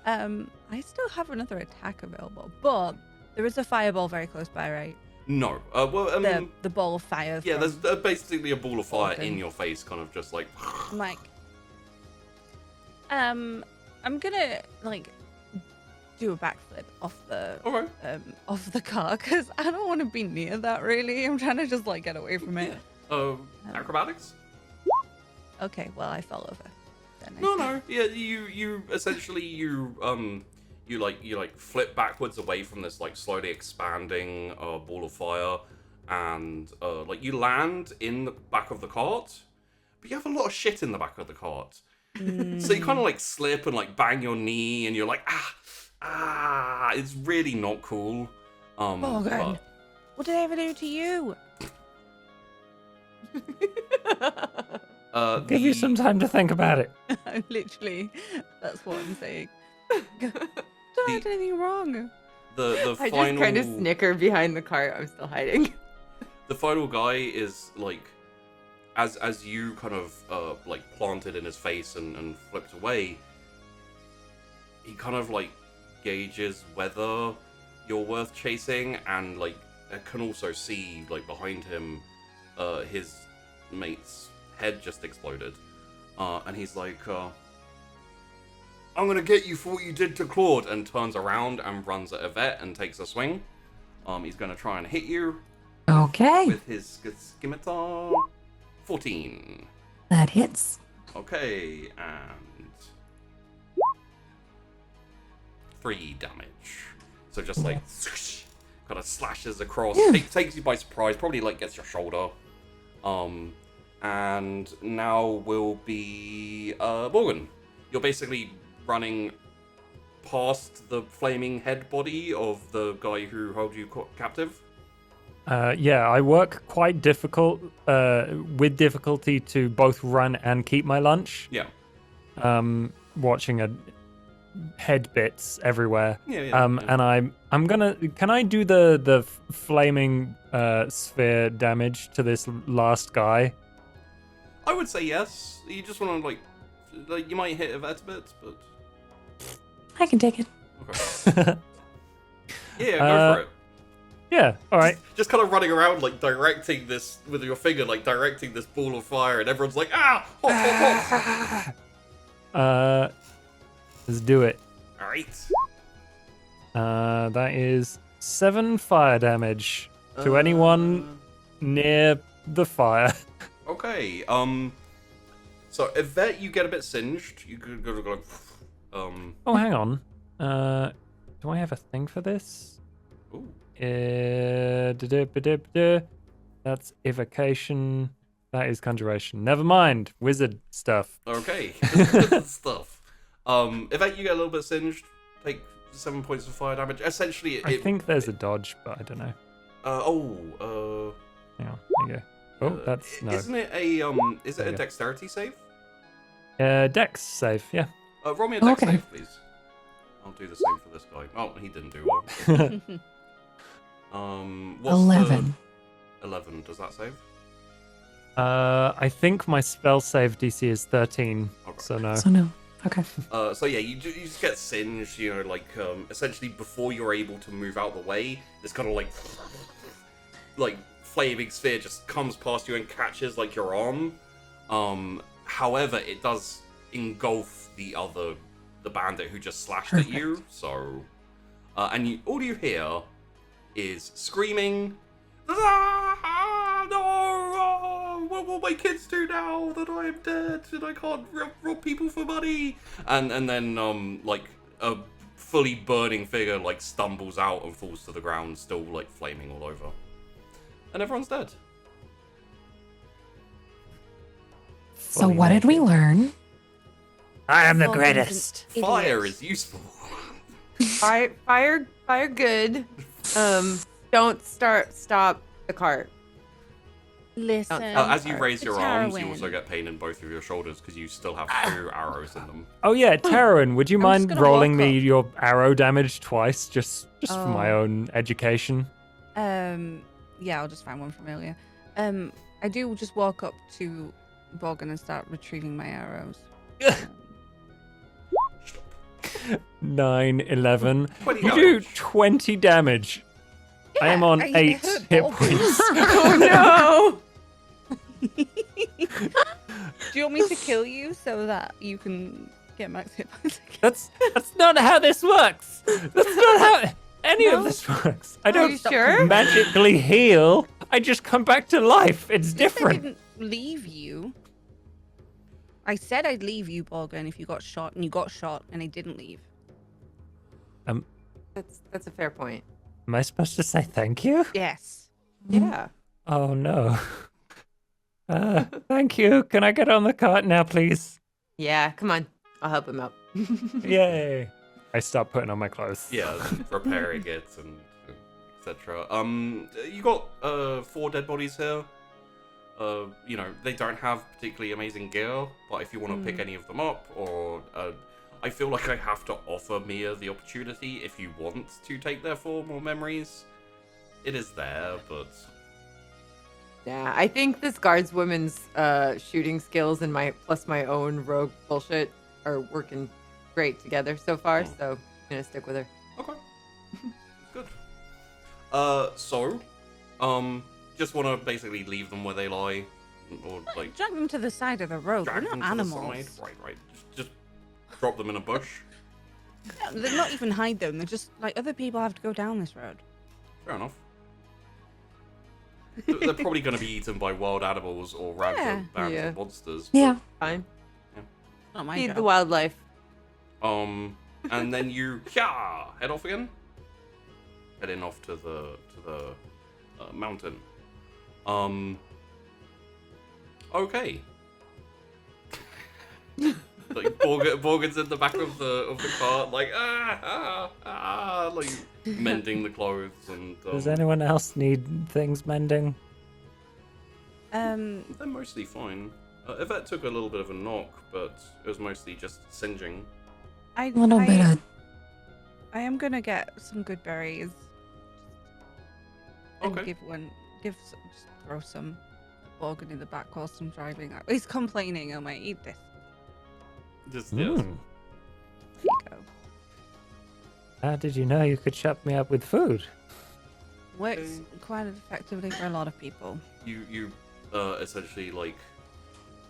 I still have another attack available, but there is a fireball very close by, right?
No,
The ball of fire.
yeah,
from-
there's basically a ball of fire
Okay.
in your face, kind of just
I'm like, I'm gonna do a backflip off the car because I don't want to be near that. Really, I'm trying to just get away from it.
Acrobatics?
Okay, well I fell over. Then I
No, yeah, you essentially you flip backwards away from this slowly expanding ball of fire, and you land in the back of the cart, but you have a lot of shit in the back of the cart, so you kind of slip and bang your knee, and you're like it's really not cool.
Morgan, what did I ever do to you?
Give you some time to think about it.
I'm literally, that's what I'm saying. don't have anything wrong.
The
I
final
just kind of snicker behind the cart. I'm still hiding.
the final guy is like, as you kind of like planted in his face and flipped away, he kind of like gauges whether you're worth chasing, and like can also see like behind him his mate's head just exploded, and he's like, I'm gonna get you for what you did to Claude, and turns around and runs at Yvette and takes a swing. He's gonna try and hit you
Okay.
with his scimitar. 14.
That hits.
Okay, and 3 damage. So just like kind of slashes across, takes you by surprise, probably like gets your shoulder. And now will be Morgan. You're basically running past the flaming head body of the guy who held you captive.
Yeah, I work quite with difficulty to both run and keep my lunch.
Yeah.
Watching head bits everywhere.
Yeah.
And I'm gonna. Can I do the flaming sphere damage to this last guy?
I would say yes. You just want to like you might hit Yvette a bit, but
I can take it.
okay. Yeah, go for it.
Yeah. All right.
Just kind of running around, like directing this with your finger, like directing this ball of fire, and everyone's like, "Ah, hot, hot."
Let's do it.
All right.
That is 7 fire damage to anyone near the fire.
Okay. So Yvette, you get a bit singed. You could go.
Oh, hang on. Do I have a thing for this?
Ooh.
That's evocation. That is conjuration. Never mind. Wizard stuff.
Okay. Stuff. Yvette, you get a little bit singed. Take 7 points of fire damage. Essentially,
I think there's a dodge, but I don't know. Hang on. There you go. Oh, that's no.
Isn't it is it a dexterity save?
Dex save. Yeah.
Roll me a dex
Okay.
save, please. I'll do the same for this guy. Oh, he didn't do well. What's
11.
11. Does that save?
I think my spell save DC is 13.
Okay.
So no.
So no. Okay.
So yeah, you just get singed. You know, like essentially before you're able to move out the way, this kind of like flaming sphere just comes past you and catches like your arm. However, it does engulf the bandit who just slashed at you. So, and all you hear is screaming. Ah, no! What will my kids do now that I am dead and I can't rob people for money? And then like a fully burning figure like stumbles out and falls to the ground, still like flaming all over, and everyone's dead.
So what did we learn?
I am the
Morgan's an
greatest.
idiot.
Fire is useful.
Fire good. Don't stop the cart.
Listen.
As you raise your arms, you
Tarrowin.
also get pain in both of your shoulders because you still have 2 arrows in them.
Oh yeah, Tarrowin, would you
I'm just
mind
gonna
rolling
walk
me
up.
your arrow damage twice, just for my
Oh.
own education?
Yeah, I'll just find one from earlier. I do just walk up to Morgan and start retrieving my arrows.
9, 11.
20
You do
damage.
20 damage. I am on
I
8
hurt
hit
Morgan.
points.
Oh no!
Do you want me to kill you so that you can get max hit points again?
That's not how this works. That's not how any of
No?
this works. I
Are
don't
you sure?
magically heal. I just come back to life. It's
I
different.
didn't leave you. I said I'd leave you, Morgan, if you got shot, and you got shot, and I didn't leave.
That's a fair point.
Am I supposed to say thank you?
Yes.
Yeah.
Oh no. Thank you. Can I get on the cart now, please?
Yeah. Come on. I'll help him out.
Yay. I start putting on my clothes.
Yeah, repairing it and etc. You got 4 dead bodies here. You know, they don't have particularly amazing gear, but if you want to pick any of them up, or I feel like I have to offer Mia the opportunity if you want to take their form or memories. It is there, but
Yeah, I think this guardswoman's shooting skills and my own rogue bullshit are working great together so far. So I'm gonna stick with her.
okay, good. So, just want to basically leave them where they lie, or like
Drag them to the side of the road. They're
drag
not
them to the
animals.
side. Right. Just drop them in a bush.
They're not even hide them. They're just like other people have to go down this road.
Fair enough. They're probably going to be eaten by wild animals or random bands
Yeah.
of monsters.
Yeah.
Fine.
Not my
Feed
job.
the wildlife.
And then you head off again. Heading off to the mountain. Okay. Like Morgan's in the back of the cart, like like mending the clothes and.
Does anyone else need things mending?
They're mostly fine. Yvette took a little bit of a knock, but it was mostly just singeing.
A
A little bit of.
I am gonna get some good berries. And
Okay.
just throw some Morgan in the back whilst I'm driving. He's complaining. I might eat this.
Just
Mm.
There you go.
How did you know you could shut me up with food?
Works quite effectively for a lot of people.
You essentially like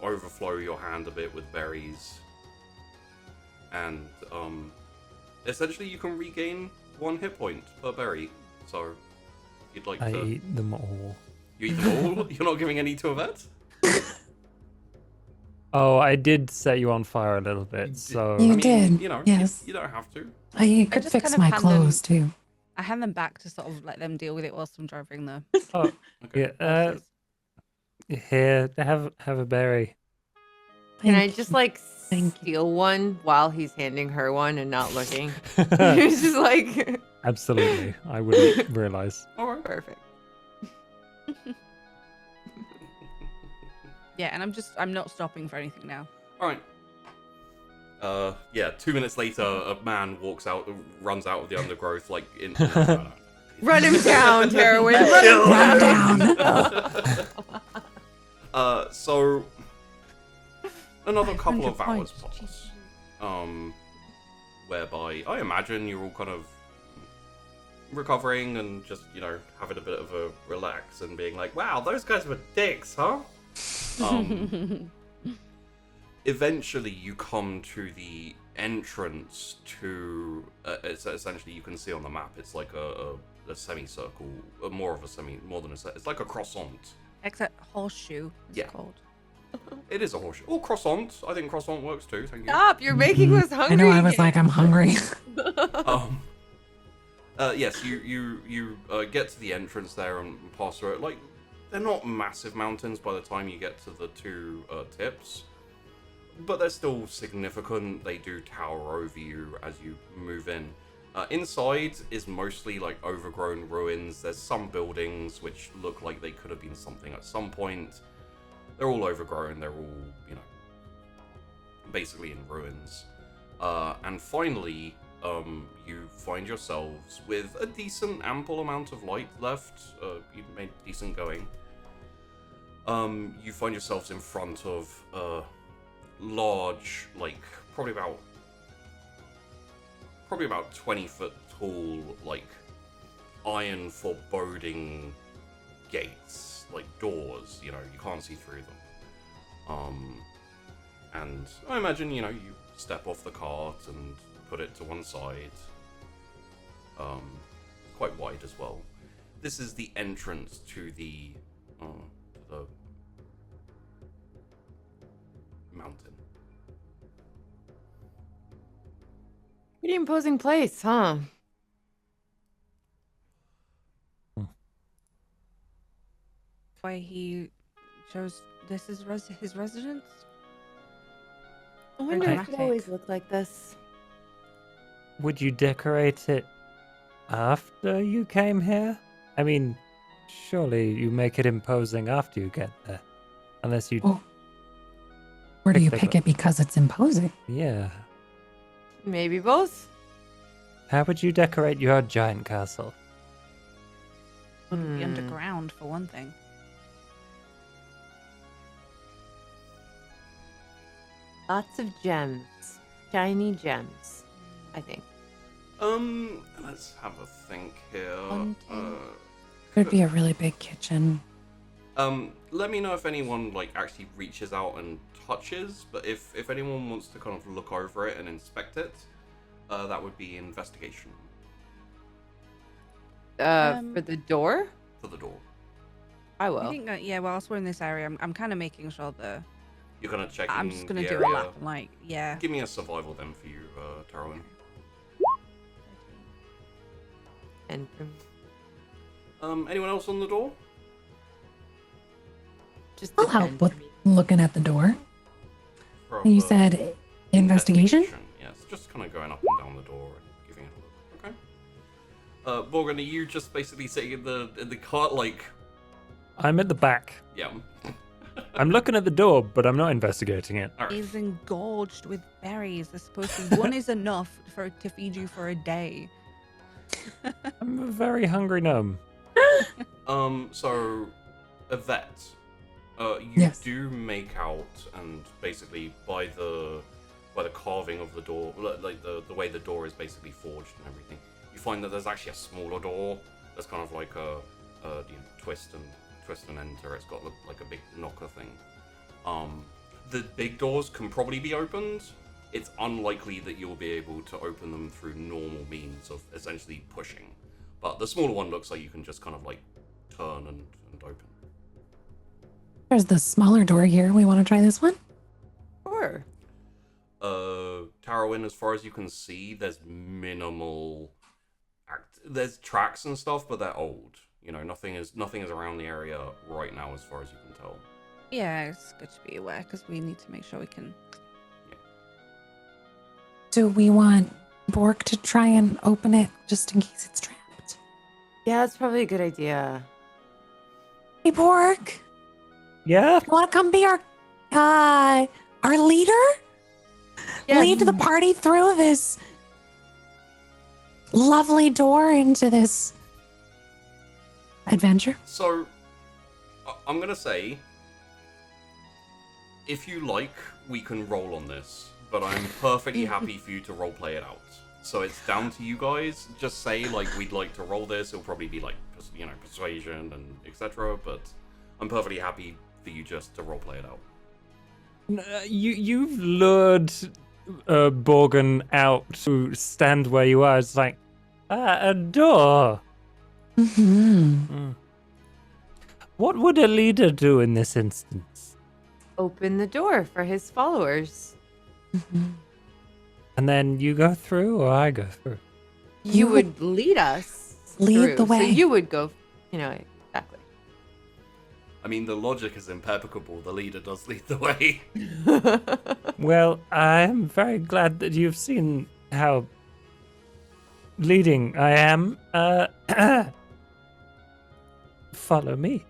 overflow your hand a bit with berries, and essentially you can regain 1 hit point per berry. So you'd like
I
to
eat them all.
you eat them all? You're not giving any to Yvette?
Oh, I did set you on fire a little bit, so
You
I mean,
did,
you know,
yes.
you don't have to.
I could
just
fix
kind of
my
hand them-
clothes too.
I hand them back to sort of let them deal with it whilst I'm driving the
oh,
Okay.
yeah,
horses.
here, have a berry.
Can I
Thank
just
you.
like
Thank
steal one while he's handing her one and not looking? It's just like
Absolutely, I wouldn't realize.
All right.
perfect.
Yeah, and I'm not stopping for anything now.
All right. Yeah. 2 minutes later, a man runs out of the undergrowth, like in.
Run him down, Terwin. Run him down.
Down.
So another couple
500
of hours
points,
pass, whereby I imagine you're all kind of recovering and just having a bit of a relax and being like, "Wow, those guys were dicks, huh?" Eventually, you come to the entrance to. It's essentially you can see on the map. It's like a semicircle, more than a set. It's like a croissant.
Except horseshoe, it's
Yeah.
called.
It is a horseshoe. Oh, croissant. I think croissant works too. Thank you.
Stop! You're making us hungry.
I know I was
again.
like, I'm hungry.
Yes, you get to the entrance there and pass through it. Like, they're not massive mountains by the time you get to the 2 tips, but they're still significant. They do tower over you as you move in. Inside is mostly like overgrown ruins. There's some buildings which look like they could have been something at some point. They're all overgrown. They're all, basically in ruins. And finally, you find yourselves with a decent, ample amount of light left. You've made decent going. You find yourselves in front of a large, like, probably about 20-foot tall, like, iron foreboding gates, like doors, you can't see through them. And I imagine, you step off the cart and put it to one side. Quite wide as well. This is the entrance to the mountain.
Pretty imposing place, huh?
Why he chose this as his residence?
I wonder if it
dramatic.
always looked like this.
Would you decorate it after you came here? I mean, surely you make it imposing after you get there. Unless you...
Oh. Or do you
Pick
pick it because it's imposing?
Yeah.
Maybe both.
How would you decorate your giant castle?
Wouldn't be underground for one thing.
Lots of gems. Shiny gems, I think.
Let's have a think here.
Could be a really big kitchen.
Let me know if anyone like actually reaches out and touches, but if anyone wants to kind of look over it and inspect it, that would be investigation
For the door?
for the door.
I
I
will.
think that, yeah, whilst we're in this area, I'm kind of making sure that
You're gonna check.
I'm just gonna
the
do
area.
a lap, like, yeah.
Give me a survival then for you, Tarwin.
And from
Anyone else on the door?
just
I'll
the
help
10
with
for me.
looking at the door.
For
You
a-
said investigation?
Yes, just kind of going up and down the door and giving it a look. Okay. Morgan, are you just basically sitting in the cart, like?
I'm at the back.
Yeah.
I'm looking at the door, but I'm not investigating it.
All right.
Is engorged with berries. They're supposed to. One is enough to feed you for a day.
I'm a very hungry gnome.
So, Yvette, you
Yes.
do make out, and basically by the carving of the door, like the way the door is basically forged and everything, you find that there's actually a smaller door that's kind of like a twist and enter. It's got like a big knocker thing. The big doors can probably be opened. It's unlikely that you'll be able to open them through normal means of essentially pushing. But the smaller one looks like you can just kind of like turn and open.
There's the smaller door here. We want to try this one?
Sure.
Tarrowin, as far as you can see, there's minimal. There's tracks and stuff, but they're old. You know, nothing is around the area right now, as far as you can tell.
Yeah, it's good to be aware because we need to make sure we can.
Do we want Bork to try and open it just in case it's trapped?
Yeah, that's probably a good idea.
Hey, Bork,
Yeah?
you want to come be our leader?
Yes.
Lead the party through this lovely door into this adventure.
So, I'm gonna say, if you like, we can roll on this, but I'm perfectly happy for you to roleplay it out. So it's down to you guys. Just say like we'd like to roll this. It'll probably be like persuasion and etc. But I'm perfectly happy for you just to roleplay it out.
You've lured Borgen out to stand where you are. It's like, a door.
Mm-hmm.
What would a leader do in this instance?
Open the door for his followers.
Mm-hmm.
And then you go through, or I go through?
You would lead us.
Lead
through,
the way.
So you would go, exactly.
I mean, the logic is impeccable. The leader does lead the way.
Well, I'm very glad that you've seen how leading I am. Follow me.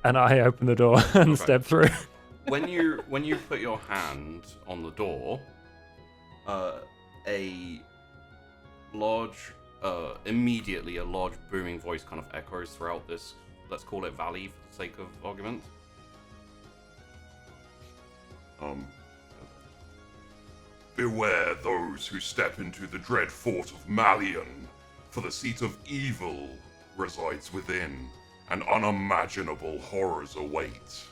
And I open the door and
Okay.
step through.
when you put your hand on the door, immediately a large booming voice kind of echoes throughout this, let's call it valley for the sake of argument.
Beware those who step into the dread fort of Malien, for the seat of evil resides within, and unimaginable horrors await.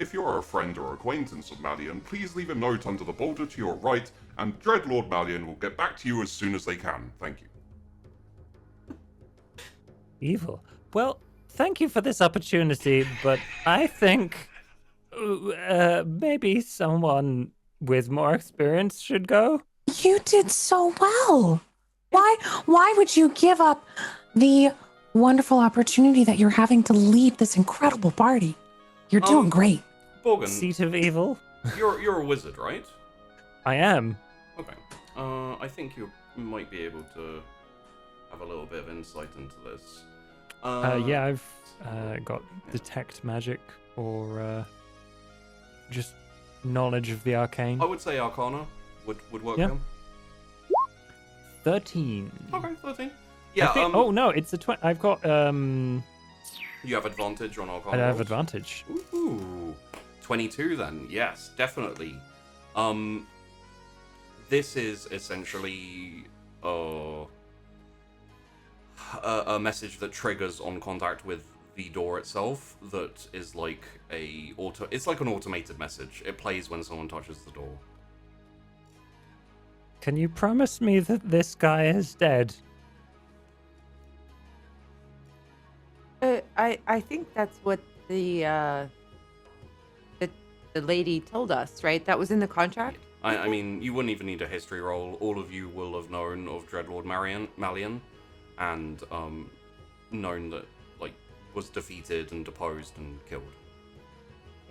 If you are a friend or acquaintance of Malien, please leave a note under the boulder to your right, and Dread Lord Malien will get back to you as soon as they can. Thank you.
Evil. Well, thank you for this opportunity, but I think maybe someone with more experience should go.
You did so well. Why would you give up the wonderful opportunity that you're having to lead this incredible party? You're doing great.
Borgen,
Seat of evil.
you're a wizard, right?
I am.
Okay. I think you might be able to have a little bit of insight into this.
Yeah, I've got detect magic or just knowledge of the arcane.
I would say Arcana. would work
Yeah.
for him.
13.
Okay, 13.
I
Yeah.
think- oh no, it's a 20. I've got
You have advantage on Arcana
I have
rolls.
advantage.
Ooh, 22 then. Yes, definitely. This is essentially a message that triggers on contact with the door itself. That is like It's like an automated message. It plays when someone touches the door.
Can you promise me that this guy is dead?
I think that's what the lady told us, right? That was in the contract.
I mean, you wouldn't even need a history roll. All of you will have known of Dark Lord Malien, and known that was defeated and deposed and killed.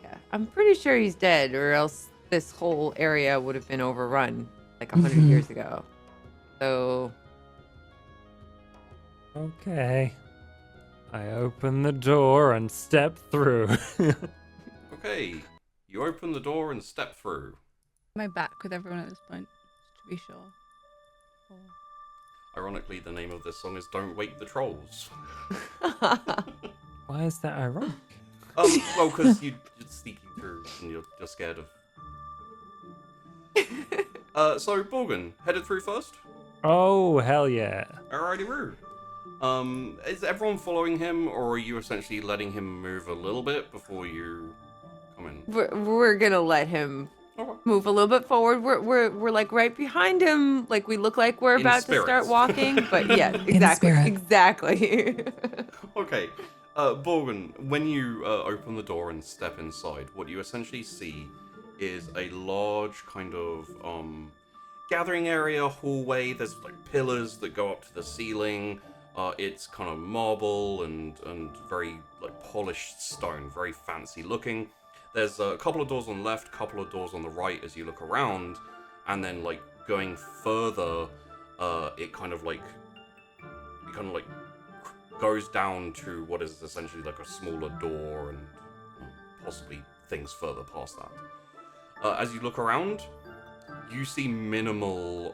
Yeah, I'm pretty sure he's dead, or else this whole area would have been overrun like 100 years ago. So
Okay. I open the door and step through.
Okay, you open the door and step through.
Am I back with everyone at this point? Just to be sure. Or...
Ironically, the name of this song is "Don't Wake the Trolls."
Why is that ironic?
Well, because you're sneaking through and you're scared of. So Borgin headed through first.
Oh, hell yeah.
Alrighty, rude. Is everyone following him, or are you essentially letting him move a little bit before you come in?
we're gonna let him
Okay.
move a little bit forward. We're like right behind him. Like we look like we're
In
about
spirit.
to start walking. But yeah,
In
exactly,
spirit.
exactly.
Okay, Borgin, when you open the door and step inside, what you essentially see is a large kind of gathering area, hallway. There's like pillars that go up to the ceiling. It's kind of marble and very like polished stone, very fancy looking. There's a couple of doors on the left, couple of doors on the right as you look around, and then like going further, it kind of like goes down to what is essentially like a smaller door and possibly things further past that. As you look around, you see minimal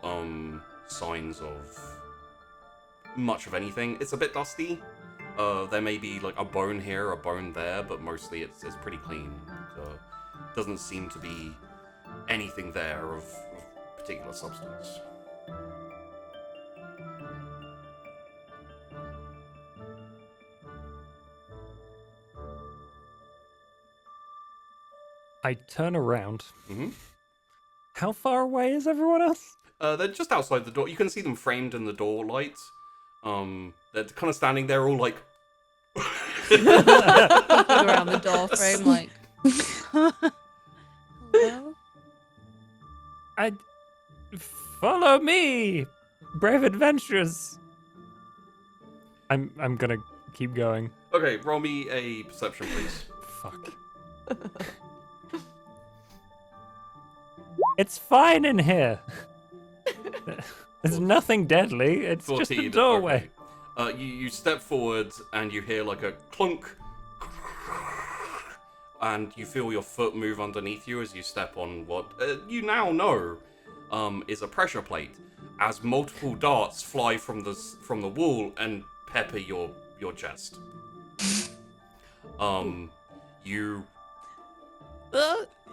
signs of much of anything. It's a bit dusty. There may be like a bone here, a bone there, but mostly it's pretty clean. Doesn't seem to be anything there of particular substance.
I turn around.
Mhm.
How far away is everyone else?
They're just outside the door. You can see them framed in the door lights. They're kind of standing there, all like.
Looking around the door frame like. Hello?
Follow me, brave adventurers. I'm gonna keep going.
Okay, roll me a perception, please.
Fuck. It's fine in here. There's nothing deadly. It's just a
14,
doorway.
okay. You step forward and you hear like a clunk, and you feel your foot move underneath you as you step on what you now know is a pressure plate. As multiple darts fly from the wall and pepper your chest.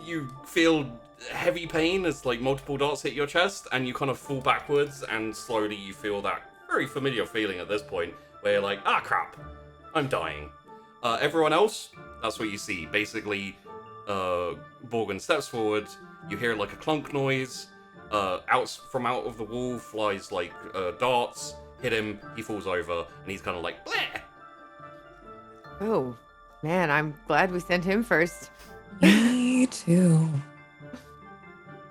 You feel heavy pain as like multiple darts hit your chest, and you kind of fall backwards, and slowly you feel that very familiar feeling at this point where you're like, ah crap, I'm dying. Everyone else, that's what you see. Basically, Borgin steps forward, you hear like a clunk noise, from out of the wall flies like darts, hit him, he falls over, and he's kind of like, bleh!
Oh man, I'm glad we sent him first.
Me too.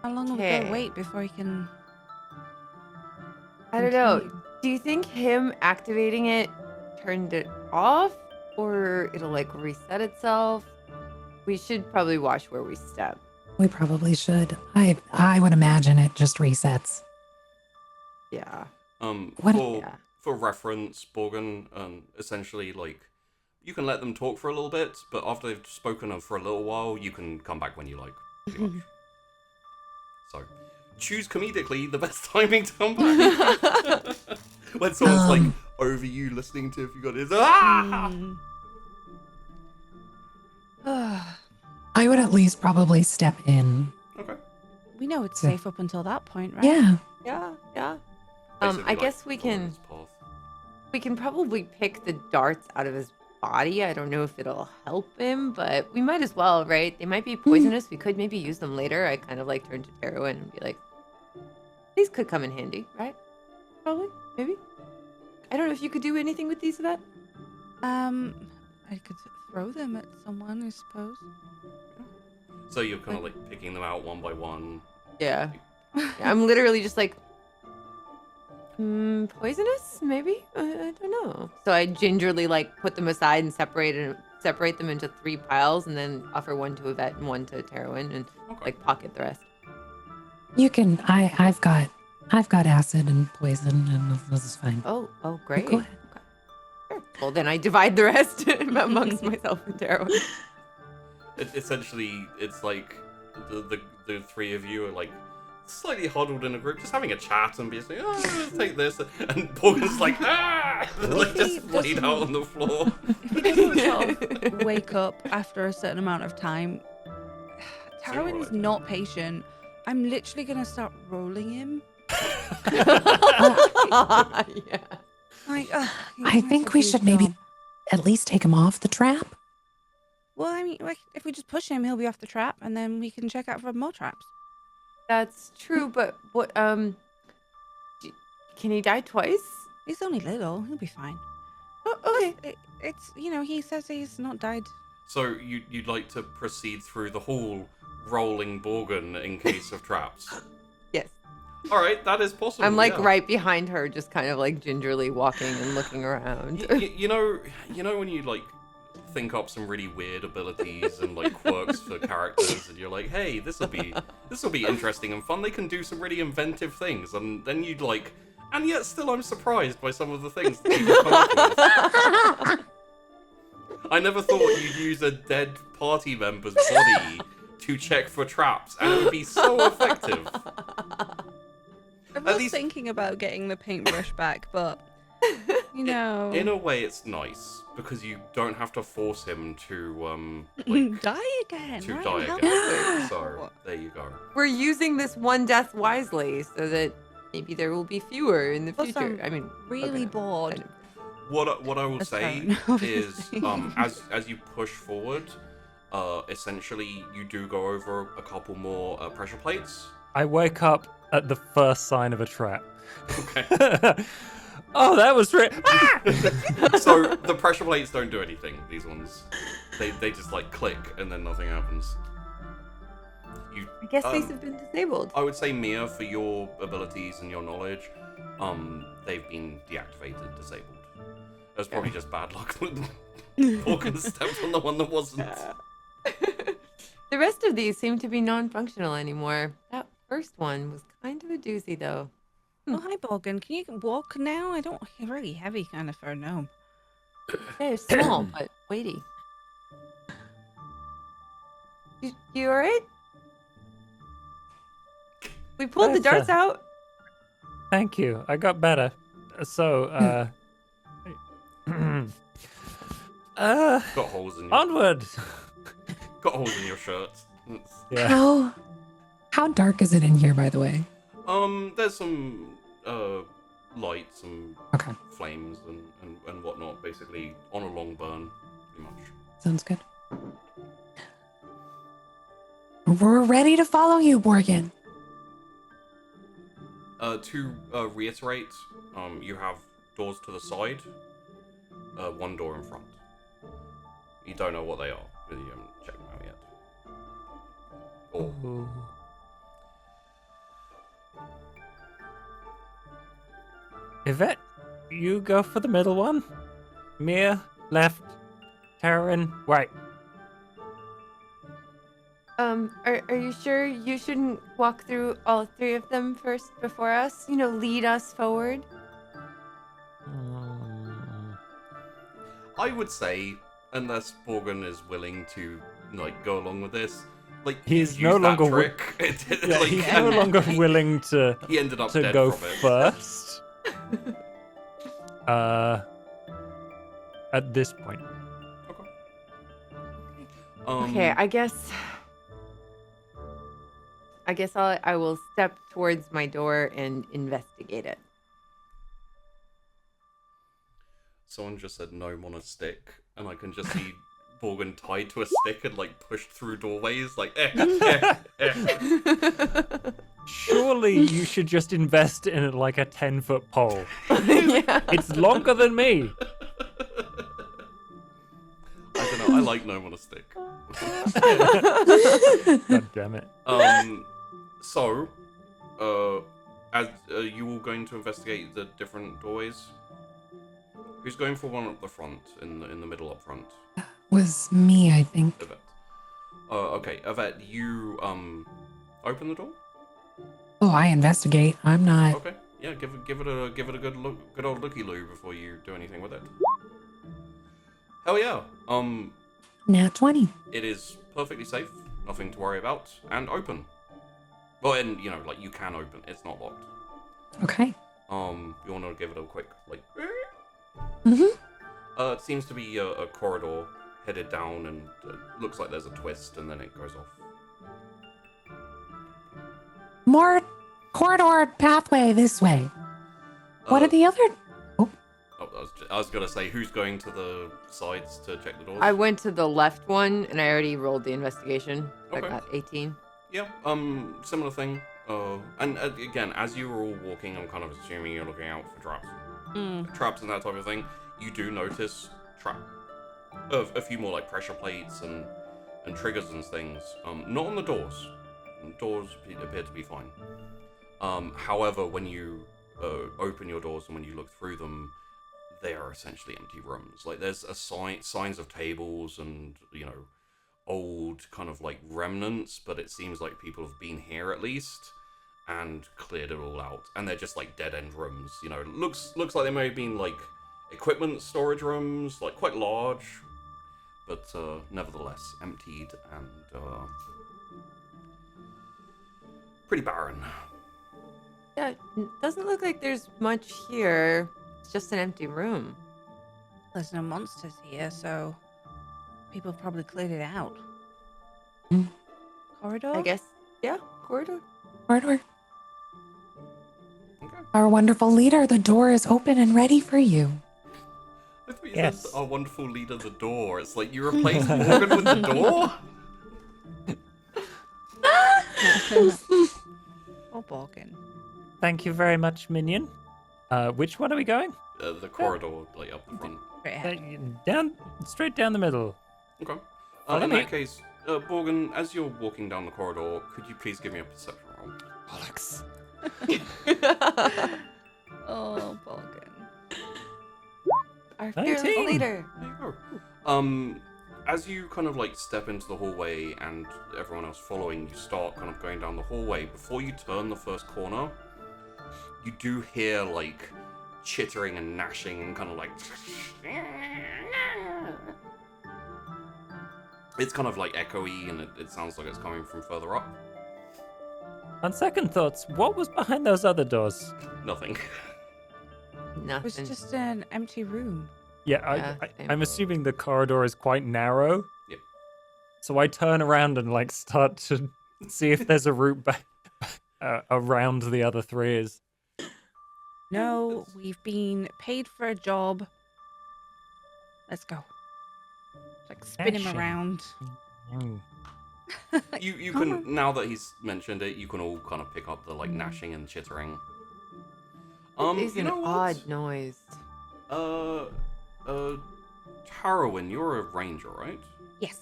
How long will we
Okay.
go wait before he can?
I don't know.
continue?
Do you think him activating it turned it off, or it'll like reset itself? We should probably watch where we step.
We probably should. I would imagine it just resets.
Yeah.
What-
Yeah.
For reference, Borgin, essentially like you can let them talk for a little bit, but after they've spoken for a little while, you can come back when you like. Pretty much. So, choose comedically the best timing to come back. When someone's like over you listening to if you got this. Ah!
I would at least probably step in.
Okay.
We know it's
Yeah.
safe up until that point, right?
Yeah.
Yeah.
Basically,
I guess we
follow
can
this path.
probably pick the darts out of his body. I don't know if it'll help him, but we might as well, right? They might be poisonous. We could maybe use them later. I kind of like turn to Tarowin and be like, these could come in handy, right? Probably, maybe. I don't know if you could do anything with these, Yvette.
I could throw them at someone, I suppose.
So you're kind of like picking them out one by one.
Yeah. I'm literally just like, poisonous? Maybe? I don't know. So I gingerly like put them aside and separate them into 3 piles, and then offer one to Yvette and one to Tarowin, and like pocket the rest.
You can. I've got acid and poison, and this is fine.
Oh, great.
Go ahead.
Okay. Sure. Well, then I divide the rest amongst myself and Tarowin.
Essentially, it's like the 3 of you are like slightly huddled in a group, just having a chat and being like, oh, let's take this. And Morgan's like, ah! Like just laid out on the floor.
If he doesn't sort of wake up after a certain amount of time, Tarwin is not patient. I'm literally going to start rolling him.
Yeah.
Like,
I think we should maybe at least take him off the trap.
Well, I mean, like, if we just push him, he'll be off the trap, and then we can check out for more traps.
That's true, but what, can he die twice?
He's only little. He'll be fine.
Oh, okay.
It's, he says he's not died.
So you'd like to proceed through the hall, rolling Borgin in case of traps.
Yes.
All right, that is possible.
I'm like
yeah.
right behind her, just kind of like gingerly walking and looking around.
You know when you like think up some really weird abilities and like quirks for characters, and you're like, hey, this will be interesting and fun. They can do some really inventive things, and then you'd like, and yet still I'm surprised by some of the things that you come up with. I never thought you'd use a dead party member's body to check for traps, and it would be so effective.
I was thinking about getting the paintbrush back, but in
a way, it's nice because you don't have to force him to
die again.
to
right?
die
How
again. So there you go.
We're using this one death wisely so that maybe there will be fewer in the
Plus,
future.
I'm
I mean,
really bored.
What I will
That's
say
fine,
is, as you push forward, essentially you do go over a couple more pressure plates.
I wake up at the first sign of a trap.
Okay.
Oh, that was ah!
So the pressure plates don't do anything. These ones, they just like click and then nothing happens.
I guess these have been disabled.
I would say Mia, for your abilities and your knowledge, they've been deactivated, disabled. It was probably just bad luck. Morgan stepped on the one that wasn't.
The rest of these seem to be non-functional anymore. That first one was kind of a doozy, though.
Oh, hi, Borgin. Can you walk now? You're really heavy kind of for a gnome.
They're small, but weighty. You alright? We pulled the darts out.
Thank you. I got better. So,
Got holes in your
onward.
got holes in your shirt.
Yeah.
How dark is it in here, by the way?
There's some lights, some
Okay,
flames and whatnot, basically on a long burn, pretty much.
sounds good. We're ready to follow you, Borgin.
To reiterate, you have doors to the side, one door in front. You don't know what they are, but you haven't checked them out yet. Or
Ooh. Yvette, you go for the middle one. Mia, left. Taryn, right.
Are you sure you shouldn't walk through all 3 of them first before us? Lead us forward?
I would say, unless Borgin is willing to like go along with this, Like
He's
he's
no
used that
longer
trick. It did-
Yeah,
like,
he's no longer willing to
he ended up dead
go
from it.
first. At this point.
Okay, I guess I will step towards my door and investigate it.
Someone just said gnome on a stick, and I can just see Borgin tied to a stick and like pushed through doorways, like
Surely you should just invest in like a 10-foot pole.
Yeah.
It's longer than me.
I don't know. I like gnome on a stick.
God damn it.
So, as you all going to investigate the different doorways? Who's going for one up the front, in the middle up front?
Was me, I think.
Yvette. Okay, Yvette, you open the door.
Oh, I investigate. I'm not.
Okay, yeah, give it a good look, good old looky loo before you do anything with it. Hell yeah.
Nat 20.
It is perfectly safe, nothing to worry about, and open. Well, and you know, like you can open. It's not locked.
Okay.
You want to give it a quick like.
Mm-hmm.
It seems to be a corridor headed down, and looks like there's a twist, and then it goes off.
More corridor pathway this way. What are the other?
Oh, I was gonna say, who's going to the sides to check the doors?
I went to the left one and I already rolled the investigation.
Okay.
I got 18.
Yeah, similar thing. And again, as you were all walking, I'm kind of assuming you're looking out for traps. Traps and that type of thing. You do notice a few more like pressure plates and triggers and things. Not on the doors. Doors appear to be fine. However, when you open your doors and when you look through them, they are essentially empty rooms. Like there's signs of tables and old kind of like remnants, but it seems like people have been here at least and cleared it all out, and they're just like dead end rooms. Looks like they may have been like equipment storage rooms, like quite large, but nevertheless emptied and pretty barren.
Yeah, it doesn't look like there's much here. It's just an empty room.
There's no monsters here, so people have probably cleared it out.
Mm.
Corridor?
I guess, yeah, corridor.
Corridor.
Okay.
Our wonderful leader, the door is open and ready for you.
I thought you
Yes.
said our wonderful leader, the door. It's like you replaced Morgan with the door?
Or Borgin.
Thank you very much, Minion. Which one are we going?
The corridor, like up the front.
Straight ahead.
Straight down the middle.
Okay.
Follow
In
me.
that case, Borgin, as you're walking down the corridor, could you please give me a perception roll?
Bollocks.
Oh, Borgin.
Our
19.
fearless leader.
There you go. As you kind of like step into the hallway and everyone else following, you start kind of going down the hallway. Before you turn the first corner, you do hear like chittering and gnashing and kind of like it's kind of like echoey, and it sounds like it's coming from further up.
On second thoughts, what was behind those other doors?
Nothing.
It was
Nothing.
just an empty room.
Yeah,
Yeah, same.
I'm assuming the corridor is quite narrow.
Yep.
So I turn around and like start to see if there's a route back around the other three.
No, we've been paid for a job. Let's go. Like spin him
Dashing.
around.
Mm.
You
Come
can,
on.
now that he's mentioned it, you can all kind of pick up the like gnashing and chittering.
It's
You
an
know what?
odd noise.
Tarowin, you're a ranger, right?
Yes.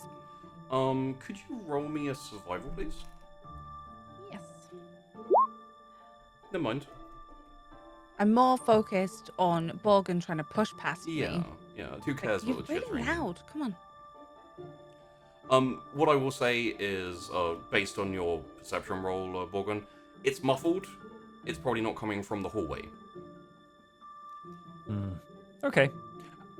Could you roll me a survival, please?
Yes.
Never mind.
I'm more focused on Borgin trying to push past
Yeah,
me.
yeah. Who cares
You're
what the
really
chittering?
loud. Come on.
What I will say is, based on your perception roll, Borgin, it's muffled. It's probably not coming from the hallway.
Okay.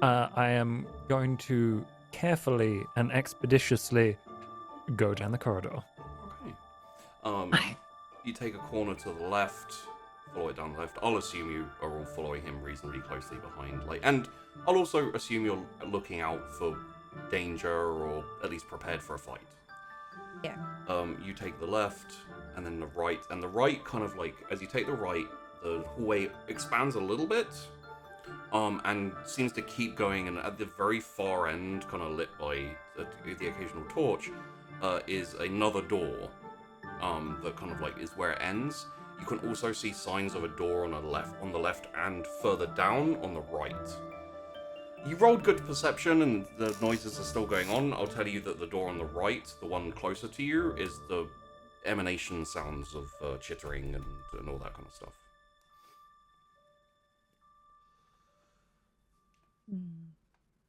I am going to carefully and expeditiously go down the corridor.
Hi.
You take a corner to the left, follow it down the left. I'll assume you are all following him reasonably closely behind. And I'll also assume you're looking out for danger or at least prepared for a fight.
Yeah.
You take the left and then the right. And the right kind of as you take the right, the hallway expands a little bit. And seems to keep going, and at the very far end, kind of lit by the occasional torch, is another door. That kind of is where it ends. You can also see signs of a door on the left, and further down on the right. You rolled good perception, and the noises are still going on. I'll tell you that the door on the right, the one closer to you, is the emanation sounds of chittering and all that kind of stuff.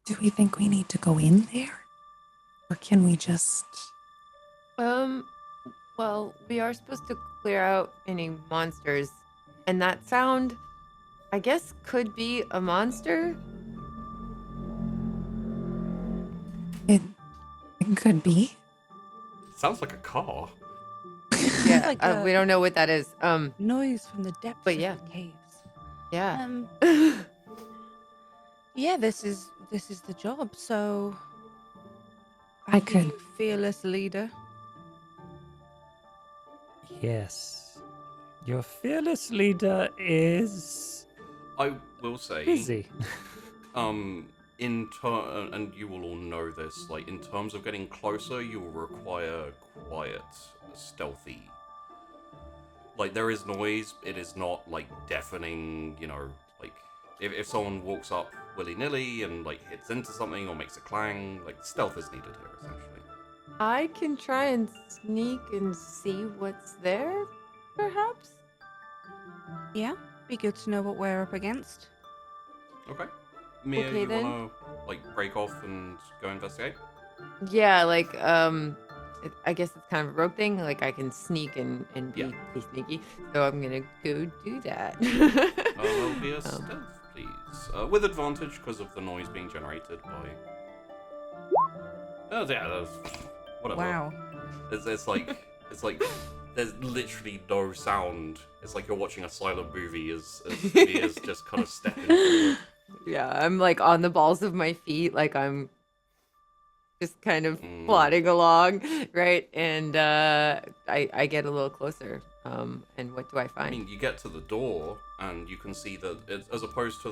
Do we think we need to go in there? Or can we just...
Well, we are supposed to clear out any monsters, and that sound, I guess, could be a monster.
It could be.
Sounds like a car.
Yeah,
like
we don't know what that is.
Noise from the depths
But
of
yeah.
the caves.
Yeah.
Yeah, this is the job. So,
I could.
you fearless leader.
Yes. Your fearless leader is
I will say,
busy.
and you will all know this, in terms of getting closer, you will require quiet, stealthy. There is noise, it is not, deafening, if someone walks up willy-nilly and, hits into something or makes a clang, stealth is needed here, essentially.
I can try and sneak and see what's there, perhaps?
Yeah, be good to know what we're up against.
Okay. Mia,
Okay,
you
then.
wanna, break off and go investigate?
Yeah, I guess it's kind of a rogue thing. I can sneak and
Yeah.
be sneaky. So I'm gonna go do that.
Roll me a stealth, please. With advantage because of the noise being generated by... Oh, yeah, that's... Whatever.
Wow.
It's like there's literally no sound. It's like you're watching a silent movie as Mia's just kind of stepping forward.
Yeah, I'm on the balls of my feet, I'm just kind of plodding along, right? And I get a little closer. And what do I
I
find?
mean, you get to the door and you can see that as opposed to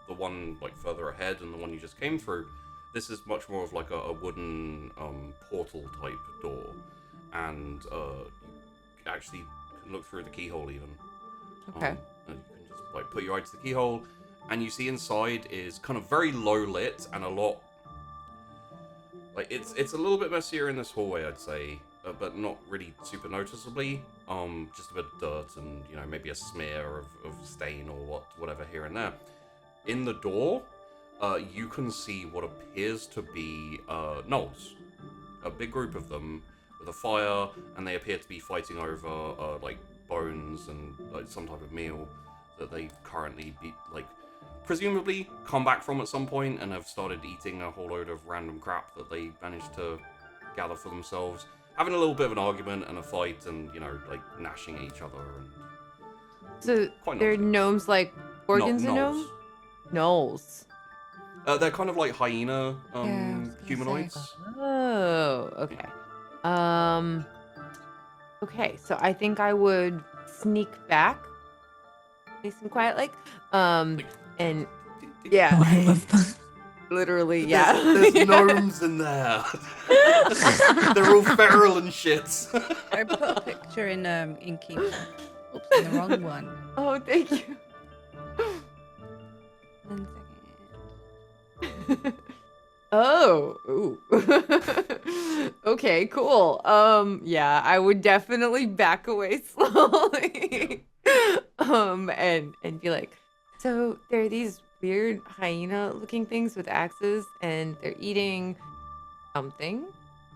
the one further ahead and the one you just came through, this is much more of a wooden portal type door, and you actually can look through the keyhole even.
Okay.
And you can just put your eye to the keyhole, and you see inside is kind of very low lit and a lot. It's a little bit messier in this hallway, I'd say, but not really super noticeably. Just a bit of dirt and maybe a smear of stain or whatever here and there. In the door, you can see what appears to be gnolls, a big group of them with a fire, and they appear to be fighting over bones and some type of meal that they currently presumably come back from at some point and have started eating a whole load of random crap that they managed to gather for themselves, having a little bit of an argument and a fight, and gnashing at each other. And
So
quite
they're
naughty.
gnomes organs in
Gnolls.
gnome? Gnolls.
They're kind of like hyena
Yeah, I was gonna
humanoids.
Oh, okay. Okay, so I think I would sneak back, nice and quiet, and yeah,
Oh, I love that.
literally, yeah.
There's gnomes in there. They're all feral and shit.
I put a picture in keep. Oops, in the wrong one.
Oh, thank you.
1 second.
Oh, ooh. Okay, cool. Yeah, I would definitely back away slowly. And be like, so there are these weird hyena-looking things with axes, and they're eating something.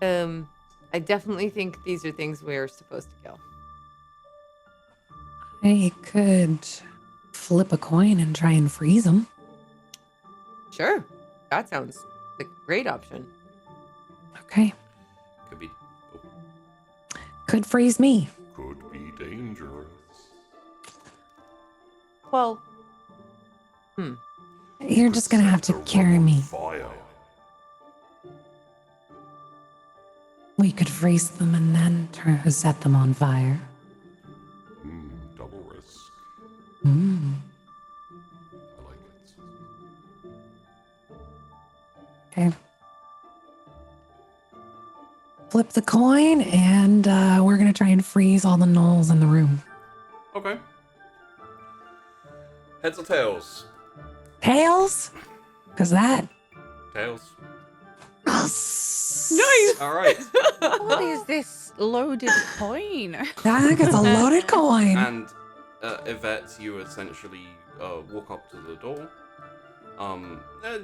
I definitely think these are things we're supposed to kill.
I could flip a coin and try and freeze them.
Sure, that sounds like a great option.
Okay.
Could be.
Could freeze me.
Could.
Well,
You're just gonna have to
Set the
carry
room on
me.
Fire.
We could freeze them and then set them on fire.
Double risk.
Mm.
I like it.
Okay. Flip the coin, and we're gonna try and freeze all the gnolls in the room.
Okay. Heads or tails?
Tails? Cause that.
Tails.
Nice.
All right.
What is this loaded coin?
I think it's a loaded coin.
And Yvette, you essentially walk up to the door.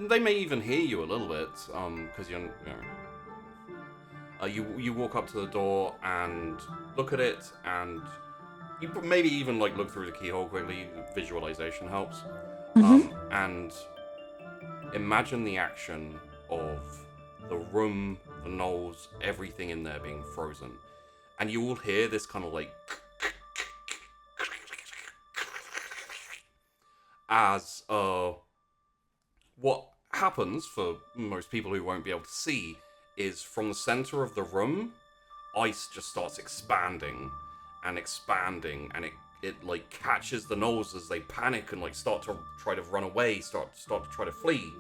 They may even hear you a little bit, because you walk up to the door and look at it, and you maybe even like look through the keyhole quickly. Visualization helps. And imagine the action of the room, the gnolls, everything in there being frozen, and you all hear this kind of like as what happens for most people who won't be able to see is from the center of the room, ice just starts expanding and expanding, and it like catches the gnolls as they panic and like start to try to run away, start to try to flee.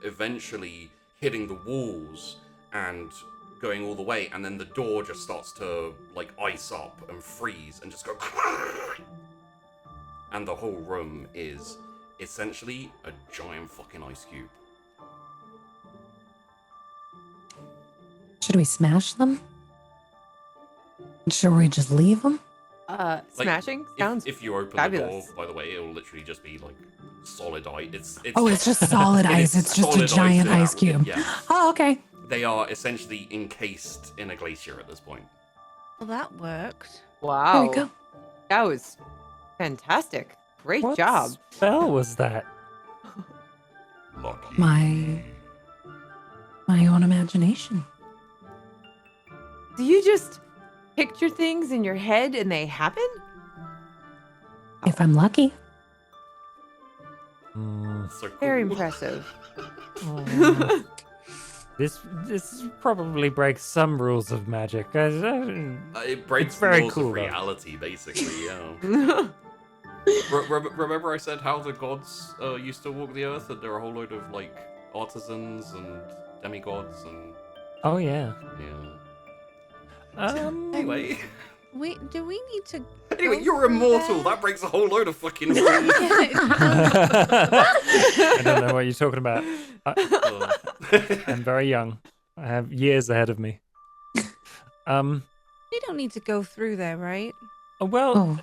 Eventually hitting the walls and going all the way, and then the door just starts to like ice up and freeze and just go and the whole room is essentially a giant fucking ice cube.
Should we smash them? Should we just leave them?
Like,
smashing sounds
if you open
fabulous.
the door, by the way, it'll literally just be like solid ice.
It's just solid
it
ice.
is
It's just a
solid
giant
in that
ice cube.
Yeah.
Oh, okay.
They are essentially encased in a glacier at this point.
Well, that worked.
Wow.
There we go.
That was fantastic. Great
What
job.
spell was that?
Lucky.
My own imagination.
Do you just picture things in your head and they happen?
If I'm lucky.
So cool.
Very impressive.
This probably breaks some rules of magic.
It breaks
It's very
laws
cool,
of
though.
reality, basically. Remember I said how the gods used to walk the earth, and there are a whole load of like artisans and demigods and
Oh yeah.
yeah. Anyway,
Do we need to?
anyway,
go
you're
through
immortal.
there?
That breaks a whole load of fucking rules.
I don't know what you're talking about.
Uh,
I'm very young. I have years ahead of me.
We don't need to go through there, right?
Well,
Oh,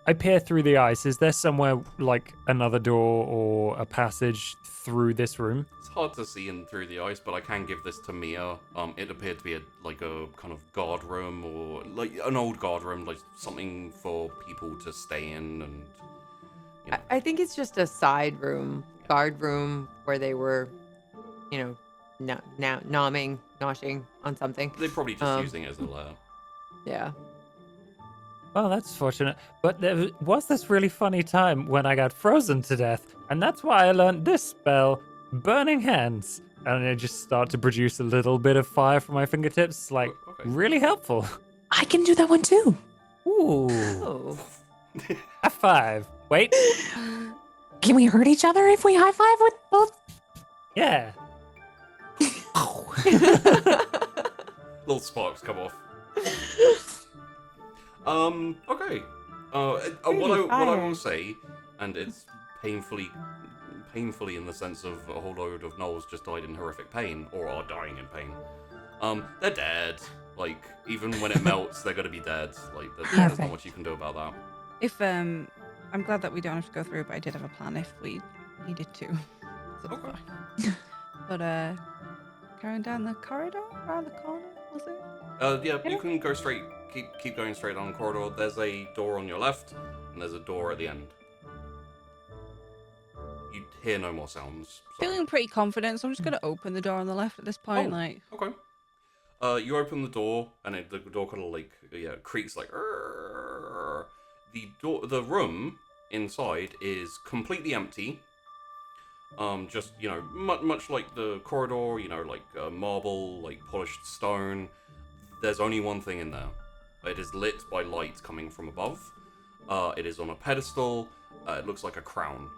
I peer through the ice. Is there somewhere like another door or a passage through this room?
It's hard to see in through the ice, but I can give this to Mia. It appeared to be like a kind of guard room, or like an old guard room, like something for people to stay in. And you know.
I think it's just a side room, guard room, where they were, noshing on something.
They're probably just using it as a lair.
Yeah.
Well, that's fortunate. But there was this really funny time when I got frozen to death, and that's why I learned this spell, Burning Hands. And it just started to produce a little bit of fire from my fingertips, like
Okay.
really helpful.
I can do that one too.
Ooh.
Oh.
High five. Wait.
Can we hurt each other if we high five with both?
Yeah.
Little sparks come off. Okay. What I will say, and it's painfully in the sense of a whole load of gnolls just died in horrific pain, or are dying in pain. They're dead. Like, even when it melts, they're gonna be dead. Like, there's not
Perfect.
much you can do about that.
If I'm glad that we don't have to go through, but I did have a plan if we needed to. So
Okay.
fine. But carrying down the corridor around the corner, was it?
Yeah, you can go straight. Keep going straight down the corridor. There's a door on your left, and there's a door at the end. You hear no more sounds. so-
Feeling pretty confident, so I'm just gonna open the door on the left at this point.
Oh.
Like,
Okay. You open the door, and the door kind of like creaks like. "Arr." the room inside is completely empty. Just, you know, much like the corridor, you know, like marble, like polished stone. There's only one thing in there. It is lit by light coming from above. It is on a pedestal. It looks like a crown.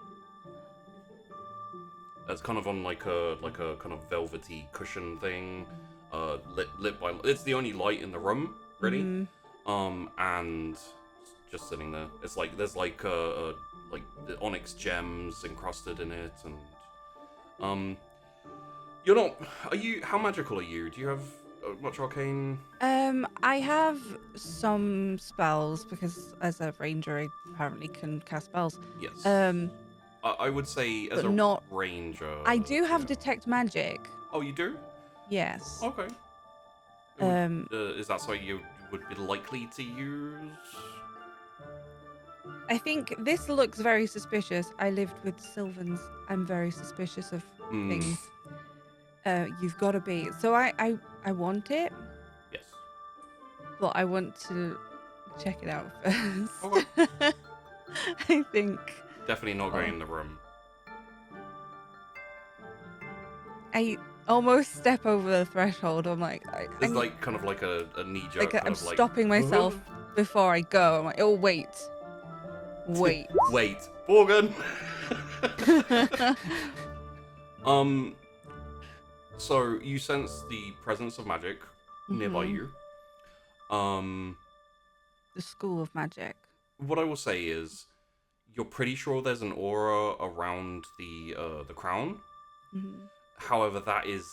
It's kind of on like a kind of velvety cushion thing. Lit by. It's the only light in the room, really. And just sitting there. It's like there's like the onyx gems encrusted in it, and you're not. Are you? How magical are you? Do you have much arcane?
I have some spells because as a ranger, I apparently can cast spells.
Yes.
Um,
I would say as
but
a
not-
ranger.
I do have
yeah.
detect magic.
Oh, you do?
Yes.
Okay. Is that something you would be likely to use?
I think this looks very suspicious. I lived with Sylvans. I'm very suspicious of things. You've got to be. So I want it,
Yes.
but I want to check it out first.
Okay.
I think
Definitely not going in the room.
I almost step over the threshold. I'm like,
It's like kind of like a knee jerk.
I'm stopping myself before I go. I'm like, oh wait.
Wait, Borgen. So you sense the presence of magic nearby you.
The school of magic.
What I will say is, you're pretty sure there's an aura around the crown. However, that is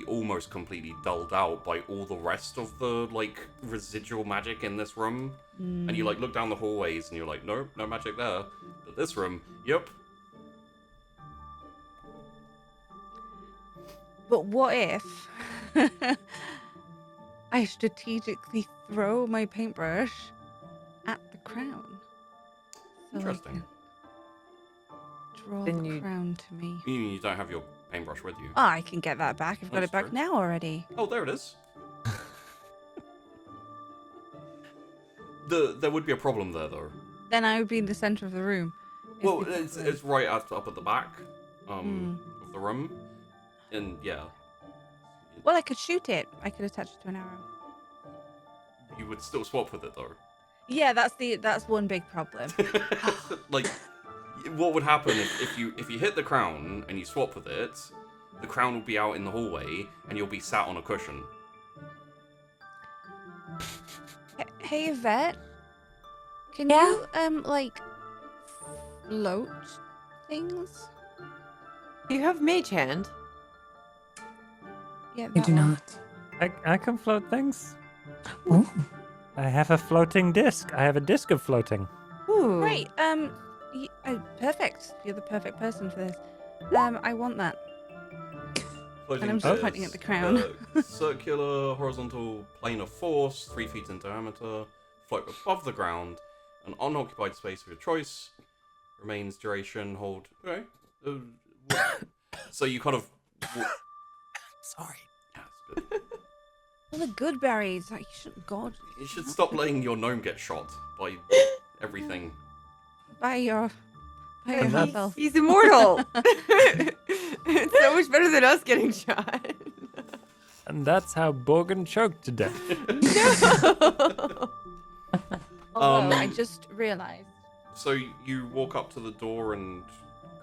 almost completely dulled out by all the rest of the like residual magic in this room. And you like look down the hallways and you're like, nope, no magic there. But this room, yep.
But what if I strategically throw my paintbrush at the crown? So
Interesting.
I can draw
Then
the
you-
crown to me.
You mean you don't have your paintbrush with you?
Oh, I can get that back. I've got
That's
it back
true.
now already.
Oh, there it is. There would be a problem there, though.
Then I would be in the center of the room. is
Well,
the
it's
problem.
right up at the back of the room, and yeah,
Well, I could shoot it. I could attach it to an arrow.
you would still swap with it though.
Yeah, that's one big problem.
Like, what would happen if you hit the crown and you swap with it? The crown will be out in the hallway, and you'll be sat on a cushion.
Hey, Yvette, can
Yeah?
you like float things?
You have mage hand.
Yeah,
I
that
do
one.
not.
I can float things.
Ooh.
I have a floating disc. I have a disc of floating.
Ooh.
Great. Perfect. You're the perfect person for this. I want that.
Floating
I'm just
disc,
pointing at the crown.
Circular, horizontal plane of force, 3 feet in diameter, float above the ground, an unoccupied space of your choice, remains duration, hold. Okay. So you kind of.
Sorry.
That's good.
All the good berries. Like, you shouldn't God.
You should stop letting your gnome get shot by everything.
By your
And that's-
yourself.
He's immortal. It's so much better than us getting shot.
And that's how Borgen choked to death.
Although I just realized
So you walk up to the door and.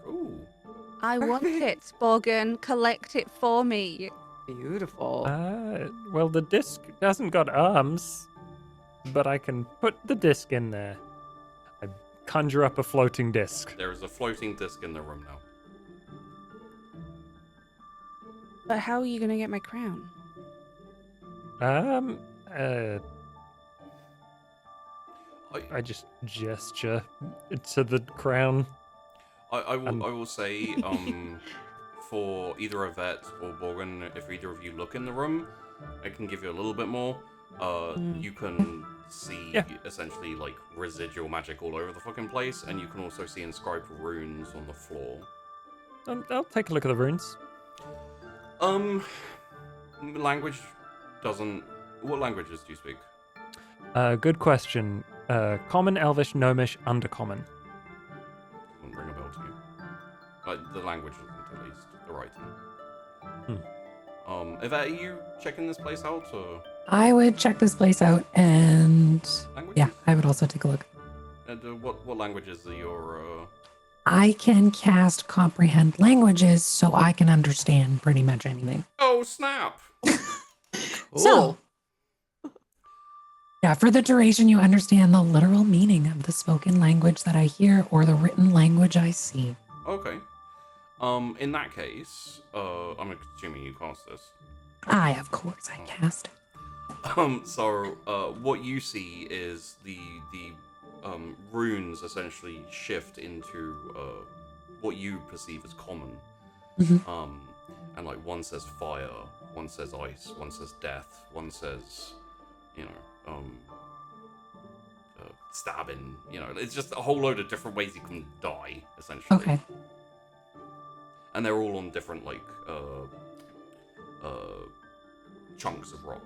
Ooh.
I want it, Borgen. Collect it for me.
Beautiful.
Well, the disc hasn't got arms, but I can put the disc in there. I conjure up a floating disc.
There is a floating disc in the room now.
But how are you gonna get my crown?
I just gesture to the crown.
I will say, for either Yvette or Borgen, if either of you look in the room, I can give you a little bit more. You can see
Yeah.
essentially like residual magic all over the fucking place, and you can also see inscribed runes on the floor.
I'll take a look at the runes.
Language doesn't. What languages do you speak?
Good question. Common, Elvish, Gnomish, Undercommon.
Wouldn't ring a bell to you. Like, the language doesn't, at least. The writing. Yvette, are you checking this place out, or...?
I would check this place out, and
Languages?
yeah, I would also take a look.
And what languages are your,
I can cast comprehend languages, so I can understand pretty much anything.
Oh, snap!
So, yeah, for the duration, you understand the literal meaning of the spoken language that I hear or the written language I see.
Okay. In that case, I'm assuming you cast this.
Of course, I cast.
What you see is the runes essentially shift into what you perceive as common.
Mhm.
And like one says fire, one says ice, one says death, one says, stabbing. It's just a whole load of different ways you can die, essentially.
Okay.
And they're all on different chunks of rock.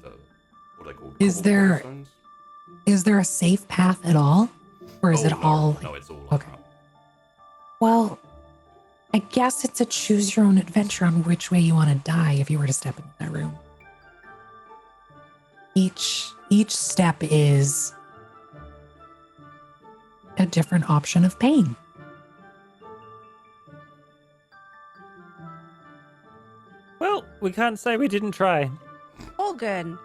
Like what are they called?
Is there-
Cobblestones?
Is there a safe path at all? Or is it
no,
all...
No, it's all like
Okay.
that.
Well, I guess it's a choose your own adventure on which way you want to die if you were to step into that room. Each step is a different option of pain.
Well, we can't say we didn't try.
Morgan,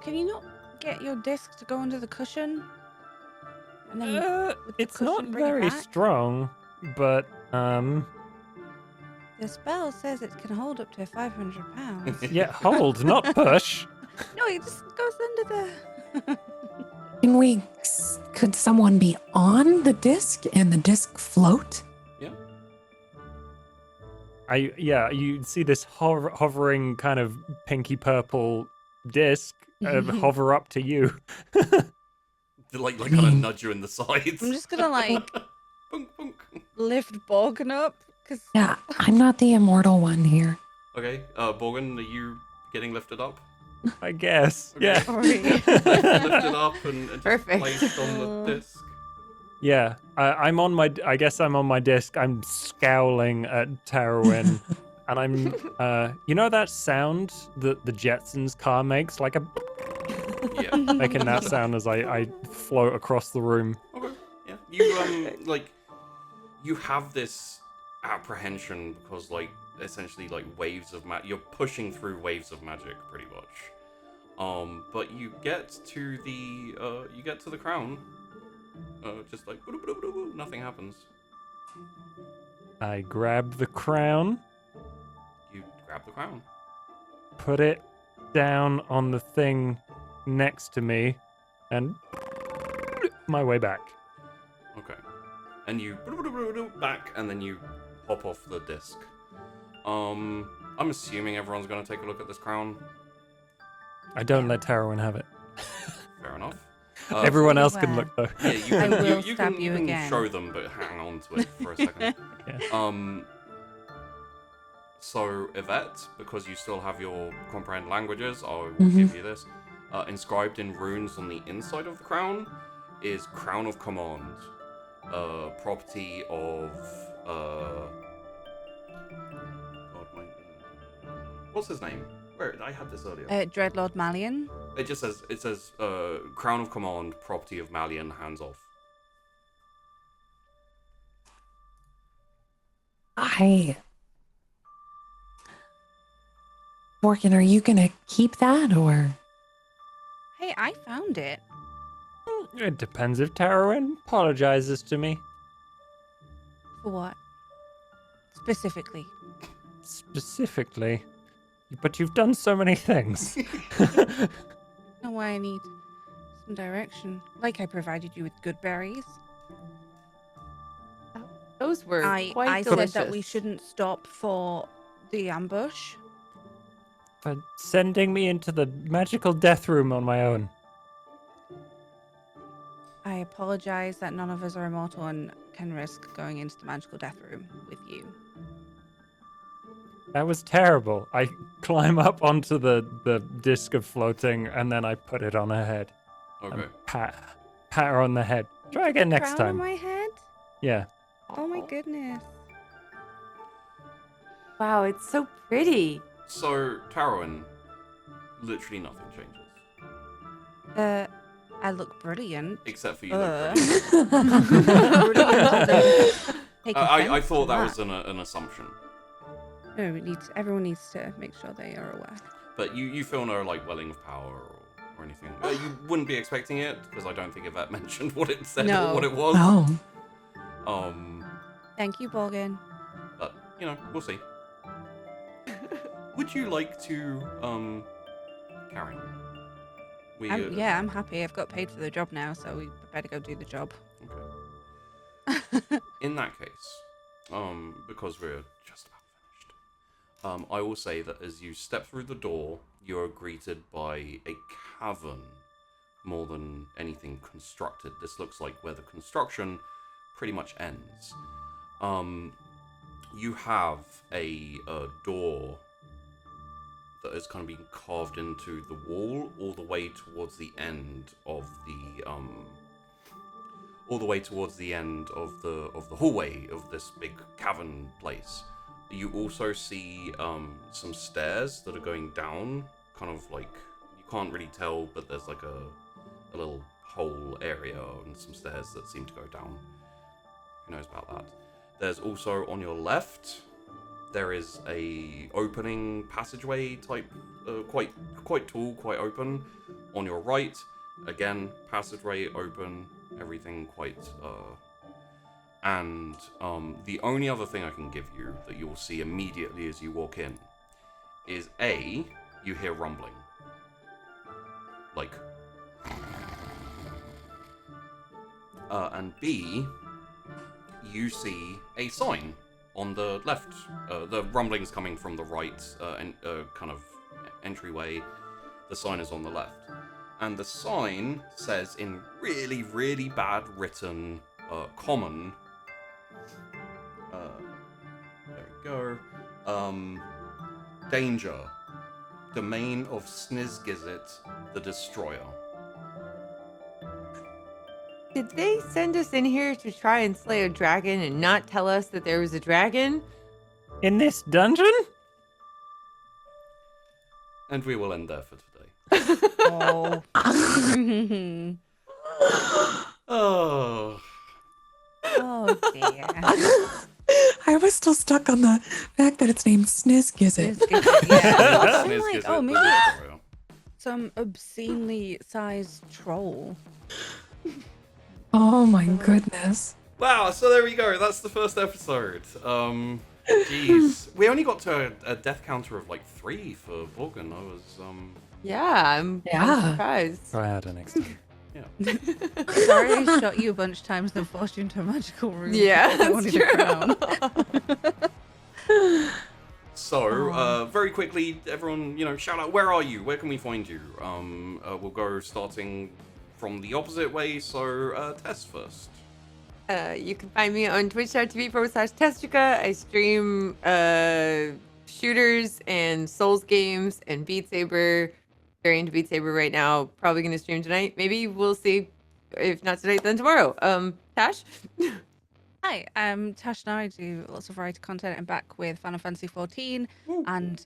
can you not get your disc to go under the cushion? And then with the
It's not
cushion, bring it
very
back?
strong, but
The spell says it can hold up to 500 pounds.
yeah, hold, not push.
No, it just goes under the...
Could someone be on the disc and the disc float?
Yeah. You see this hovering kind of pinky purple disc hover up to you.
Like kind of nudge you in the sides.
I'm just gonna
Bunk, bunk.
lift Borgin up, because...
Yeah, I'm not the immortal one here.
Okay, Borgin, are you getting lifted up?
I guess.
Okay.
Yeah.
Sorry.
Lifted up and just
Perfect.
placed on the disc.
Yeah. I'm on my. I guess I'm on my disc. I'm scowling at Tarwin, and I'm. You know that sound that the Jetsons car makes, like a
Yeah.
making that sound as I float across the room.
Okay. Yeah. You you have this apprehension because essentially waves of you're pushing through waves of magic pretty much. But you get to the crown. Just nothing happens.
I grab the crown,
You grab the crown.
put it down on the thing next to me, and my way back.
Okay. And you back, and then you hop off the disc. I'm assuming everyone's gonna take a look at this crown.
I don't let Tarwin have it.
Fair enough.
Everyone else can
Beware.
look though.
Yeah, you can,
I will
you
stab
can,
you
can
again.
show them, but hang on to it for a second.
Yeah.
So Yvette, because you still have your comprehend languages, I will
Mhm.
give you this. Inscribed in runes on the inside of the crown is Crown of Command, property of what's his name? Where I had this earlier.
Dread Lord Malien.
It says Crown of Command, property of Malien, hands off.
Borkin, are you gonna keep that or?
Hey, I found it.
It depends if Tarwin apologizes to me.
For what? Specifically.
Specifically. But you've done so many things.
Know why I need some direction. Like I provided you with good berries.
Those were
I
quite
said
delicious.
that we shouldn't stop for the ambush.
For sending me into the magical death room on my own.
I apologize that none of us are immortal and can risk going into the magical death room with you.
That was terrible. I climb up onto the disc of floating and then I put it on her head.
Okay.
pat her on the head. Try again next
Crown on
time.
my head?
Yeah.
Oh my goodness.
Wow, it's so pretty.
So, Tarwin, literally nothing changes.
I look brilliant.
Except for you look
Uh.
pretty.
Take
I
offense
thought
to
that was an assumption.
No, everyone needs to make sure they are aware.
But you feel no, like, welling of power or anything. You wouldn't be expecting it, because I don't think Yvette mentioned what it said
No.
or what it was.
Oh,
Thank you, Borgin.
But, we'll see. Would you like to, carry on?
I'm happy. I've got paid for the job now, so we better go do the job.
Okay. In that case, because we're just about finished, I will say that as you step through the door, you are greeted by a cavern more than anything constructed. This looks like where the construction pretty much ends. You have a door that has kind of been carved into the wall all the way towards the end of the hallway of this big cavern place. You also see some stairs that are going down, kind of like, you can't really tell, but there's like a little hole area and some stairs that seem to go down. Who knows about that? There's also on your left, there is a opening passageway type, quite tall, quite open. On your right, again, passageway open, everything quite. And the only other thing I can give you that you'll see immediately as you walk in is A, you hear rumbling, like, and B, you see a sign on the left. The rumbling's coming from the right, kind of entryway. The sign is on the left. And the sign says in really, really bad written common. There we go. Danger. Domain of Snizgizit the Destroyer.
Did they send us in here to try and slay a dragon and not tell us that there was a dragon?
In this dungeon?
And we will end there for today.
Oh.
Oh.
Oh dear.
I was still stuck on the fact that it's named Snizgizit.
Yeah. I'm
Snizgizit
like,
the
maybe
Destroyer.
some obscenely sized troll.
Oh my goodness.
Wow, so there we go. That's the first episode. Jeez. We only got to a death counter of like 3 for Borgin. I was,
Yeah, I'm surprised.
Try harder next time.
yeah.
Sorry I shot you a bunch of times and forced you into a magical room.
Yeah,
because I wanted a
that's
crown.
So, very quickly, everyone, shout out, where are you? Where can we find you? We'll go starting from the opposite way, so Tess first.
You can find me on twitch.tv/Tessica. I stream shooters and Souls games and Beat Saber. Very into Beat Saber right now. Probably going to stream tonight. Maybe we'll see. If not tonight, then tomorrow. Tash?
Hi, I'm Tash now. I do lots of variety content. I'm back with Final Fantasy 14 and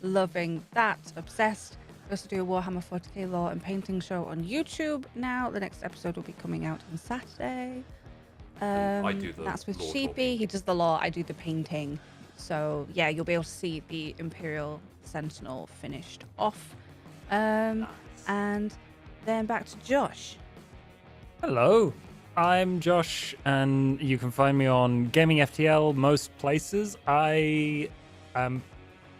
loving that. Obsessed. I also do a Warhammer 40k lore and painting show on YouTube now. The next episode will be coming out on Saturday.
I do the
That's with
lore
Sheepy.
talking.
He does the lore. I do the painting. So yeah, you'll be able to see the Imperial Sentinel finished off. And then back to Josh.
Hello, I'm Josh, and you can find me on Gaming FTL most places. I am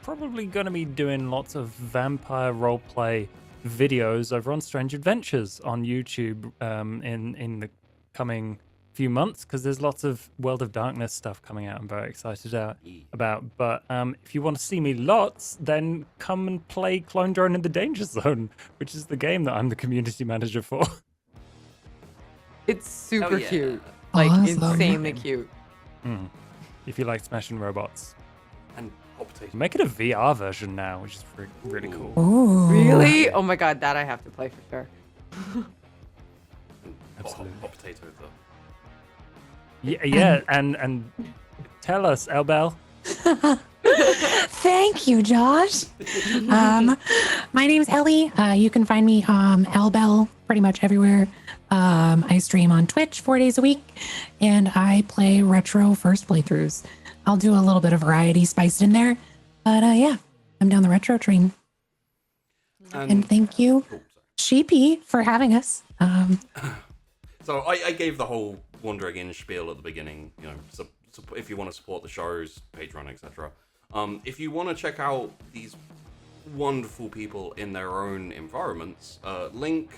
probably going to be doing lots of vampire roleplay videos over on Strange Adventures on YouTube in the coming few months, because there's lots of World of Darkness stuff coming out I'm very excited about. But if you want to see me lots, then come and play Clone Drone in the Danger Zone, which is the game that I'm the community manager for.
It's super
yeah.
cute. Like,
Awesome.
insanely cute.
If you like smashing robots.
And hot potato.
Make it a VR version now, which is really cool.
Ooh.
Really? Oh my god, that I have to play for sure.
Absolutely.
Hot potato.
Yeah, and tell us, Elbel.
Thank you, Josh. My name's Ellie. You can find me Elbel pretty much everywhere. I stream on Twitch 4 days a week, and I play retro first playthroughs. I'll do a little bit of variety spiced in there, but yeah, I'm down the retro train. And thank you,
Oh, sorry.
Sheepy, for having us.
So I gave the whole Wandering In spiel at the beginning, you know, so if you want to support the shows, Patreon, etc. If you want to check out these wonderful people in their own environments, link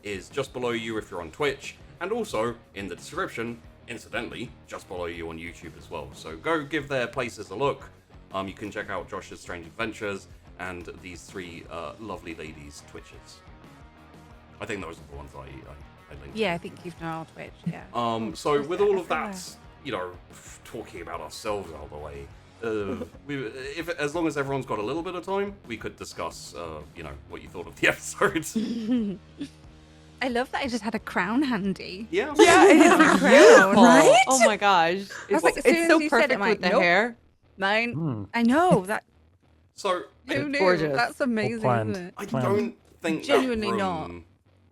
is just below you if you're on Twitch, and also in the description, incidentally, just below you on YouTube as well. So go give their places a look. You can check out Josh's Strange Adventures and these three lovely ladies' Twitches. I think those are the ones I linked.
Yeah, I think you've done on Twitch. Yeah.
So with all of
everywhere.
that, you know, talking about ourselves out of the way, as long as everyone's got a little bit of time, we could discuss, you know, what you thought of the episode.
I love that I just had a crown handy.
Yeah.
Yeah, it is beautiful.
Right?
Oh my gosh. It's,
like, as soon
it's
as
so
you said
perfect
it, I'm
with
like,
the
nope.
hair.
Mine. I know that.
So
Who knew?
gorgeous.
That's amazing,
planned.
isn't it?
I
Plan.
don't think
Genuinely
that
not.
room,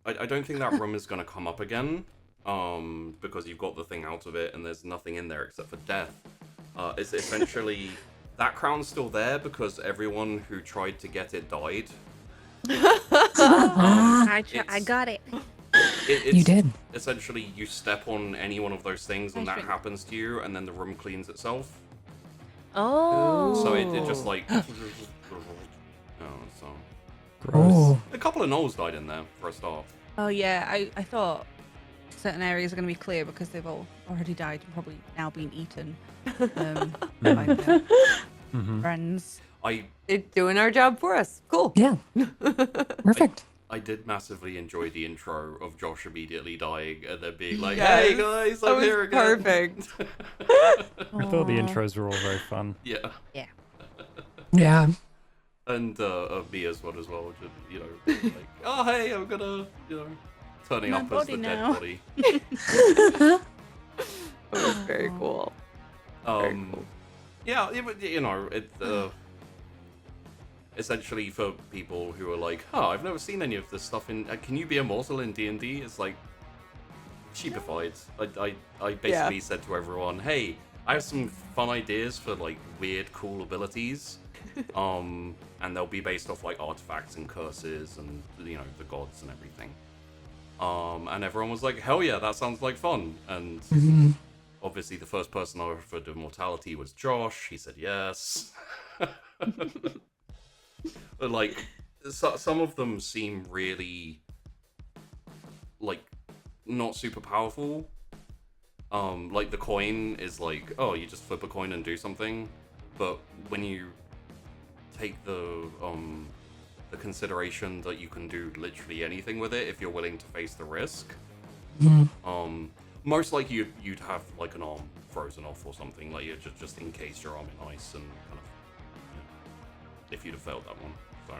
I don't think that room is going to come up again, because you've got the thing out of it and there's nothing in there except for death. It's essentially that crown's still there because everyone who tried to get it died.
I
it's-
got it.
It's
You did.
Essentially, you step on any one of those things and
I
that
shrink.
happens to you, and then the room cleans itself.
Oh.
So it just like. oh, so
Gross.
Oh,
a couple of gnolls died in there for a start.
Oh yeah, I thought certain areas are going to be clear because they've all already died and probably now been eaten by their friends.
It's doing our job for us. Cool.
yeah. Perfect.
I did massively enjoy the intro of Josh immediately dying and then being like,
Yes.
"Hey guys,
That
I'm
was
here again."
perfect.
I thought the
Aw.
intros were all very fun.
Yeah,
Yeah.
Yeah.
and me as well, just, you know, like, "Oh hey, I'm gonna, you know, turning
My
up as
body
the
now."
dead body."
That was very cool. Very cool.
Yeah, but you know, essentially for people who are like, "Oh, I've never seen any of this stuff in. Can you be immortal in D&D?" It's like sheepified. I basically said to everyone, "Hey, I have some fun ideas for like weird, cool abilities, and they'll be based off like artifacts and curses and you know the gods and everything." And everyone was like, "Hell yeah, that sounds like fun!" And obviously, the first person I offered immortality was Josh. He said yes. But like, some of them seem really like not super powerful. Like the coin is like, oh, you just flip a coin and do something. But when you take the consideration that you can do literally anything with it if you're willing to face the risk, most likely you'd have like an arm frozen off or something, like you just encase your arm in ice and kind of, you know, if you'd have failed that one. So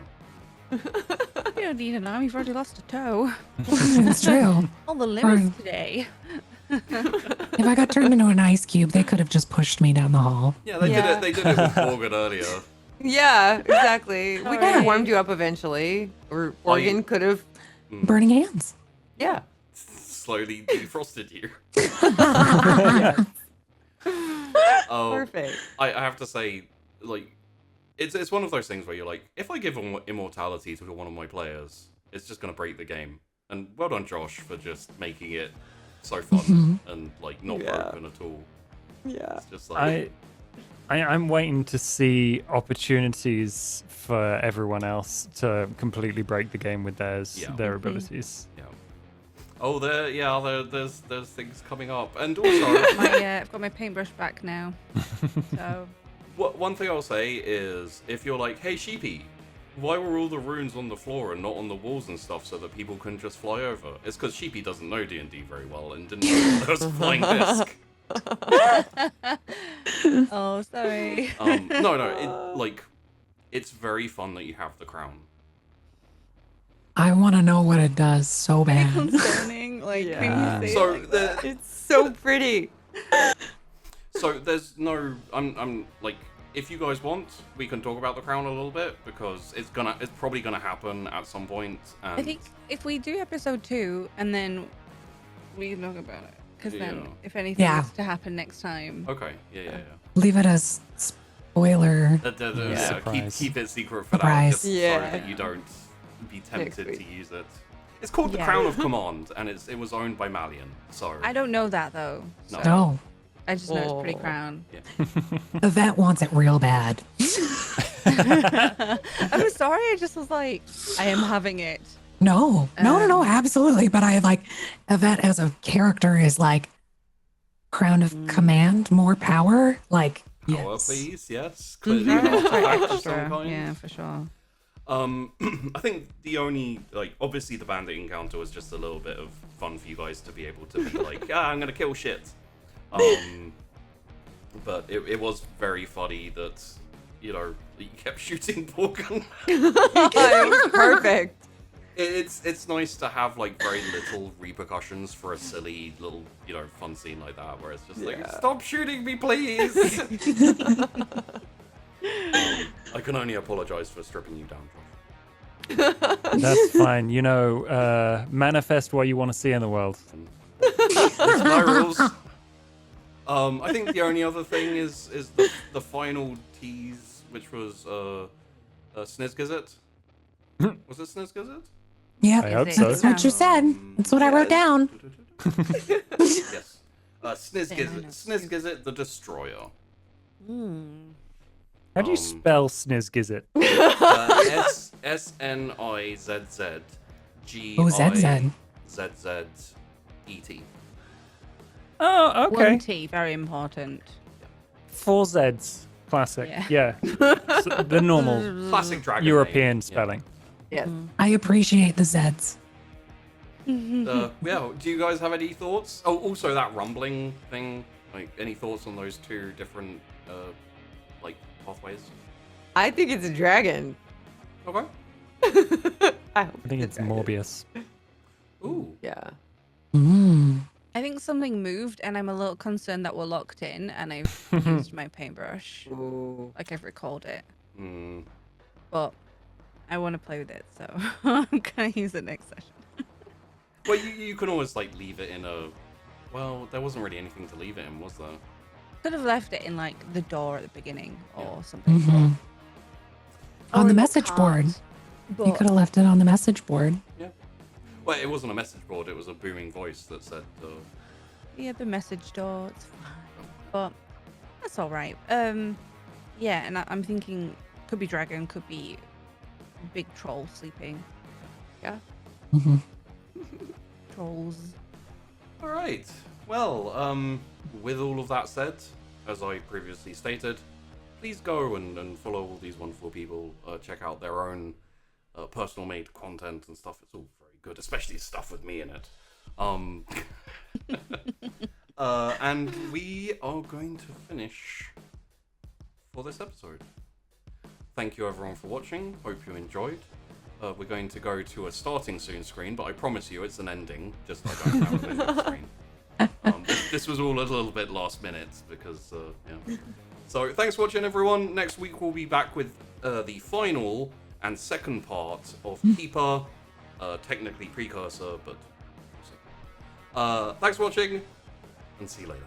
You don't need an arm. You've already lost a toe.
It's true.
All the limits today.
If I got turned into an ice cube, they could have just pushed me down the hall.
yeah, they
Yeah.
did it with Morgan earlier.
Yeah, exactly. We could have
Sorry.
warmed you up eventually, or Oregon could have.
Burning hands.
Yeah.
Slowly defrosted you.
Perfect.
I have to say, like, it's one of those things where you're like, if I give immortality to one of my players, it's just gonna break the game. And well done, Josh, for just making it so fun and like not
Yeah.
broken at all.
Yeah.
It's just like
I'm waiting to see opportunities for everyone else to completely break the game with their abilities.
yeah. Oh, there's things coming up, and also
I've got my paintbrush back now. So
one thing I'll say is if you're like, hey Sheepy, why were all the runes on the floor and not on the walls and stuff so that people can just fly over? It's because Sheepy doesn't know D&D very well and didn't know there was a flying disc.
oh, sorry.
No, it's very fun that you have the crown.
I want to know what it does so
Very
bad.
concerning. Like,
Yeah.
can you say
So
it like that?
It's so pretty.
So there's no. I'm like, if you guys want, we can talk about the crown a little bit because it's probably gonna happen at some point. And
I think if we do episode 2 and then we talk about it, because then
Yeah.
if anything
Yeah.
is to happen next time,
Okay. Yeah.
Leave it as spoiler.
Yeah.
Surprise.
Keep it secret for now,
Surprise.
just so
Yeah.
that you don't be tempted
week.
to use it. It's called the
Yeah.
Crown of Command, and it was owned by Malien. So
I don't know that though.
No.
So
No,
I just know it's pretty
Oh.
crown.
Yvette wants it real bad.
I'm sorry. I just was like, I am having it.
No, absolutely. But I like Yvette as a character is like crown of command, more power. Like,
power,
yes.
please. Yes. Clearly
Yeah,
an artifact of
for
some
sure.
kind.
Yeah, for sure.
I think the only, like, obviously the bandit encounter was just a little bit of fun for you guys to be able to be like, I'm gonna kill shit. But it was very funny that, you know, that you kept shooting Borgen.
Perfect.
It's nice to have, like, very little repercussions for a silly little, you know, fun scene like that, where it's just like,
Yeah.
stop shooting me, please! I can only apologize for stripping you down, Josh.
That's fine. You know, manifest what you want to see in the world.
It's my rules. I think the only other thing is the final tease, which was Snizgizit. Was it Snizgizit?
Yep.
I hope
it?
so.
That's what you said. That's what I wrote down.
Yes.
Very
Snizgizit.
nice.
Snizgizit the Destroyer.
How do you spell Snizgizit?
SNIZZGIZZET.
Oh, ZZ.
Oh, okay.
One T, very important.
4 Zs. Classic.
Yeah.
Yeah. So the normal
Classic dragon.
European
name.
spelling.
Yes.
I appreciate the Zeds.
Yeah. Do you guys have any thoughts? Oh, also that rumbling thing. Like, any thoughts on those two different, like, pathways?
I think it's a dragon.
Okay.
I hope
I think it's
a dragon.
Morbius.
Ooh.
Yeah.
Mm.
I think something moved, and I'm a little concerned that we're locked in, and I've used my paintbrush,
Ooh.
like I've recalled it,
Hmm.
but I want to play with it, so I'm gonna use it next session.
Well, you can always, like, leave it in a... Well, there wasn't really anything to leave it in, was there?
Could have left it in like the door at the beginning or something.
Mhm.
Or
On the
in
message board.
cart,
You
but-
could have left it on the message board.
Yeah. Well, it wasn't a message board, it was a booming voice that said,
Yeah, the message door, it's fine. But that's all right. Yeah, and I'm thinking could be dragon, could be big troll sleeping.
Yeah.
Hmm.
Trolls.
Alright. Well, with all of that said, as I previously stated, please go and follow all these wonderful people. Check out their own personal made content and stuff. It's all very good, especially stuff with me in it. And we are going to finish for this episode. Thank you everyone for watching. Hope you enjoyed. We're going to go to a starting soon screen, but I promise you it's an ending, just like I have an ending screen. This was all a little bit last minute because, yeah. So thanks for watching everyone. Next week we'll be back with the final and second part of Keeper, technically Precursor, but... thanks for watching, and see you later.